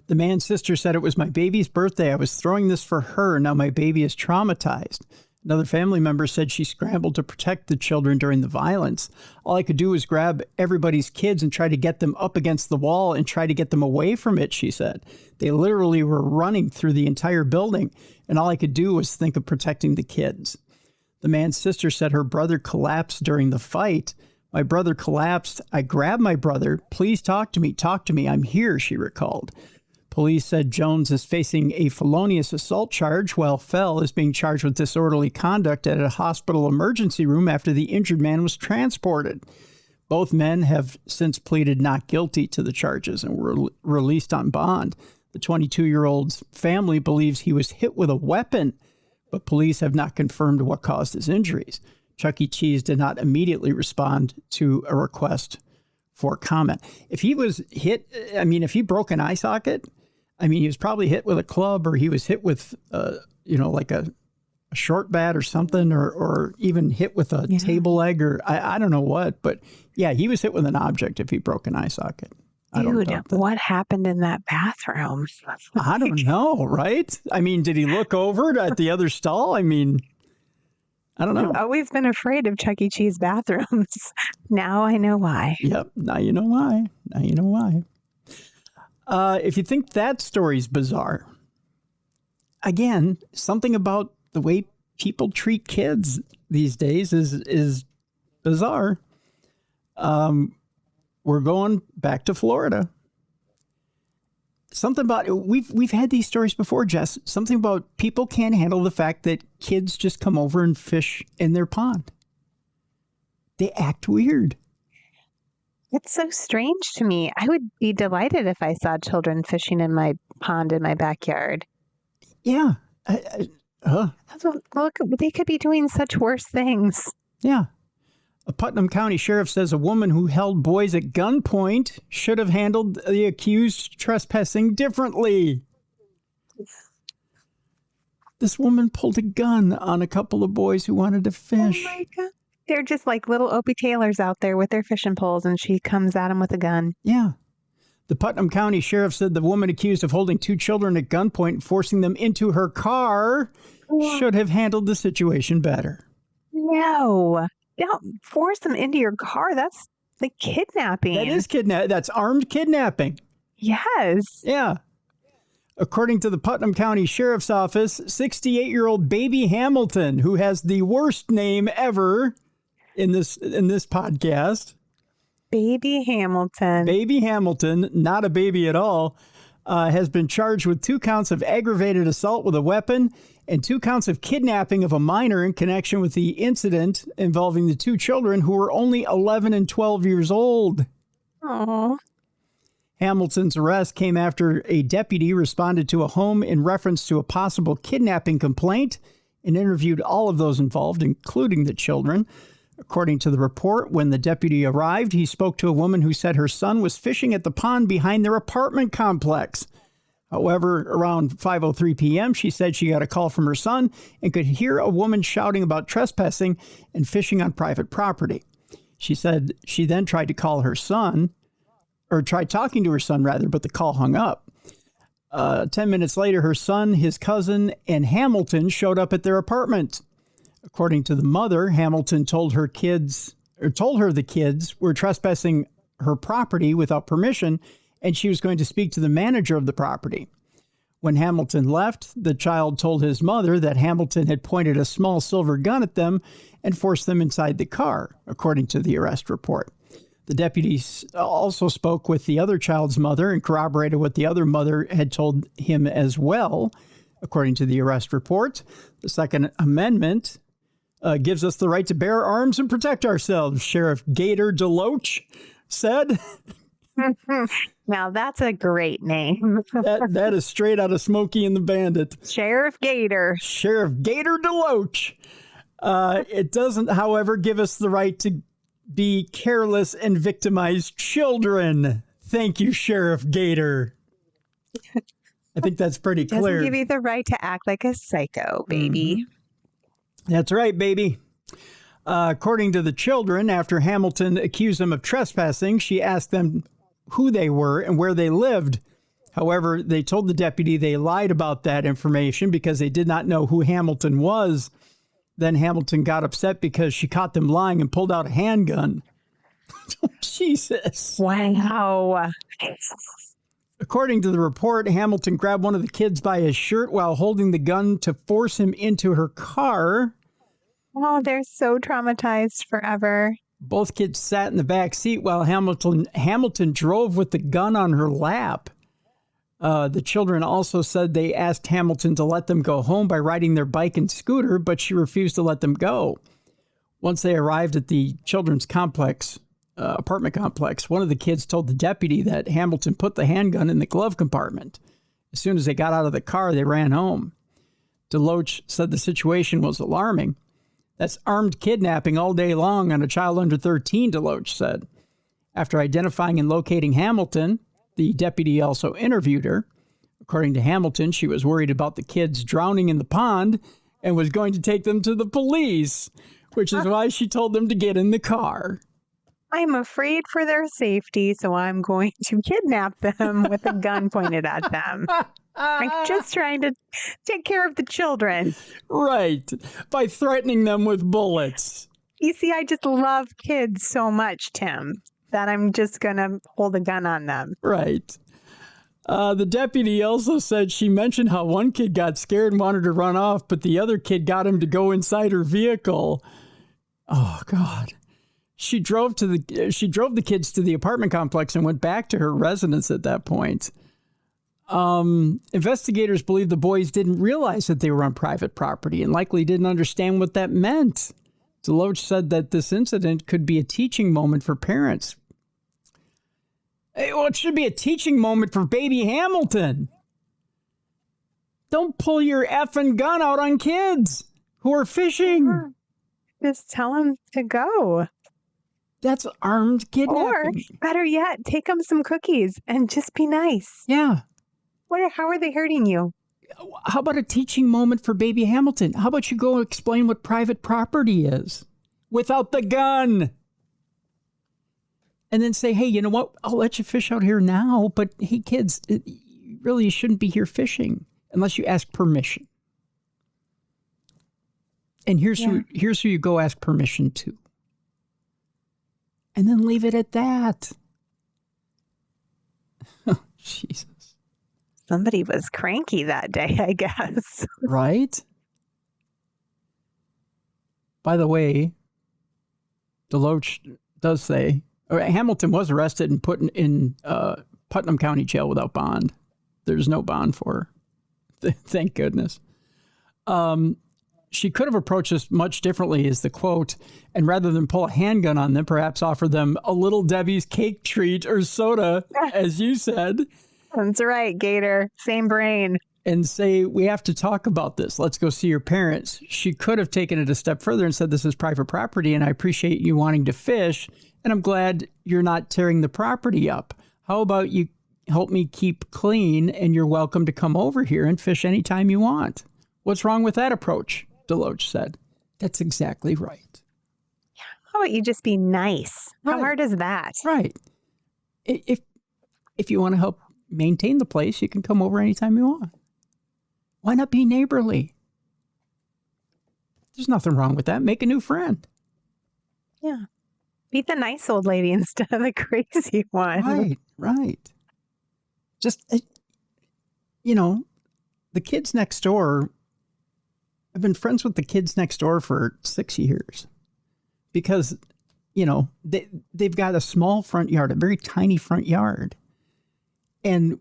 The man's sister said, "It was my baby's birthday. I was throwing this for her. Now my baby is traumatized." Another family member said she scrambled to protect the children during the violence. "All I could do was grab everybody's kids and try to get them up against the wall and try to get them away from it," she said. "They literally were running through the entire building, and all I could do was think of protecting the kids." The man's sister said her brother collapsed during the fight. My brother collapsed. I grabbed my brother. Please talk to me. Talk to me. I'm here, she recalled. Police said Jones is facing a felonious assault charge, while Fell is being charged with disorderly conduct at a hospital emergency room after the injured man was transported. Both men have since pleaded not guilty to the charges and were released on bond. The 22-year-old's family believes he was hit with a weapon, but police have not confirmed what caused his injuries. Chuck E. Cheese did not immediately respond to a request for comment. If he was hit, if he broke an eye socket, he was probably hit with a club, or he was hit with, like a short bat or something, or even hit with a table leg, or I don't know what. But yeah, he was hit with an object if he broke an eye socket. Dude, what happened in that bathroom? I don't know, right? Did he look over at the other stall? I don't know. I've always been afraid of Chuck E. Cheese bathrooms. Now I know why. Yep. Now you know why. If you think that story's bizarre, again, something about the way people treat kids these days is bizarre. We're going back to Florida. Something about we've had these stories before, Jess. Something about people can't handle the fact that kids just come over and fish in their pond. They act weird. It's so strange to me. I would be delighted if I saw children fishing in my pond in my backyard. Yeah. Look, they could be doing such worse things. Yeah. A Putnam County sheriff says a woman who held boys at gunpoint should have handled the accused trespassing differently. This woman pulled a gun on a couple of boys who wanted to fish. Oh my God. They're just like little Opie Taylors out there with their fishing poles, and she comes at them with a gun. Yeah. The Putnam County sheriff said the woman accused of holding two children at gunpoint and forcing them into her car should have handled the situation better. No. Don't force them into your car. That's like kidnapping. That is That's armed kidnapping. Yes. Yeah. According to the Putnam County Sheriff's Office, 68-year-old Baby Hamilton, who has the worst name ever in this podcast. Baby Hamilton. Baby Hamilton, not a baby at all, has been charged with 2 counts of aggravated assault with a weapon and 2 counts of kidnapping of a minor in connection with the incident involving the 2 children who were only 11 and 12 years old. Aww. Hamilton's arrest came after a deputy responded to a home in reference to a possible kidnapping complaint and interviewed all of those involved, including the children. According to the report, when the deputy arrived, he spoke to a woman who said her son was fishing at the pond behind their apartment complex. However, around 5:03 p.m., she said she got a call from her son and could hear a woman shouting about trespassing and fishing on private property. She said she then tried to call her son, or tried talking to her son, rather, but the call hung up. 10 minutes later, her son, his cousin, and Hamilton showed up at their apartment. According to the mother, Hamilton told her the kids were trespassing her property without permission, and she was going to speak to the manager of the property. When Hamilton left, the child told his mother that Hamilton had pointed a small silver gun at them and forced them inside the car, according to the arrest report. The deputies also spoke with the other child's mother and corroborated what the other mother had told him as well, according to the arrest report. The Second Amendment gives us the right to bear arms and protect ourselves, Sheriff Gator DeLoach said. Now that's a great name. that is straight out of Smokey and the Bandit. Sheriff Gator. Sheriff Gator DeLoach. It doesn't, however, give us the right to be careless and victimize children. Thank you, Sheriff Gator. I think that's pretty clear. Doesn't give you the right to act like a psycho, baby. Mm-hmm. That's right, baby. According to the children, after Hamilton accused them of trespassing, she asked them who they were and where they lived. However, they told the deputy they lied about that information because they did not know who Hamilton was. Then Hamilton got upset because she caught them lying and pulled out a handgun. Jesus. Wow. According to the report, Hamilton grabbed one of the kids by his shirt while holding the gun to force him into her car. Oh, they're so traumatized forever. Both kids sat in the back seat while Hamilton drove with the gun on her lap. The children also said they asked Hamilton to let them go home by riding their bike and scooter, but she refused to let them go. Once they arrived at the children's apartment complex, one of the kids told the deputy that Hamilton put the handgun in the glove compartment. As soon as they got out of the car, they ran home. Deloach said the situation was alarming. That's armed kidnapping all day long on a child under 13, Deloach said. After identifying and locating Hamilton, the deputy also interviewed her. According to Hamilton, she was worried about the kids drowning in the pond and was going to take them to the police, which is why she told them to get in the car. I'm afraid for their safety, so I'm going to kidnap them with a gun pointed at them. I'm just trying to take care of the children. Right. By threatening them with bullets. You see, I just love kids so much, Tim, that I'm just going to hold a gun on them. Right. The deputy also said she mentioned how one kid got scared and wanted to run off, but the other kid got him to go inside her vehicle. Oh, God. She drove the kids to the apartment complex and went back to her residence at that point. Investigators believe the boys didn't realize that they were on private property and likely didn't understand what that meant. Deloach said that this incident could be a teaching moment for parents. Well, it should be a teaching moment for baby Hamilton. Don't pull your effing gun out on kids who are fishing. Just tell them to go. That's armed kidnapping. Or, better yet, take them some cookies and just be nice. Yeah. How are they hurting you? How about a teaching moment for baby Hamilton? How about you go explain what private property is without the gun? And then say, hey, you know what? I'll let you fish out here now, but hey, kids, you really shouldn't be here fishing unless you ask permission. And here's who you go ask permission to. And then leave it at that. Oh, Jesus. Somebody was cranky that day, I guess. Right? By the way, Deloach does say, Hamilton was arrested and put in Putnam County Jail without bond. There's no bond for her. Thank goodness. She could have approached this much differently, is the quote, and rather than pull a handgun on them, perhaps offer them a Little Debbie's cake treat or soda, as you said. That's right, Gator. Same brain. And say, we have to talk about this. Let's go see your parents. She could have taken it a step further and said, this is private property, and I appreciate you wanting to fish, and I'm glad you're not tearing the property up. How about you help me keep clean, and you're welcome to come over here and fish anytime you want? What's wrong with that approach? Deloach said. That's exactly right. How about you just be nice? Right. How hard is that? Right. If you want to help maintain the place, you can come over anytime you want. Why not be neighborly? There's nothing wrong with that. Make a new friend. Yeah. Be the nice old lady instead of the crazy one. Right. Just, the kids next door, I've been friends with the kids next door for 6 years because, they've got a small front yard, a very tiny front yard. And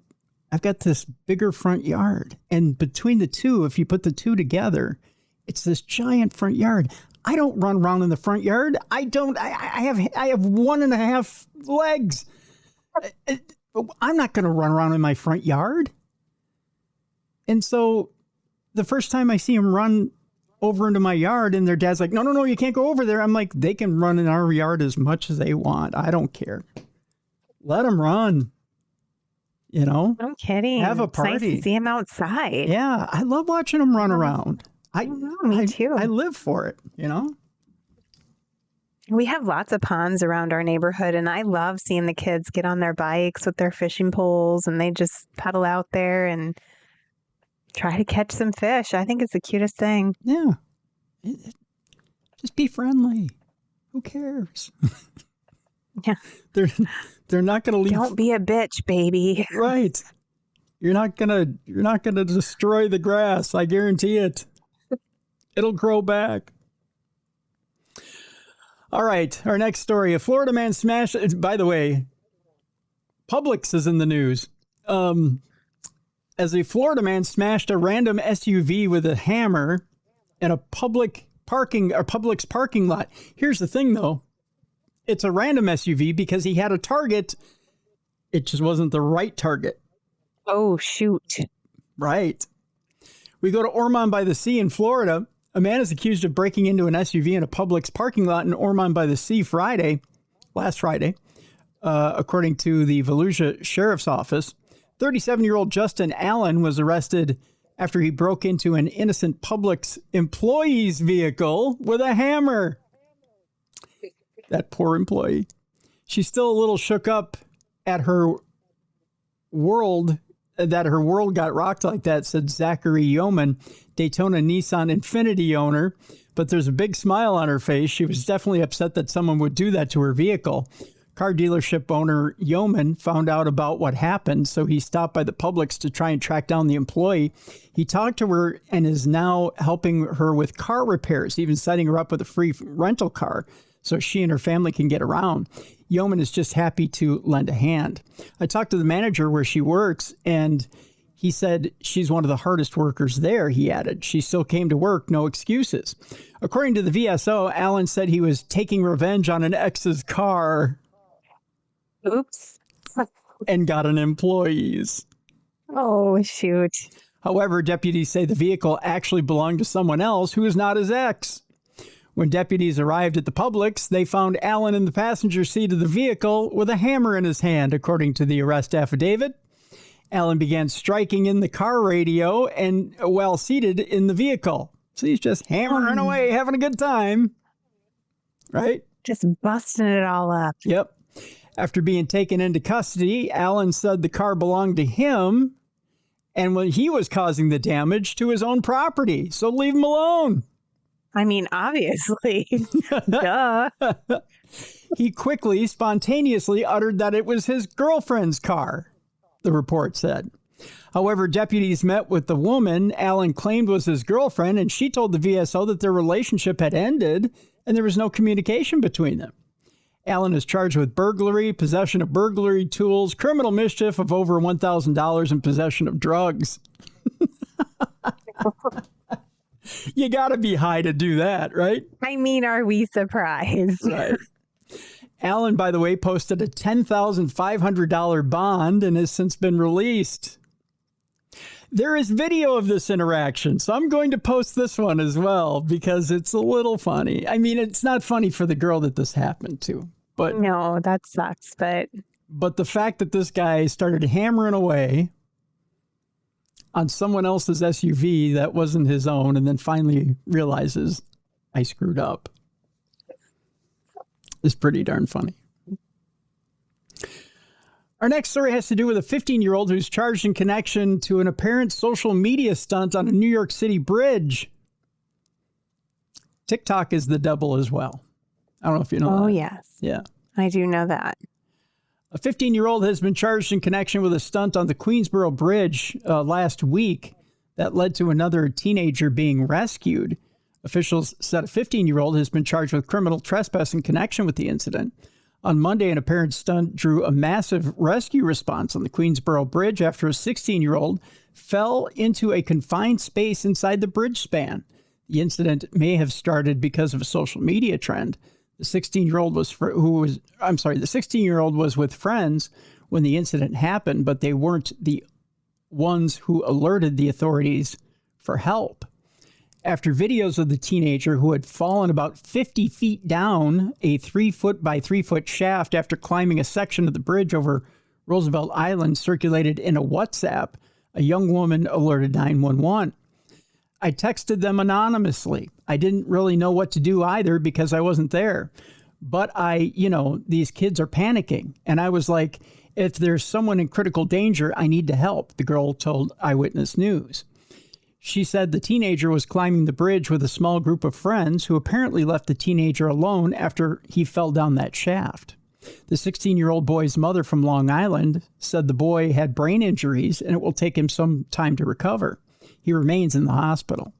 I've got this bigger front yard. And between the two, if you put the two together, it's this giant front yard. I don't run around in the front yard. I have 1.5 legs. I'm not going to run around in my front yard. And so the first time I see them run over into my yard and their dad's like, no, you can't go over there. I'm like, they can run in our yard as much as they want. I don't care. Let them run. No kidding. Have a party. It's nice to see them outside. Yeah, I love watching them run around. Me too. I live for it, We have lots of ponds around our neighborhood, and I love seeing the kids get on their bikes with their fishing poles, and they just pedal out there and try to catch some fish. I think it's the cutest thing. Yeah. Just be friendly. Who cares? Yeah. They're not going to leave. Don't be a bitch, baby. Right. You're not going to destroy the grass. I guarantee it. It'll grow back. All right, our next story. A Florida man smashed... By the way, Publix is in the news. As a Florida man smashed a random SUV with a hammer in a Publix parking lot. Here's the thing, though. It's a random SUV because he had a target. It just wasn't the right target. Oh, shoot. Right. We go to Ormond by the Sea in Florida. A man is accused of breaking into an SUV in a Publix parking lot in Ormond by the Sea last Friday, according to the Volusia Sheriff's Office. 37-year-old Justin Allen was arrested after he broke into an innocent Publix employee's vehicle with a hammer. That poor employee. She's still a little shook up at her world, that her world got rocked like that, said Zachary Yeoman, Daytona Nissan Infiniti owner. But there's a big smile on her face. She was definitely upset that someone would do that to her vehicle. Car dealership owner Yeoman found out about what happened, so he stopped by the Publix to try and track down the employee. He talked to her and is now helping her with car repairs, even setting her up with a free rental car so she and her family can get around. Yeoman is just happy to lend a hand. I talked to the manager where she works, and he said she's one of the hardest workers there, he added. She still came to work, no excuses. According to the VSO, Allen said he was taking revenge on an ex's car. Oops. And got an employee's. Oh, shoot. However, deputies say the vehicle actually belonged to someone else who is not his ex. When deputies arrived at the Publix, they found Allen in the passenger seat of the vehicle with a hammer in his hand, according to the arrest affidavit. Allen began striking in the car radio and while seated in the vehicle. So he's just hammering away, having a good time. Right? Just busting it all up. Yep. After being taken into custody, Allen said the car belonged to him and when he was causing the damage to his own property. So leave him alone. I mean, obviously. Duh. He quickly, spontaneously uttered that it was his girlfriend's car, the report said. However, deputies met with the woman Allen claimed was his girlfriend, and she told the VSO that their relationship had ended and there was no communication between them. Allen is charged with burglary, possession of burglary tools, criminal mischief of over $1,000, and possession of drugs. You got to be high to do that, right? I mean, are we surprised? Right. Allen, by the way, posted a $10,500 bond and has since been released. There is video of this interaction, so I'm going to post this one as well because it's a little funny. I mean, it's not funny for the girl that this happened to, but no, that sucks. But the fact that this guy started hammering away on someone else's SUV that wasn't his own and then finally realizes I screwed up is pretty darn funny. Our next story has to do with a 15-year-old who's charged in connection to an apparent social media stunt on a New York City bridge. TikTok is the devil as well. I don't know if you know that. Oh, yes. Yeah. I do know that. A 15-year-old has been charged in connection with a stunt on the Queensboro Bridge last week that led to another teenager being rescued. Officials said a 15-year-old has been charged with criminal trespass in connection with the incident. On Monday, an apparent stunt drew a massive rescue response on the Queensboro Bridge after a 16-year-old fell into a confined space inside the bridge span. The incident may have started because of a social media trend. The 16-year-old was with friends when the incident happened, but they weren't the ones who alerted the authorities for help. After videos of the teenager who had fallen about 50 feet down a 3-foot by 3-foot shaft after climbing a section of the bridge over Roosevelt Island circulated in a WhatsApp, a young woman alerted 911. I texted them anonymously. I didn't really know what to do either because I wasn't there. But these kids are panicking. And I was like, if there's someone in critical danger, I need to help, the girl told Eyewitness News. She said the teenager was climbing the bridge with a small group of friends who apparently left the teenager alone after he fell down that shaft. The 16-year-old boy's mother from Long Island said the boy had brain injuries and it will take him some time to recover. He remains in the hospital.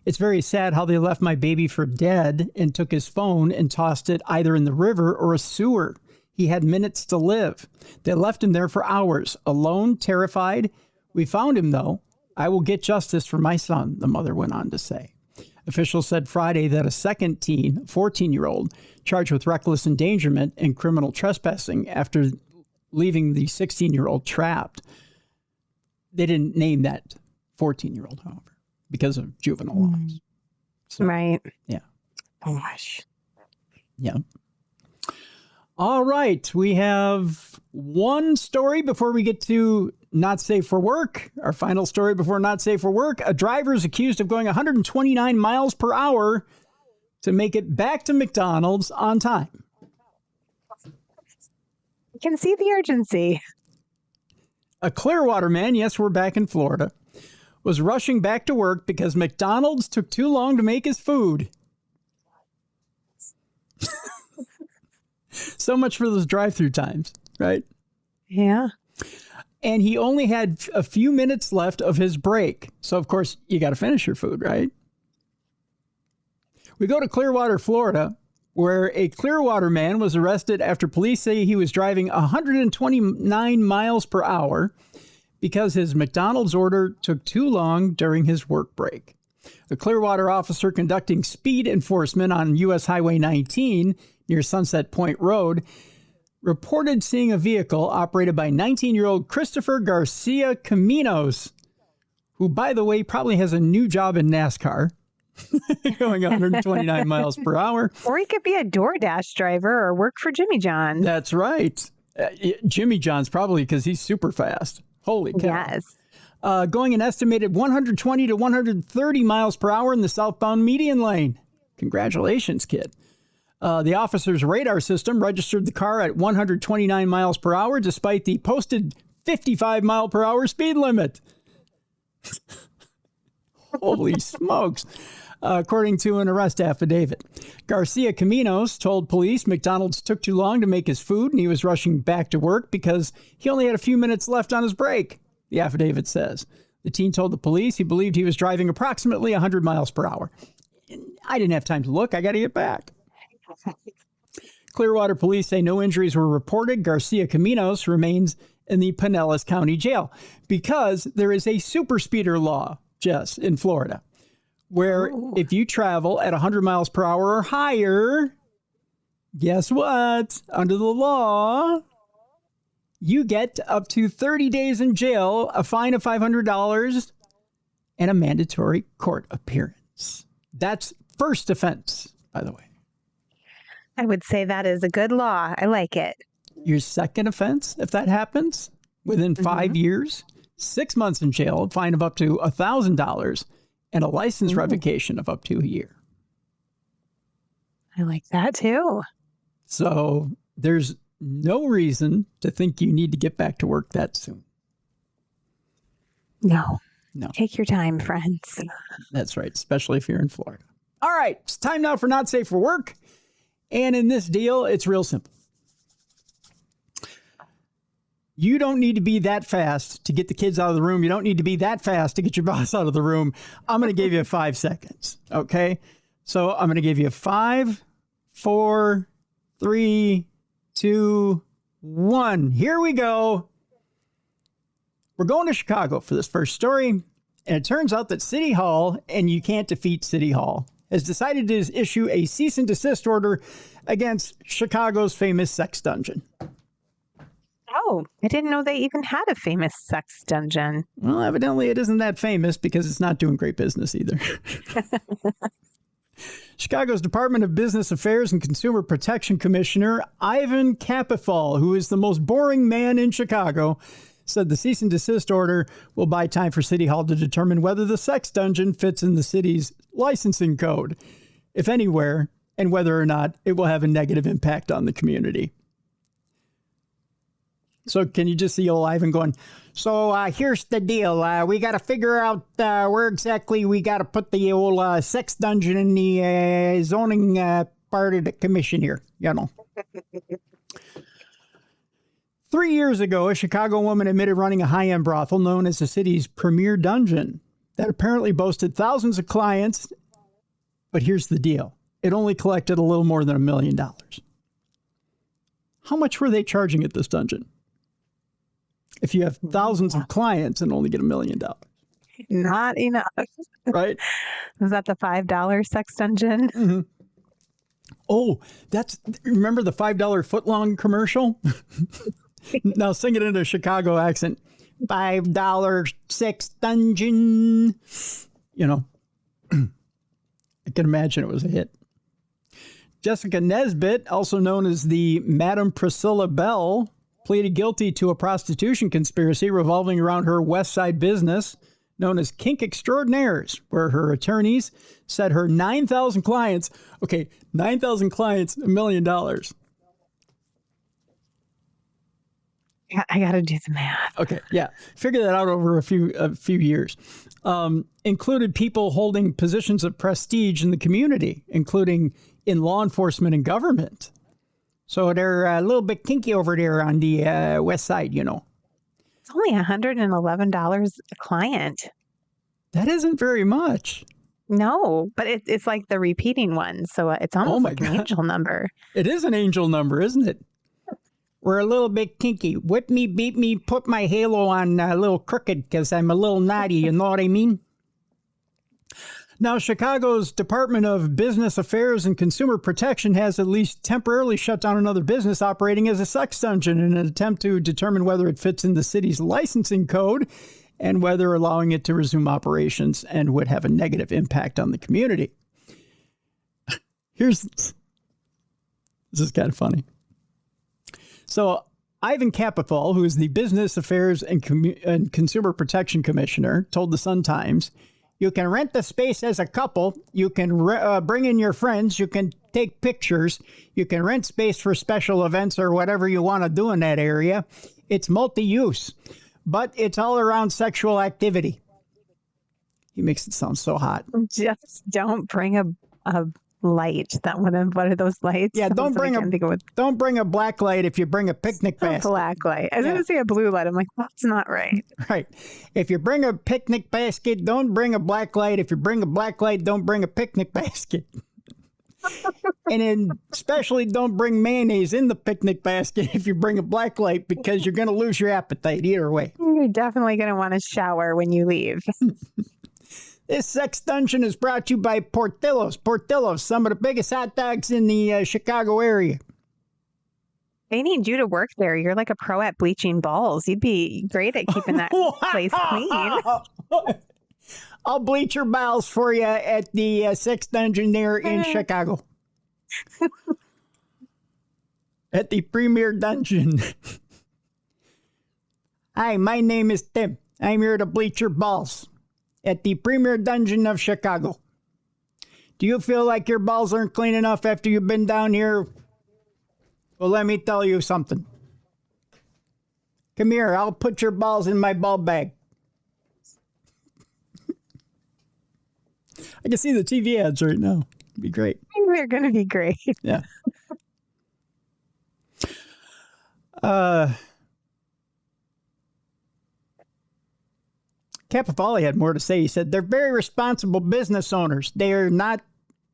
It's very sad how they left my baby for dead and took his phone and tossed it either in the river or a sewer. He had minutes to live. They left him there for hours, alone, terrified. We found him, though. I will get justice for my son, the mother went on to say. Officials said Friday that a second teen, 14-year-old, charged with reckless endangerment and criminal trespassing after leaving the 16-year-old trapped. They didn't name that 14-year-old, however, because of juvenile laws. So, Right. Yeah. Gosh. Yeah. All right. We have one story before we get to Not Safe for Work. Our final story before Not Safe for Work. A driver is accused of going 129 miles per hour to make it back to McDonald's on time. I can see the urgency. A Clearwater man, yes, we're back in Florida, was rushing back to work because McDonald's took too long to make his food. So much for those drive-through times, right? Yeah. And he only had a few minutes left of his break. So, of course, you got to finish your food, right? We go to Clearwater, Florida, where a Clearwater man was arrested after police say he was driving 129 miles per hour because his McDonald's order took too long during his work break. A Clearwater officer conducting speed enforcement on U.S. Highway 19 near Sunset Point Road reported seeing a vehicle operated by 19-year-old Christopher Garcia Caminos, who, by the way, probably has a new job in NASCAR, going 129 miles per hour. Or he could be a DoorDash driver or work for Jimmy John's. That's right. Jimmy John's probably because he's super fast. Holy cow. Yes. Going an estimated 120 to 130 miles per hour in the southbound median lane. Congratulations, kid. The officer's radar system registered the car at 129 miles per hour despite the posted 55 mile per hour speed limit. Holy smokes. According to an arrest affidavit. Garcia Caminos told police McDonald's took too long to make his food and he was rushing back to work because he only had a few minutes left on his break, the affidavit says. The teen told the police he believed he was driving approximately 100 miles per hour. I didn't have time to look. I got to get back. Clearwater police say no injuries were reported. Garcia Caminos remains in the Pinellas County Jail because there is a super speeder law, Jess, in Florida, where if you travel at 100 miles per hour or higher, guess what? Under the law, you get up to 30 days in jail, a fine of $500, and a mandatory court appearance. That's first offense, by the way. I would say that is a good law. I like it. Your second offense, if that happens, within 5 years, 6 months in jail, a fine of up to $1,000, and a license revocation of up to a year. I like that too. So there's no reason to think you need to get back to work that soon. No. No. Take your time, friends. That's right, especially if you're in Florida. All right, it's time now for Not Safe for Work. And in this deal, it's real simple. You don't need to be that fast to get the kids out of the room. You don't need to be that fast to get your boss out of the room. I'm going to give you 5 seconds, okay? So I'm going to give you 5, 4, 3, 2, 1. Here we go. We're going to Chicago for this first story. And it turns out that City Hall, and you can't defeat City Hall, has decided to issue a cease and desist order against Chicago's famous sex dungeon. Oh, I didn't know they even had a famous sex dungeon. Well, evidently it isn't that famous because it's not doing great business either. Chicago's Department of Business Affairs and Consumer Protection Commissioner Ivan Capifal, who is the most boring man in Chicago, said the cease and desist order will buy time for City Hall to determine whether the sex dungeon fits in the city's licensing code, if anywhere, and whether or not it will have a negative impact on the community. So can you just see old Ivan going, so here's the deal. We got to figure out where exactly we got to put the old sex dungeon in the zoning part of the commission here, you know. 3 years ago, a Chicago woman admitted running a high-end brothel known as the city's premier dungeon. that apparently boasted thousands of clients. But here's the deal. It only collected a little more than $1 million. How much were they charging at this dungeon? If you have thousands of clients and only get $1 million. Not enough. Right? Was that the $5 sex dungeon? Mm-hmm. Oh, remember the $5 footlong commercial? Now sing it in a Chicago accent. $5 sex dungeon. You know, I can imagine it was a hit. Jessica Nesbitt, also known as the Madam Priscilla Bell, pleaded guilty to a prostitution conspiracy revolving around her West Side business known as Kink Extraordinaires, where her attorneys said her 9,000 clients, 9,000 clients, $1 million. I got to do the math. Okay, yeah. Figure that out over a few years. Included people holding positions of prestige in the community, including in law enforcement and government. So they're a little bit kinky over there on the West Side, you know. It's only $111 a client. That isn't very much. No, but it's like the repeating one. So it's almost like an angel number. It is an angel number, isn't it? We're a little bit kinky. Whip me, beat me, put my halo on a little crooked because I'm a little naughty. You know what I mean? Now, Chicago's Department of Business Affairs and Consumer Protection has at least temporarily shut down another business operating as a sex dungeon in an attempt to determine whether it fits in the city's licensing code and whether allowing it to resume operations and would have a negative impact on the community. This is kind of funny. So Ivan Capithol, who is the Business Affairs and Consumer Protection Commissioner, told the Sun-Times, you can rent the space as a couple. You can bring in your friends. You can take pictures. You can rent space for special events or whatever you want to do in that area. It's multi-use, but it's all around sexual activity. He makes it sound so hot. Just don't bring a light. What are those lights? Yeah, don't bring a black light if you bring a picnic basket. A black light. I was going to say a blue light. I'm like, that's not right. Right. If you bring a picnic basket, don't bring a black light. If you bring a black light, don't bring a picnic basket. And then especially don't bring mayonnaise in the picnic basket if you bring a black light because you're going to lose your appetite either way. You're definitely going to want to shower when you leave. This sex dungeon is brought to you by Portillo's. Portillo's, some of the biggest hot dogs in the Chicago area. They need you to work there. You're like a pro at bleaching balls. You'd be great at keeping that place clean. I'll bleach your bowels for you at the sex dungeon there in Chicago. At the Premier Dungeon. Hi, my name is Tim. I'm here to bleach your balls at the Premier Dungeon of Chicago. Do you feel like your balls aren't clean enough after you've been down here? Well, let me tell you something. Come here, I'll put your balls in my ball bag. I can see the TV ads right now. It'd be great. They're going to be great. Yeah. Capifoli had more to say. He said, they're very responsible business owners. They are not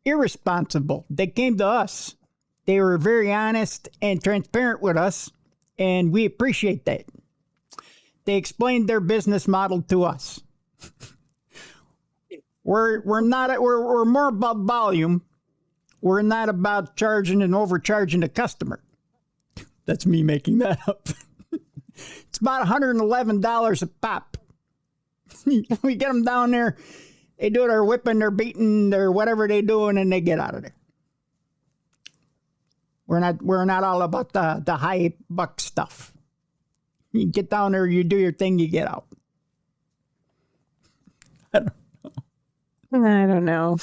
irresponsible. They came to us. They were very honest and transparent with us, and we appreciate that. They explained their business model to us. We're more about volume. We're not about charging and overcharging the customer. That's me making that up. It's about $111 a pop. We get them down there, they do their whipping, their beating, their whatever they do, and then they get out of there. We're not all about the high buck stuff. You get down there, you do your thing, you get out. I don't know.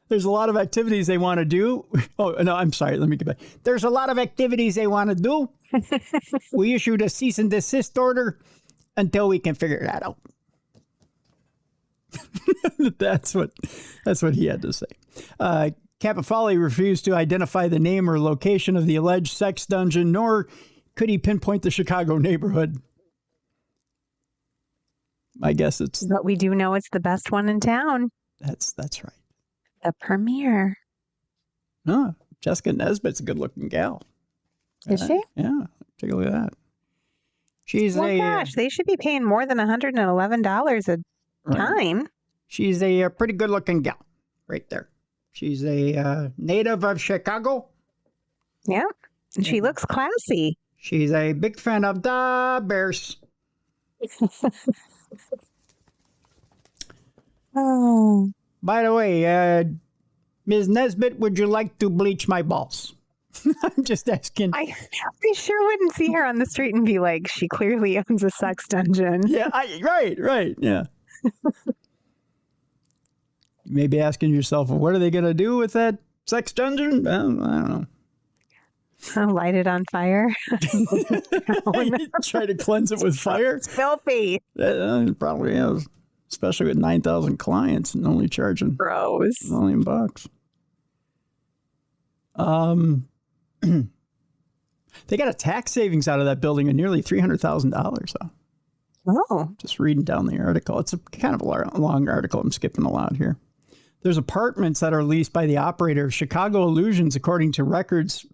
There's a lot of activities they want to do. Oh, no, I'm sorry. Let me get back. There's a lot of activities they want to do. We issued a cease and desist order until we can figure that out. That's what he had to say. Capifoli refused to identify the name or location of the alleged sex dungeon, nor could he pinpoint the Chicago neighborhood. My guess it's But we do know it's the best one in town. that's right. The premiere. No, Jessica Nesbitt's a good-looking gal. Is she? Yeah, take a look at that. She's Oh gosh, they should be paying more than $111 a time. She's a pretty good-looking gal, right there. She's a native of Chicago. Yeah, and she looks classy. She's a big fan of the Bears. Oh. By the way, Ms. Nesbitt, would you like to bleach my balls? I'm just asking. I sure wouldn't see her on the street and be like, she clearly owns a sex dungeon. Yeah, right, yeah. You may be asking yourself, well, what are they going to do with that sex dungeon? I don't know. Light it on fire. Try to cleanse it with fire? It's filthy. It probably is. Especially with 9,000 clients and only charging Gross. $1 million. They got a tax savings out of that building of nearly $300,000. Oh. Just reading down the article. It's a kind of a long article. I'm skipping a lot here. There's apartments that are leased by the operator of Chicago Illusions, according to records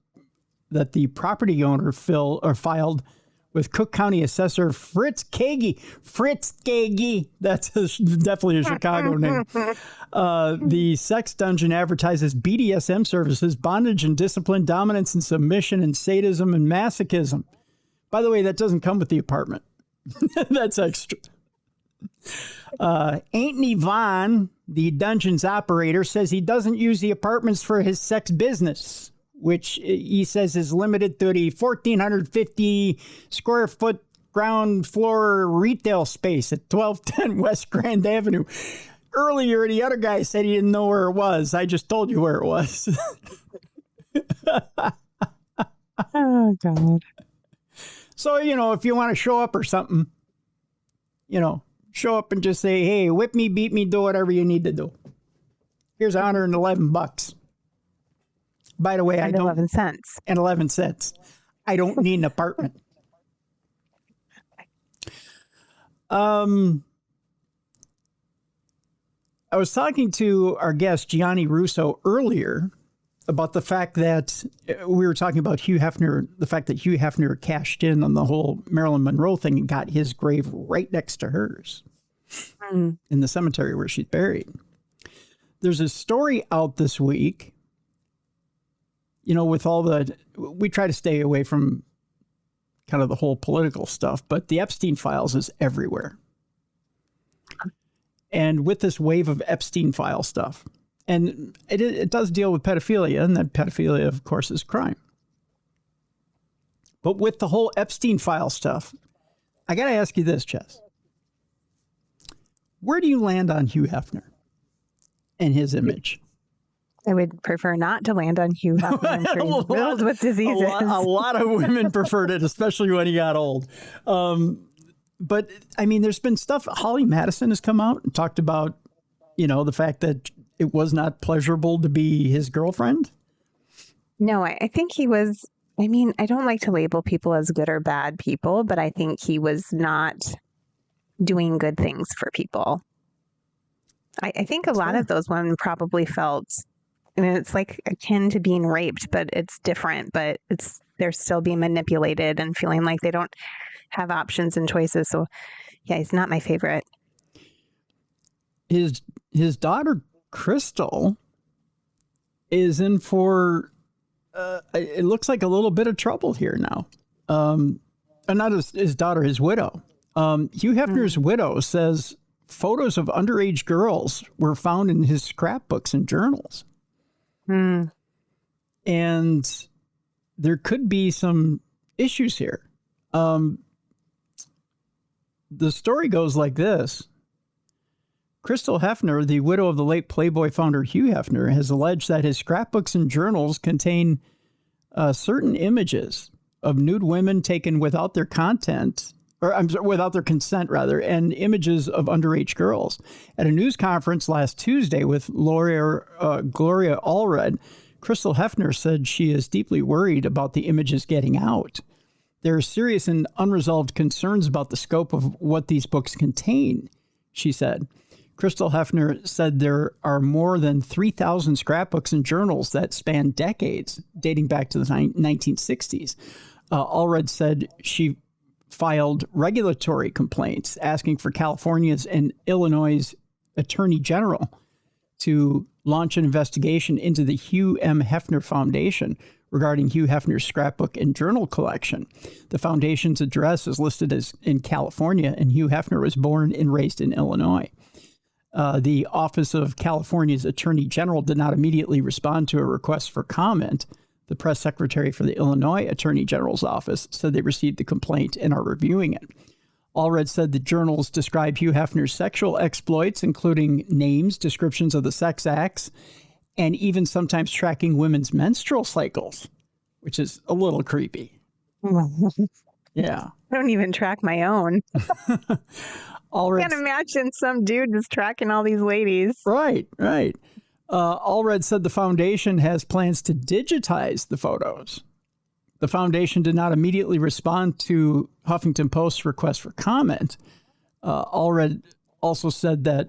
that the property owner filed with Cook County Assessor Fritz Kagi. Fritz Kagi. That's definitely a Chicago name. The sex dungeon advertises BDSM services, bondage and discipline, dominance and submission, and sadism and masochism. By the way, that doesn't come with the apartment. That's extra. Anthony Vaughn, the dungeon's operator, says he doesn't use the apartments for his sex business, which he says is limited to the 1,450 square foot ground floor retail space at 1210 West Grand Avenue. Earlier, the other guy said he didn't know where it was. I just told you where it was. Oh, God. So, if you want to show up or something, show up and just say, hey, whip me, beat me, do whatever you need to do. Here's $111. By the way, and 11 cents. And 11 cents. I don't need an apartment. I was talking to our guest, Gianni Russo, earlier about the fact that we were talking about Hugh Hefner, the fact that Hugh Hefner cashed in on the whole Marilyn Monroe thing and got his grave right next to hers in the cemetery where she's buried. There's a story out this week, with we try to stay away from kind of the whole political stuff, but the Epstein files is everywhere. And with this wave of Epstein file stuff, and it does deal with pedophilia, and that pedophilia, of course, is crime. But with the whole Epstein file stuff, I got to ask you this, Chess. Where do you land on Hugh Hefner and his image? I would prefer not to land on Hugh Hefner. I'm sure he's riddled with diseases. A lot of women preferred it, especially when he got old. But, I mean, there's been stuff. Holly Madison has come out and talked about, the fact that it was not pleasurable to be his girlfriend. No, I think he was. I mean, I don't like to label people as good or bad people, but I think he was not doing good things for people. I think a lot of those women probably felt, it's like akin to being raped, but it's different, but they're still being manipulated and feeling like they don't have options and choices. So yeah, he's not my favorite. His daughter, Crystal, is in for, it looks like a little bit of trouble here now. Not his daughter, his widow. Hugh Hefner's widow says photos of underage girls were found in his scrapbooks and journals. And there could be some issues here. The story goes like this. Crystal Hefner, the widow of the late Playboy founder Hugh Hefner, has alleged that his scrapbooks and journals contain certain images of nude women taken without their consent, and images of underage girls. At a news conference last Tuesday with Gloria Allred, Crystal Hefner said she is deeply worried about the images getting out. There are serious and unresolved concerns about the scope of what these books contain, she said. Crystal Hefner said there are more than 3,000 scrapbooks and journals that span decades, dating back to the 1960s. Allred said she filed regulatory complaints asking for California's and Illinois' attorney general to launch an investigation into the Hugh M. Hefner Foundation regarding Hugh Hefner's scrapbook and journal collection. The foundation's address is listed as in California, and Hugh Hefner was born and raised in Illinois. The Office of California's Attorney General did not immediately respond to a request for comment. The press secretary for the Illinois Attorney General's office said they received the complaint and are reviewing it. Allred said the journals describe Hugh Hefner's sexual exploits, including names, descriptions of the sex acts, and even sometimes tracking women's menstrual cycles, which is a little creepy. Yeah. I don't even track my own. Allred, Can't imagine some dude just tracking all these ladies. Right. Allred said the foundation has plans to digitize the photos. The foundation did not immediately respond to Huffington Post's request for comment. Allred also said that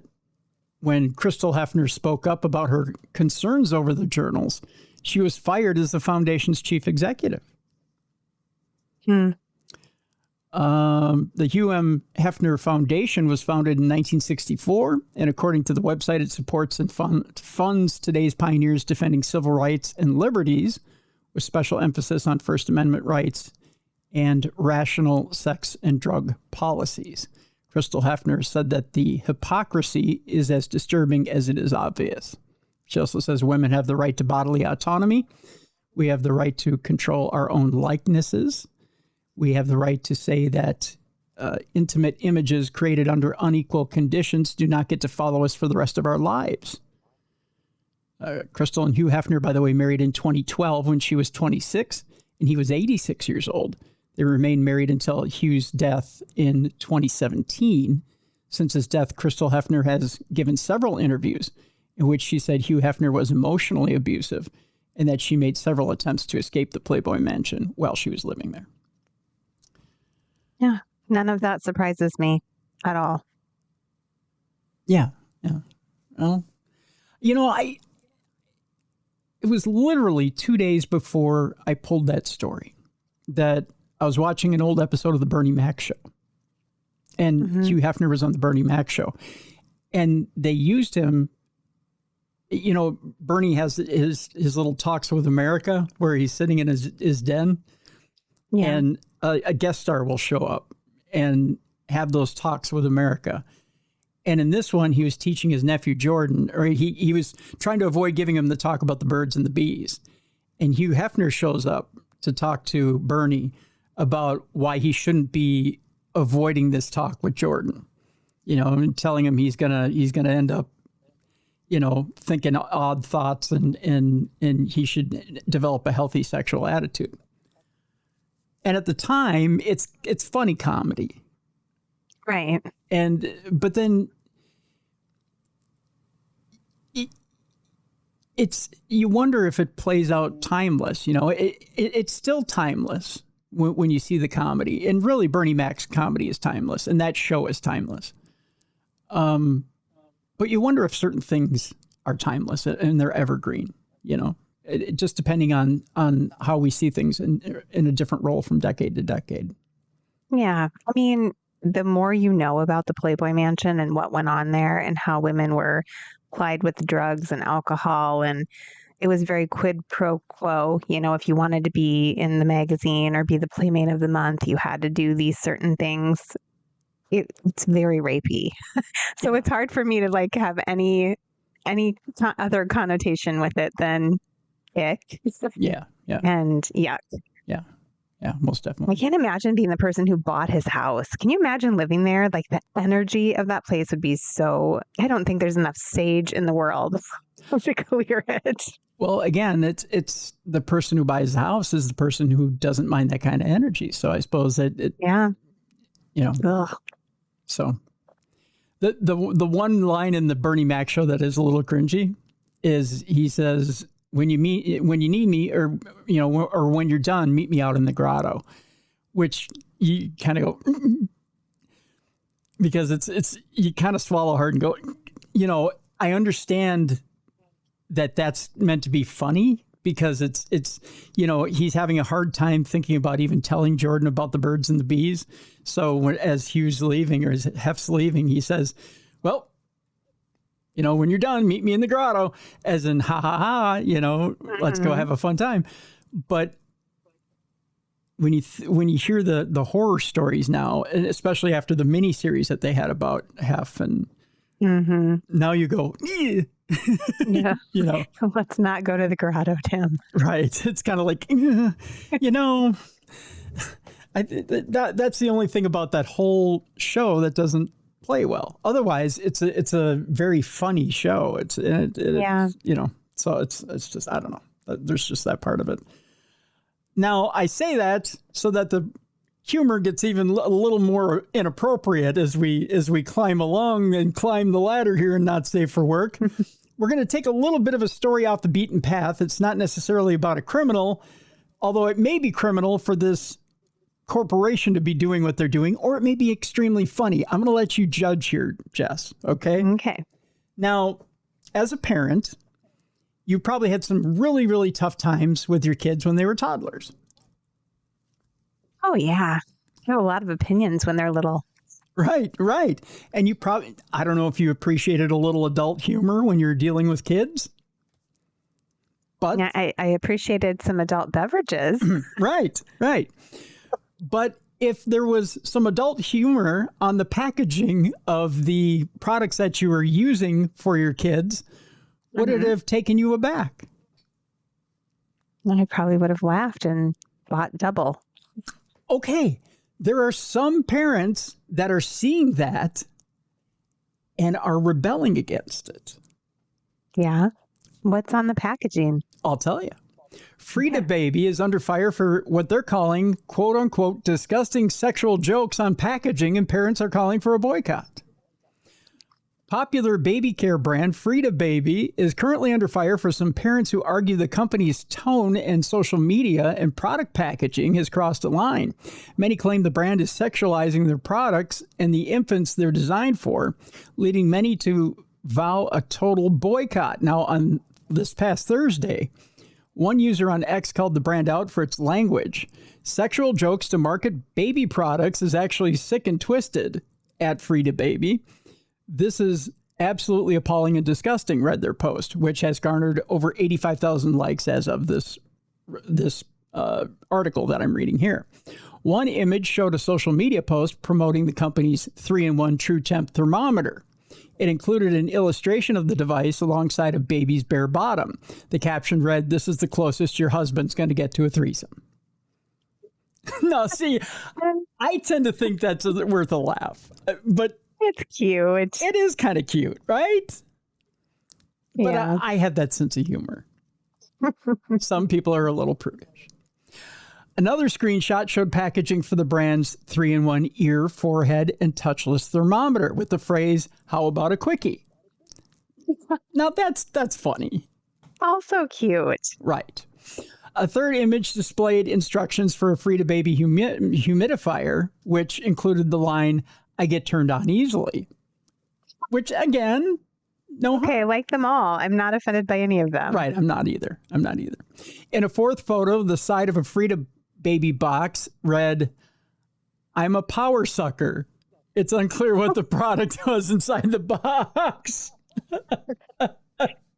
when Crystal Hefner spoke up about her concerns over the journals, she was fired as the foundation's chief executive. The Hugh M. Hefner Foundation was founded in 1964, and according to the website, it supports and funds today's pioneers defending civil rights and liberties, with special emphasis on First Amendment rights and rational sex and drug policies. Crystal Hefner said that the hypocrisy is as disturbing as it is obvious. She also says women have the right to bodily autonomy. We have the right to control our own likenesses. We have the right to say that intimate images created under unequal conditions do not get to follow us for the rest of our lives. Crystal and Hugh Hefner, by the way, married in 2012 when she was 26 and he was 86 years old. They remained married until Hugh's death in 2017. Since his death, Crystal Hefner has given several interviews in which she said Hugh Hefner was emotionally abusive and that she made several attempts to escape the Playboy Mansion while she was living there. Yeah, none of that surprises me at all. Yeah. Well, it was literally 2 days before I pulled that story that I was watching an old episode of the Bernie Mac show. And Hugh Hefner was on the Bernie Mac show. And they used him. Bernie has his little talks with America where he's sitting in his den. Yeah. And a guest star will show up and have those talks with America. And in this one, he was teaching his nephew Jordan, or he was trying to avoid giving him the talk about the birds and the bees. And Hugh Hefner shows up to talk to Bernie about why he shouldn't be avoiding this talk with Jordan, and telling him he's gonna end up, thinking odd thoughts and he should develop a healthy sexual attitude. And at the time, it's funny comedy. Right. But then you wonder if it plays out timeless. It's still timeless when you see the comedy. And really, Bernie Mac's comedy is timeless, and that show is timeless. But you wonder if certain things are timeless and they're evergreen, just depending on how we see things in a different role from decade to decade. Yeah. I mean, the more you know about the Playboy Mansion and what went on there and how women were plied with drugs and alcohol, and it was very quid pro quo. If you wanted to be in the magazine or be the Playmate of the Month, you had to do these certain things. It's very rapey. So it's hard for me to have any other connotation with it than ick. Yeah. And yuck. Yeah, most definitely. I can't imagine being the person who bought his house. Can you imagine living there? The energy of that place would be so... I don't think there's enough sage in the world to clear it. Well, again, it's the person who buys the house is the person who doesn't mind that kind of energy. So I suppose that yeah. Ugh. So the one line in the Bernie Mac show that is a little cringy is he says, when you need me, or when you're done, meet me out in the grotto. which you kind of go, because it's you kind of swallow hard and go, I understand that that's meant to be funny, because it's he's having a hard time thinking about even telling Jordan about the birds and the bees. So as Hugh's leaving, or as Hef's leaving, he says, well, when you're done, meet me in the grotto, as in, ha ha ha, let's go have a fun time. But when you hear the horror stories now, and especially after the miniseries that they had about Hef, and now you go, yeah. Let's not go to the grotto, Tim. Right. It's kind of like, that's the only thing about that whole show that doesn't play well. Otherwise, it's a very funny show. So it's just, I don't know. There's just that part of it. Now, I say that so that the humor gets even a little more inappropriate as we climb along and climb the ladder here and Not Safe for Work. We're going to take a little bit of a story off the beaten path. It's not necessarily about a criminal, although it may be criminal for this corporation to be doing what they're doing, or it may be extremely funny. I'm going to let you judge here, Jess. Okay? Okay. Now, as a parent, you probably had some really, really tough times with your kids when they were toddlers. Oh, yeah. I have a lot of opinions when they're little. Right. And you probably, I don't know if you appreciated a little adult humor when you're dealing with kids. But yeah, I appreciated some adult beverages. Right. But if there was some adult humor on the packaging of the products that you were using for your kids, would it have taken you aback? I probably would have laughed and bought double. Okay. There are some parents that are seeing that and are rebelling against it. Yeah. What's on the packaging? I'll tell you. Frida Baby is under fire for what they're calling, quote unquote, disgusting sexual jokes on packaging, and parents are calling for a boycott. Popular baby care brand Frida Baby is currently under fire for some parents who argue the company's tone and social media and product packaging has crossed a line. Many claim the brand is sexualizing their products and the infants they're designed for, leading many to vow a total boycott. Now, on this past Thursday, one user on X called the brand out for its language. Sexual jokes to market baby products is actually sick and twisted at Frida Baby. This is absolutely appalling and disgusting, read their post, which has garnered over 85,000 likes as of this article that I'm reading here. One image showed a social media post promoting the company's 3-in-1 True Temp thermometer. It included an illustration of the device alongside a baby's bare bottom. The caption read, "This is the closest your husband's going to get to a threesome." No, see, I tend to think that's worth a laugh, but it's cute. It is kind of cute, right? But yeah. I have that sense of humor. Some people are a little prudish. Another screenshot showed packaging for the brand's 3-in-1 ear, forehead, and touchless thermometer with the phrase, "How about a quickie?" Now that's funny. Also cute. Right. A third image displayed instructions for a Frida Baby humidifier, which included the line, "I get turned on easily." Which, again, no harm. Okay, I like them all. I'm not offended by any of them. Right, I'm not either. In a fourth photo, the side of a Frida Baby box read, "I'm a power sucker." It's unclear what the product was inside the box.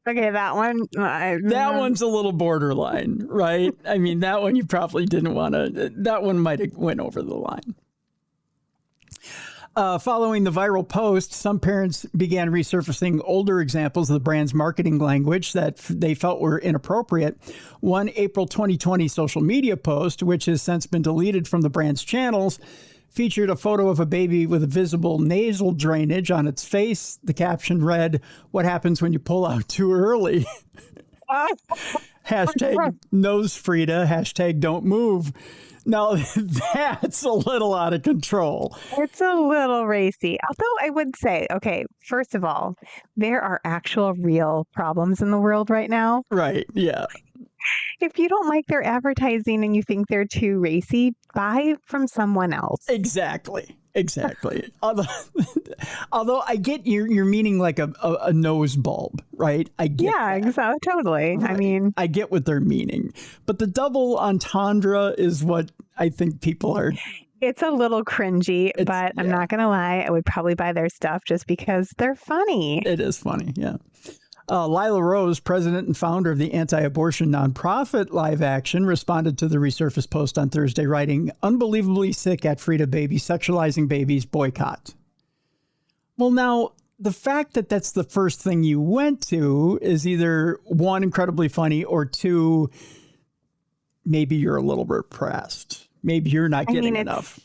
Okay, that one. That one's a little borderline, right? I mean, that one you probably didn't want to. That one might have went over the line. Following the viral post, some parents began resurfacing older examples of the brand's marketing language that they felt were inappropriate. One April 2020 social media post, which has since been deleted from the brand's channels, featured a photo of a baby with a visible nasal drainage on its face. The caption read, "What happens when you pull out too early?" Hashtag nose Frida, hashtag don't move. Now, that's a little out of control. It's a little racy. Although I would say, okay, first of all, there are actual real problems in the world right now. Right, yeah. If you don't like their advertising and you think they're too racy, buy from someone else. Exactly. Although I get you're meaning like a nose bulb, right? I get exactly. Totally. Right. I mean, I get what they're meaning. But the double entendre is what I think people are. It's a little cringy, but I'm not going to lie. I would probably buy their stuff just because they're funny. It is funny, yeah. Lila Rose, president and founder of the anti-abortion nonprofit Live Action, responded to the resurfaced post on Thursday, writing, "Unbelievably sick at Frida Baby, sexualizing babies, boycott." Well, now, the fact that that's the first thing you went to is either one, incredibly funny, or two, maybe you're a little repressed. Maybe you're not getting enough.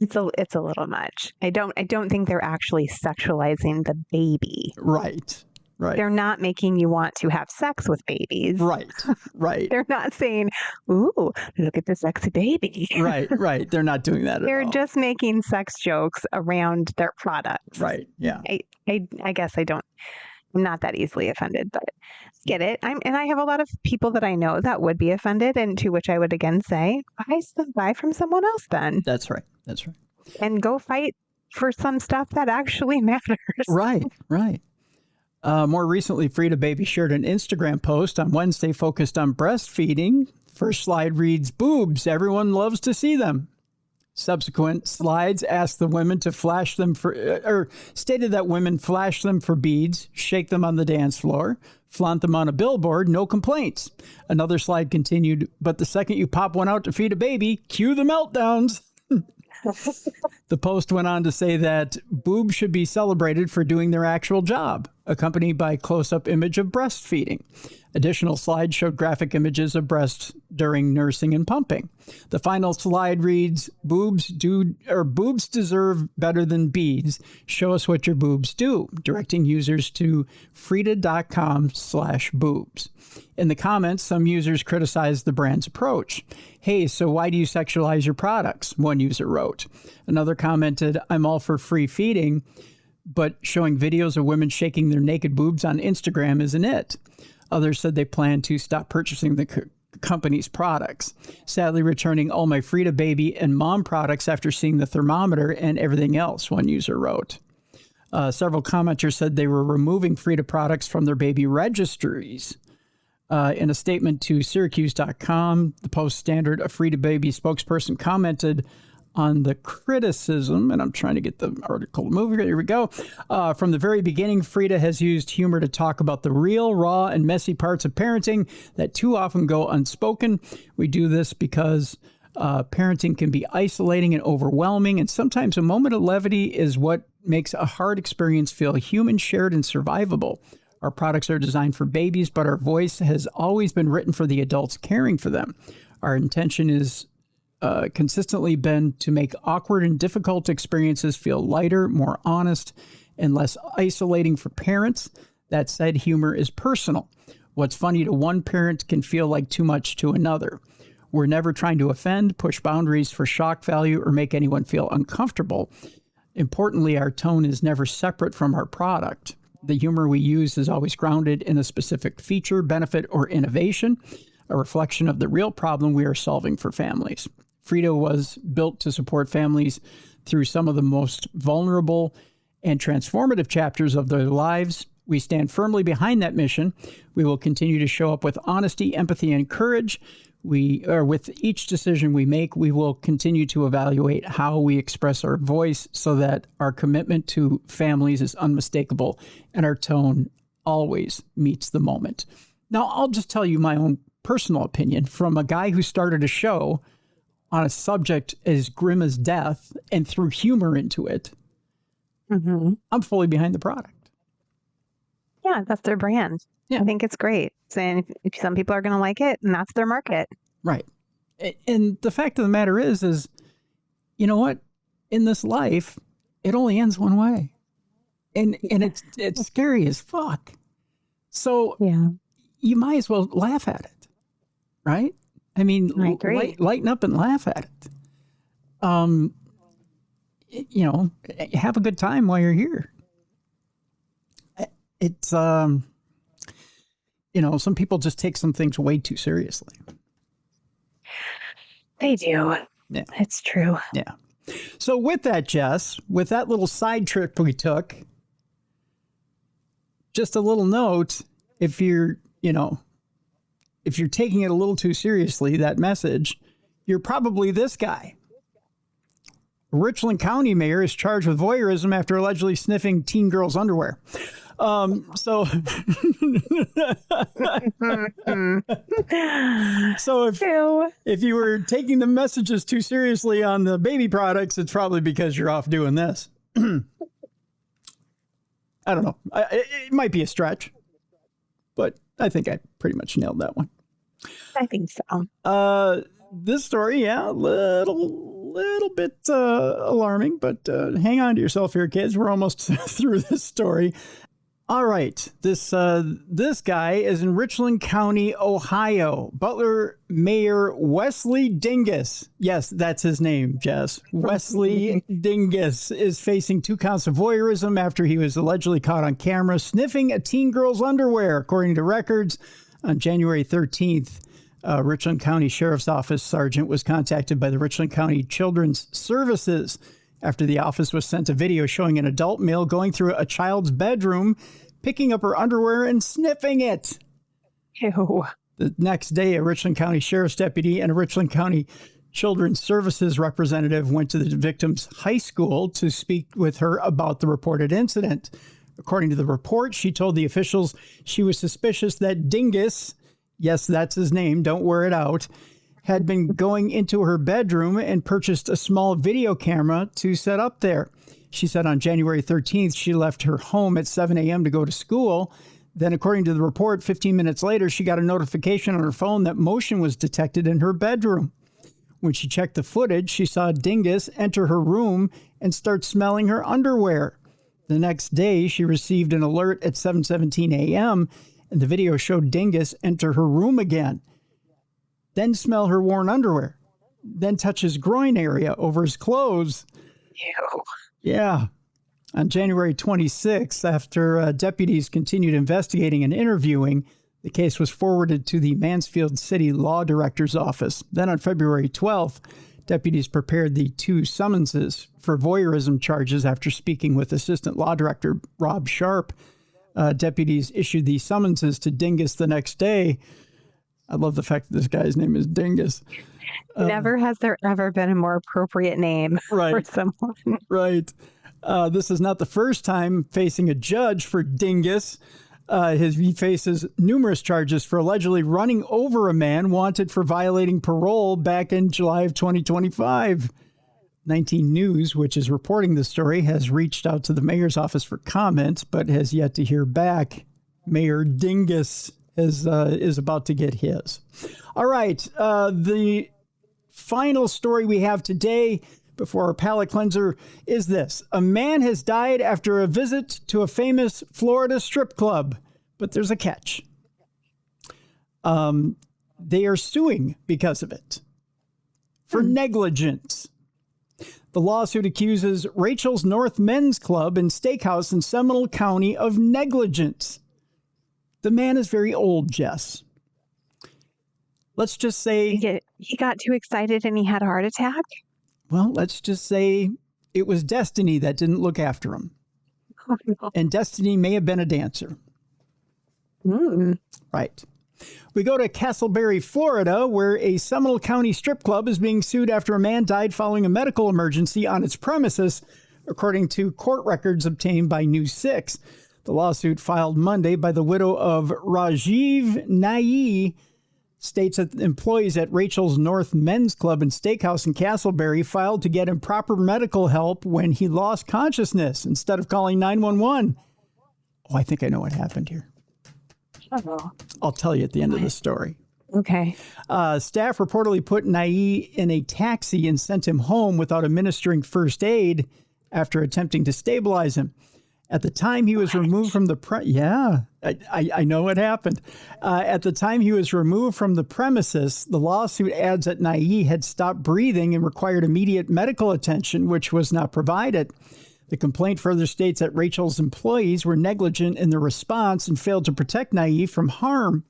It's a little much. I don't think they're actually sexualizing the baby. Right. They're not making you want to have sex with babies. Right. They're not saying, "Ooh, look at the sexy baby." Right. They're not doing that at all. They're just making sex jokes around their products. Right. Yeah. I guess I'm not that easily offended, but get it. And I have a lot of people that I know that would be offended, and to which I would again say, buy from someone else then. That's right. And go fight for some stuff that actually matters. Right. More recently, Frida Baby shared an Instagram post on Wednesday focused on breastfeeding. First slide reads, "Boobs, everyone loves to see them." Subsequent slides asked the women to flash them stated that women flash them for beads, shake them on the dance floor, flaunt them on a billboard, no complaints. Another slide continued, "But the second you pop one out to feed a baby, cue the meltdowns." The post went on to say that boobs should be celebrated for doing their actual job, accompanied by a close-up image of breastfeeding. Additional slides showed graphic images of breasts during nursing and pumping. The final slide reads, boobs deserve better than beads. Show us what your boobs do," directing users to frida.com/boobs. In the comments, some users criticized the brand's approach. "Hey, so why do you sexualize your products?" one user wrote. Another commented, "I'm all for free feeding, but showing videos of women shaking their naked boobs on Instagram isn't it." Others said they plan to stop purchasing the company's products. "Sadly, returning all my Frida Baby and mom products after seeing the thermometer and everything else," one user wrote. Several commenters said they were removing Frida products from their baby registries. In a statement to Syracuse.com, the Post Standard, a Frida Baby spokesperson commented on the criticism, and I'm trying to get the article to move. Here we go. "From the very beginning, Frida has used humor to talk about the real, raw, and messy parts of parenting that too often go unspoken. We do this because parenting can be isolating and overwhelming, and sometimes a moment of levity is what makes a hard experience feel human, shared, and survivable. Our products are designed for babies, but our voice has always been written for the adults caring for them. Our intention is consistently been to make awkward and difficult experiences feel lighter, more honest, and less isolating for parents. That said, humor is personal. What's funny to one parent can feel like too much to another. We're never trying to offend, push boundaries for shock value, or make anyone feel uncomfortable. Importantly, our tone is never separate from our product. The humor we use is always grounded in a specific feature, benefit, or innovation, a reflection of the real problem we are solving for families. Frida was built to support families through some of the most vulnerable and transformative chapters of their lives. We stand firmly behind that mission. We will continue to show up with honesty, empathy, and courage. With each decision we make, we will continue to evaluate how we express our voice so that our commitment to families is unmistakable and our tone always meets the moment." Now, I'll just tell you my own personal opinion from a guy who started a show on a subject as grim as death and threw humor into it. Mm-hmm. I'm fully behind the product. Yeah, that's their brand. Yeah. I think it's great. And if some people are going to like it, and that's their market. Right. And the fact of the matter is, you know what? In this life, it only ends one way. And it's scary as fuck. So yeah, you might as well laugh at it. Right? I mean, lighten up and laugh at it. Have a good time while you're here. It's, some people just take some things way too seriously. They do. Yeah. It's true. Yeah. So with that, Jess, with that little side trip we took, just a little note, if you're taking it a little too seriously, that message, you're probably this guy. Richland County mayor is charged with voyeurism after allegedly sniffing teen girls' underwear. So if you were taking the messages too seriously on the baby products, it's probably because you're off doing this. I don't know. It might be a stretch, but I think I pretty much nailed that one. I think so. This story, a little bit alarming, but hang on to yourself here, kids. We're almost through this story. All right, this guy is in Richland County, Ohio. Butler Mayor Wesley Dingus. Yes, that's his name, Jess. Wesley Dingus is facing 2 counts of voyeurism after he was allegedly caught on camera sniffing a teen girl's underwear, according to records. On January 13th, Richland County Sheriff's Office sergeant was contacted by the Richland County Children's Services after the office was sent a video showing an adult male going through a child's bedroom, picking up her underwear and sniffing it. Ew. The next day, a Richland County Sheriff's deputy and a Richland County Children's Services representative went to the victim's high school to speak with her about the reported incident. According to the report, she told the officials she was suspicious that Dingus, yes, that's his name, don't wear it out, had been going into her bedroom and purchased a small video camera to set up there. She said on January 13th, she left her home at 7 a.m. to go to school. Then, according to the report, 15 minutes later, she got a notification on her phone that motion was detected in her bedroom. When she checked the footage, she saw Dingus enter her room and start smelling her underwear. The next day, she received an alert at 7:17 a.m., and the video showed Dingus enter her room again, then smell her worn underwear, then touch his groin area over his clothes. Ew. Yeah. On January 26th, after deputies continued investigating and interviewing, the case was forwarded to the Mansfield City Law Director's office. Then on February 12th, deputies prepared the 2 summonses for voyeurism charges after speaking with Assistant Law Director Rob Sharp. Deputies issued the summonses to Dingus the next day. I love the fact that this guy's name is Dingus. Never has there ever been a more appropriate name for someone. Right. This is not the first time facing a judge for Dingus. He faces numerous charges for allegedly running over a man wanted for violating parole back in July of 2025. 19 News, which is reporting the story, has reached out to the mayor's office for comment, but has yet to hear back. Mayor Dingus is about to get his. All right. The final story we have today before our palate cleanser is this. A man has died after a visit to a famous Florida strip club, but there's a catch. They are suing because of it for negligence. The lawsuit accuses Rachel's North Men's Club and Steakhouse in Seminole County of negligence. The man is very old, Jess. Let's just say... He got too excited and he had a heart attack? Well, let's just say it was destiny that didn't look after him. Oh, no. And destiny may have been a dancer. Right. We go to Castleberry, Florida, where a Seminole County strip club is being sued after a man died following a medical emergency on its premises, according to court records obtained by News 6. The lawsuit filed Monday by the widow of Rajiv Nayi states that employees at Rachel's North Men's Club and Steakhouse in Castleberry filed to get improper medical help when he lost consciousness instead of calling 911. Oh, I think I know what happened here. Oh. I'll tell you at the end of the story. Okay. Staff reportedly put Nayi in a taxi and sent him home without administering first aid after attempting to stabilize him. At the time he was removed from the I know what happened. At the time he was removed from the premises, the lawsuit adds that Nayi had stopped breathing and required immediate medical attention, which was not provided. The complaint further states that Rachel's employees were negligent in their response and failed to protect Naive from harm.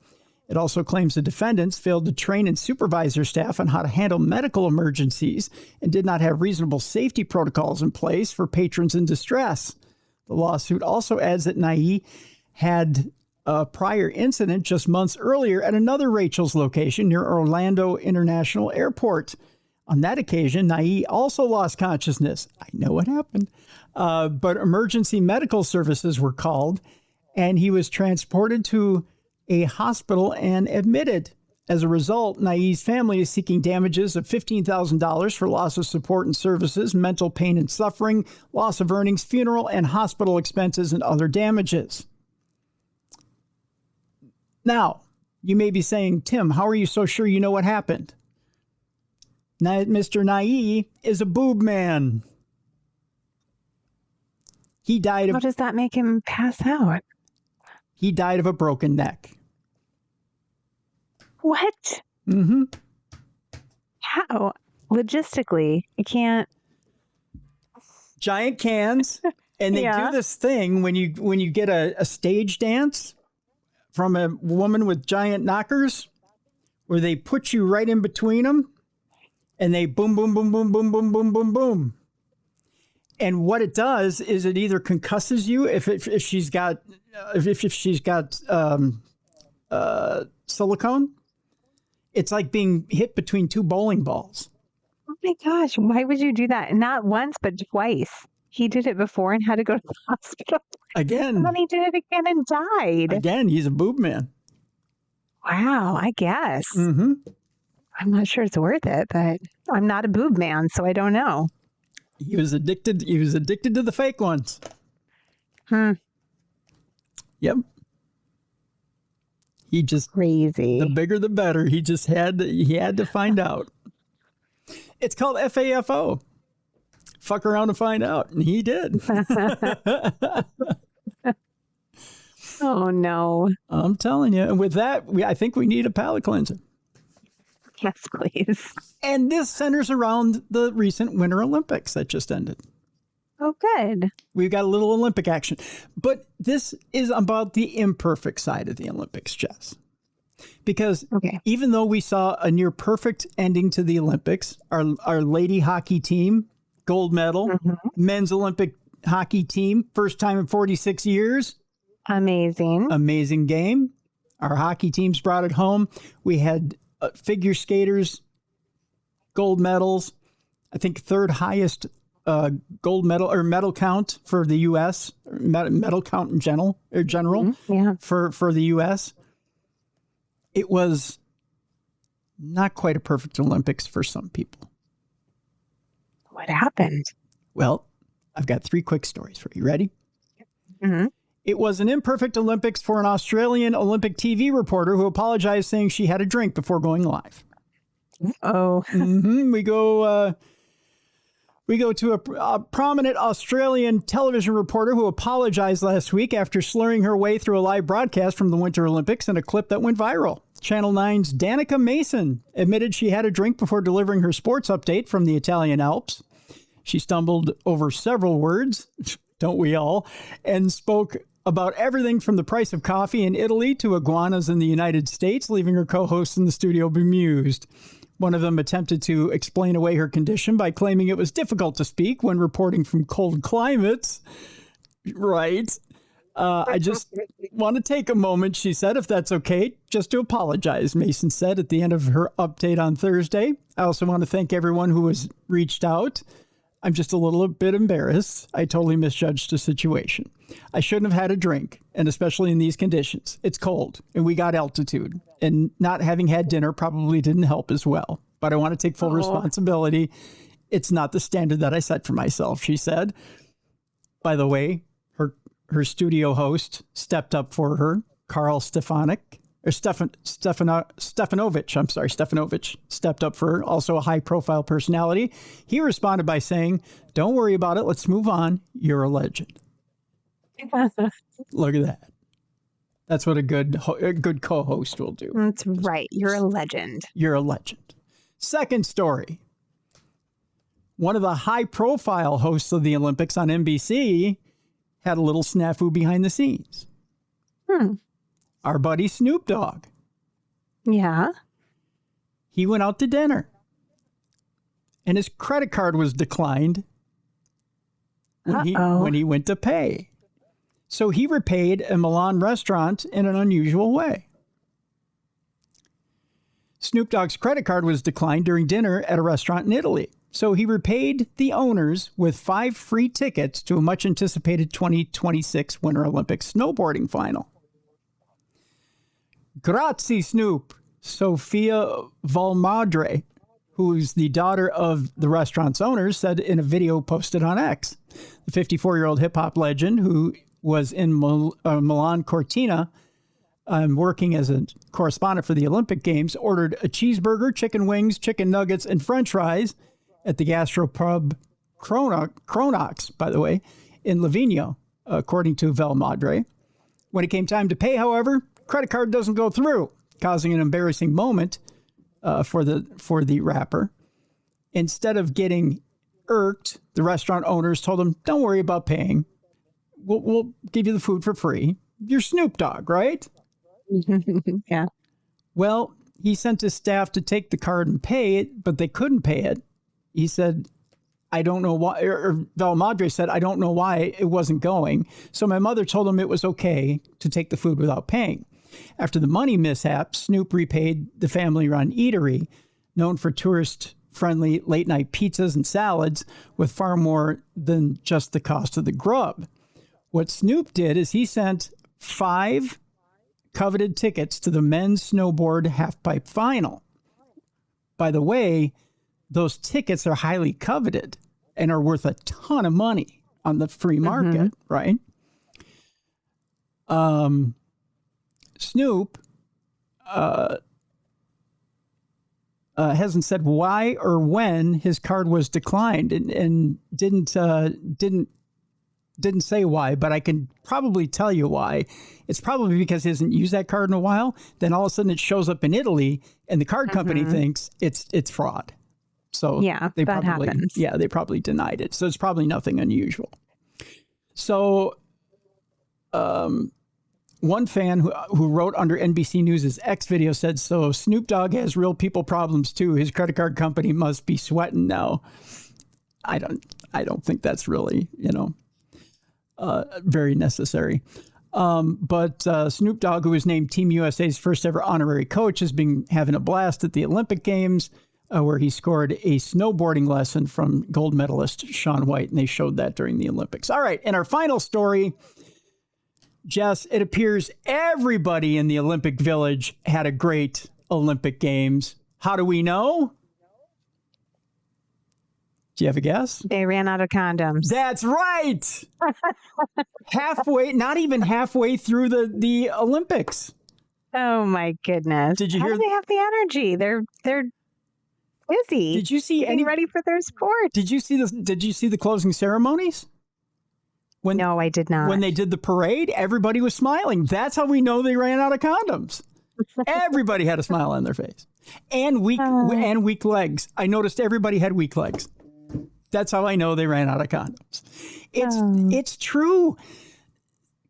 It also claims the defendants failed to train and supervise their staff on how to handle medical emergencies and did not have reasonable safety protocols in place for patrons in distress. The lawsuit also adds that Naive had a prior incident just months earlier at another Rachel's location near Orlando International Airport. On that occasion, Naive also lost consciousness. I know what happened. But emergency medical services were called, and he was transported to a hospital and admitted. As a result, Naive's family is seeking damages of $15,000 for loss of support and services, mental pain and suffering, loss of earnings, funeral and hospital expenses, and other damages. Now, you may be saying, Tim, how are you so sure you know what happened? Mr. Naive is a boob man. He died of... How does that make him pass out? He died of a broken neck. What? Mm-hmm. How? Logistically, you can't... Giant cans, and they do this thing when you get a stage dance from a woman with giant knockers, where they put you right in between them, and they boom, boom, boom, boom, boom, boom, boom, boom, boom. And what it does is it either concusses you if she's got silicone. It's like being hit between two bowling balls. Oh my gosh, why would you do that? Not once, but twice. He did it before and had to go to the hospital. Again. And then he did it again and died. Again, he's a boob man. Wow, I guess. Mm-hmm. I'm not sure it's worth it, but I'm not a boob man, so I don't know. He was addicted to the fake ones. Yep. He just crazy. The bigger the better. He just had to find out. It's called FAFO. Fuck around and find out. And he did. Oh no. I'm telling you. And with that, I think we need a palate cleanser. Yes, please. And this centers around the recent Winter Olympics that just ended. Oh, good. We've got a little Olympic action. But this is about the imperfect side of the Olympics, Jess. Because even though we saw a near perfect ending to the Olympics, our lady hockey team, gold medal, men's Olympic hockey team, first time in 46 years. Amazing game. Our hockey teams brought it home. We had figure skaters, gold medals. I think third highest gold medal or medal count for the U.S. Medal count in general for the U.S. It was not quite a perfect Olympics for some people. What happened? Well, I've got 3 quick stories for you. Ready? Mm-hmm. It was an imperfect Olympics for an Australian Olympic TV reporter who apologized, saying she had a drink before going live. Oh. We go to a prominent Australian television reporter who apologized last week after slurring her way through a live broadcast from the Winter Olympics in a clip that went viral. Channel 9's Danica Mason admitted she had a drink before delivering her sports update from the Italian Alps. She stumbled over several words, don't we all, and spoke about everything from the price of coffee in Italy to iguanas in the United States, leaving her co-hosts in the studio bemused. One of them attempted to explain away her condition by claiming it was difficult to speak when reporting from cold climates. Right. I just want to take a moment, she said, if that's okay, just to apologize, Mason said at the end of her update on Thursday. I also want to thank everyone who has reached out. I'm just a little bit embarrassed. I totally misjudged the situation. I shouldn't have had a drink, and especially in these conditions. It's cold, and we got altitude, and not having had dinner probably didn't help as well. But I want to take full responsibility. It's not the standard that I set for myself, she said. By the way, her studio host stepped up for her, Carl Stefanovich stepped up for her, also a high-profile personality. He responded by saying, "Don't worry about it. Let's move on. You're a legend." Look at that. That's what a good co-host will do. That's right. You're a legend. You're a legend. Second story. one of the high-profile hosts of the Olympics on NBC had a little snafu behind the scenes. Our buddy Snoop Dogg. Yeah. He went out to dinner, and his credit card was declined when he went to pay. So he repaid a Milan restaurant in an unusual way. Snoop Dogg's credit card was declined during dinner at a restaurant in Italy. So he repaid the owners with 5 free tickets to a much anticipated 2026 Winter Olympics snowboarding final. Grazie, Snoop. Sofia Valmadre, who's the daughter of the restaurant's owners, said in a video posted on X. The 54-year-old hip-hop legend who was in Milan Cortina working as a correspondent for the Olympic Games ordered a cheeseburger, chicken wings, chicken nuggets, and french fries at the gastropub Cronox, by the way, in Livigno, according to Valmadre. When it came time to pay, however, credit card doesn't go through, causing an embarrassing moment for the rapper. Instead of getting irked, the restaurant owners told him, "Don't worry about paying. We'll give you the food for free. You're Snoop Dogg, right?" Yeah. Well, he sent his staff to take the card and pay it, but they couldn't pay it. He said, "I don't know why," or Valmadre said, "I don't know why it wasn't going. So my mother told him it was okay to take the food without paying." After the money mishap, Snoop repaid the family-run eatery, known for tourist-friendly late-night pizzas and salads, with far more than just the cost of the grub. What Snoop did is he sent 5 coveted tickets to the men's snowboard halfpipe final. By the way, those tickets are highly coveted and are worth a ton of money on the free market, right? Snoop hasn't said why or when his card was declined, and didn't say why, but I can probably tell you why. It's probably because he hasn't used that card in a while. Then all of a sudden it shows up in Italy, and the card company thinks it's fraud. So yeah, they that probably happens. Yeah, they probably denied it. So it's probably nothing unusual. So one fan who wrote under NBC News' X video said, "So Snoop Dogg has real people problems too. His credit card company must be sweating now." I don't think that's really, very necessary. But Snoop Dogg, who was named Team USA's first ever honorary coach, has been having a blast at the Olympic Games, where he scored a snowboarding lesson from gold medalist Shaun White, and they showed that during the Olympics. All right, and our final story, Jess, it appears everybody in the Olympic Village had a great Olympic Games. How do we know? Do you have a guess? They ran out of condoms. That's right. Not even halfway through the Olympics. Oh my goodness! Did you How hear? do they have the energy? They're busy. Did you see getting ready for their sport? Did you see the closing ceremonies? No, I did not. When they did the parade, everybody was smiling. That's how we know they ran out of condoms. Everybody had a smile on their face, and weak legs. I noticed everybody had weak legs. That's how I know they ran out of condoms. It's true.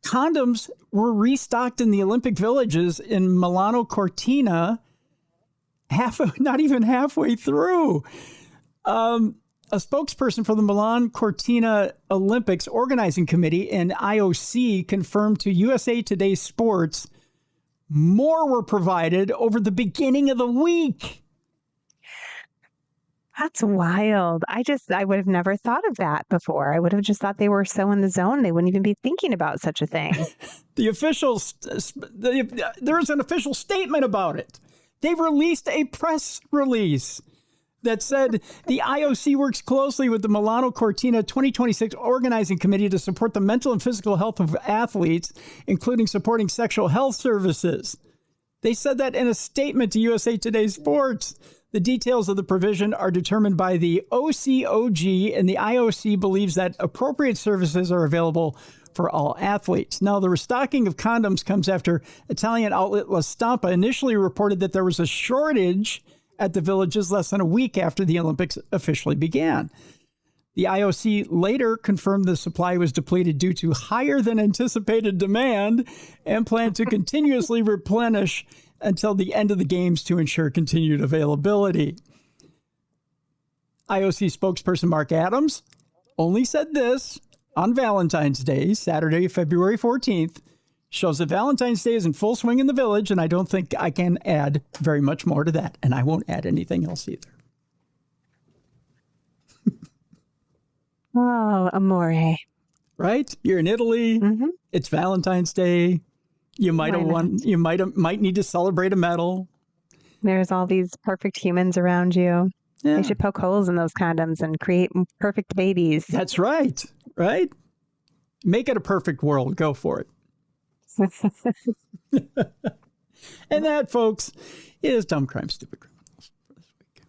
Condoms were restocked in the Olympic villages in Milano Cortina, not even halfway through. A spokesperson for the Milan Cortina Olympics Organizing Committee and IOC confirmed to USA Today Sports more were provided over the beginning of the week. That's wild. I would have never thought of that before. I would have just thought they were so in the zone they wouldn't even be thinking about such a thing. There is an official statement about it. They released a press release that said the IOC works closely with the Milano Cortina 2026 Organizing Committee to support the mental and physical health of athletes, including supporting sexual health services. They said that in a statement to USA Today Sports. The details of the provision are determined by the OCOG, and the IOC believes that appropriate services are available for all athletes. Now, the restocking of condoms comes after Italian outlet La Stampa initially reported that there was a shortage at the villages less than a week after the Olympics officially began. The IOC later confirmed the supply was depleted due to higher than anticipated demand and planned to continuously replenish until the end of the games to ensure continued availability. IOC spokesperson Mark Adams only said this on Valentine's Day, Saturday, February 14th, shows that Valentine's Day is in full swing in the village, and I don't think I can add very much more to that, and I won't add anything else either. Oh, amore. Right? You're in Italy. Mm-hmm. It's Valentine's Day. You might have won. You might need to celebrate a medal. There's all these perfect humans around you. Yeah. They should poke holes in those condoms and create perfect babies. That's right. Right? Make it a perfect world. Go for it. And that, folks, is Dumb Crime, Stupid Criminals for this week.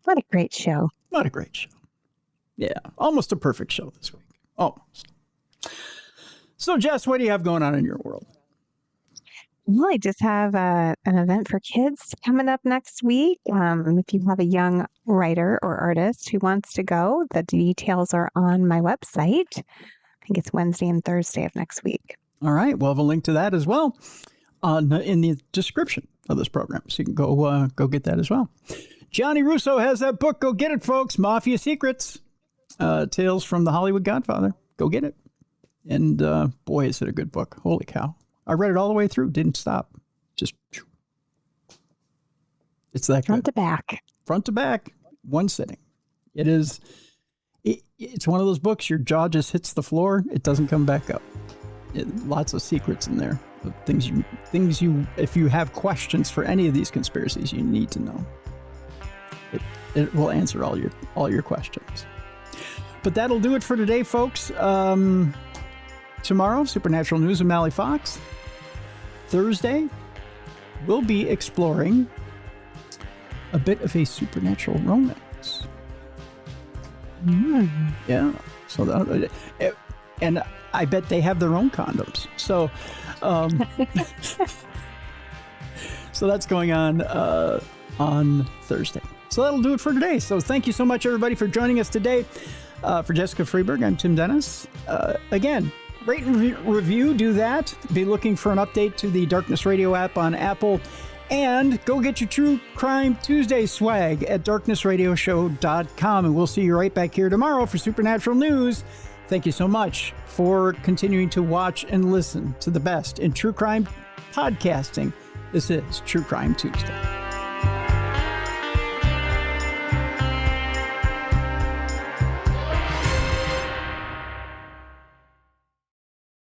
What a great show. What a great show. Yeah, almost a perfect show this week. Almost. So, Jess, what do you have going on in your world? Well, I just have an event for kids coming up next week. If you have a young writer or artist who wants to go, the details are on my website. I think it's Wednesday and Thursday of next week. All right. We'll have a link to that as well in the description of this program. So you can go get that as well. Gianni Russo has that book. Go get it, folks. Mafia Secrets. Tales from the Hollywood Godfather. Go get it. And boy, is it a good book. Holy cow. I read it all the way through. Didn't stop. Just, it's that front good. to back. Front to back. One sitting. It is, it's one of those books, your jaw just hits the floor. It doesn't come back up. Lots of secrets in there. Things you, if you have questions for any of these conspiracies, you need to know. It will answer all your questions. But that'll do it for today, folks. Tomorrow, Supernatural News with Mally Fox. Thursday, we'll be exploring a bit of a supernatural romance. Yeah. So and I bet they have their own condoms. So, so that's going on Thursday. So that'll do it for today. So thank you so much, everybody, for joining us today. For Jessica Freeberg, I'm Tim Dennis. Again, rate and review, do that. Be looking for an update to the Darkness Radio app on Apple. And go get your True Crime Tuesday swag at darknessradioshow.com. And we'll see you right back here tomorrow for Supernatural News. Thank you so much for continuing to watch and listen to the best in true crime podcasting. This is True Crime Tuesday.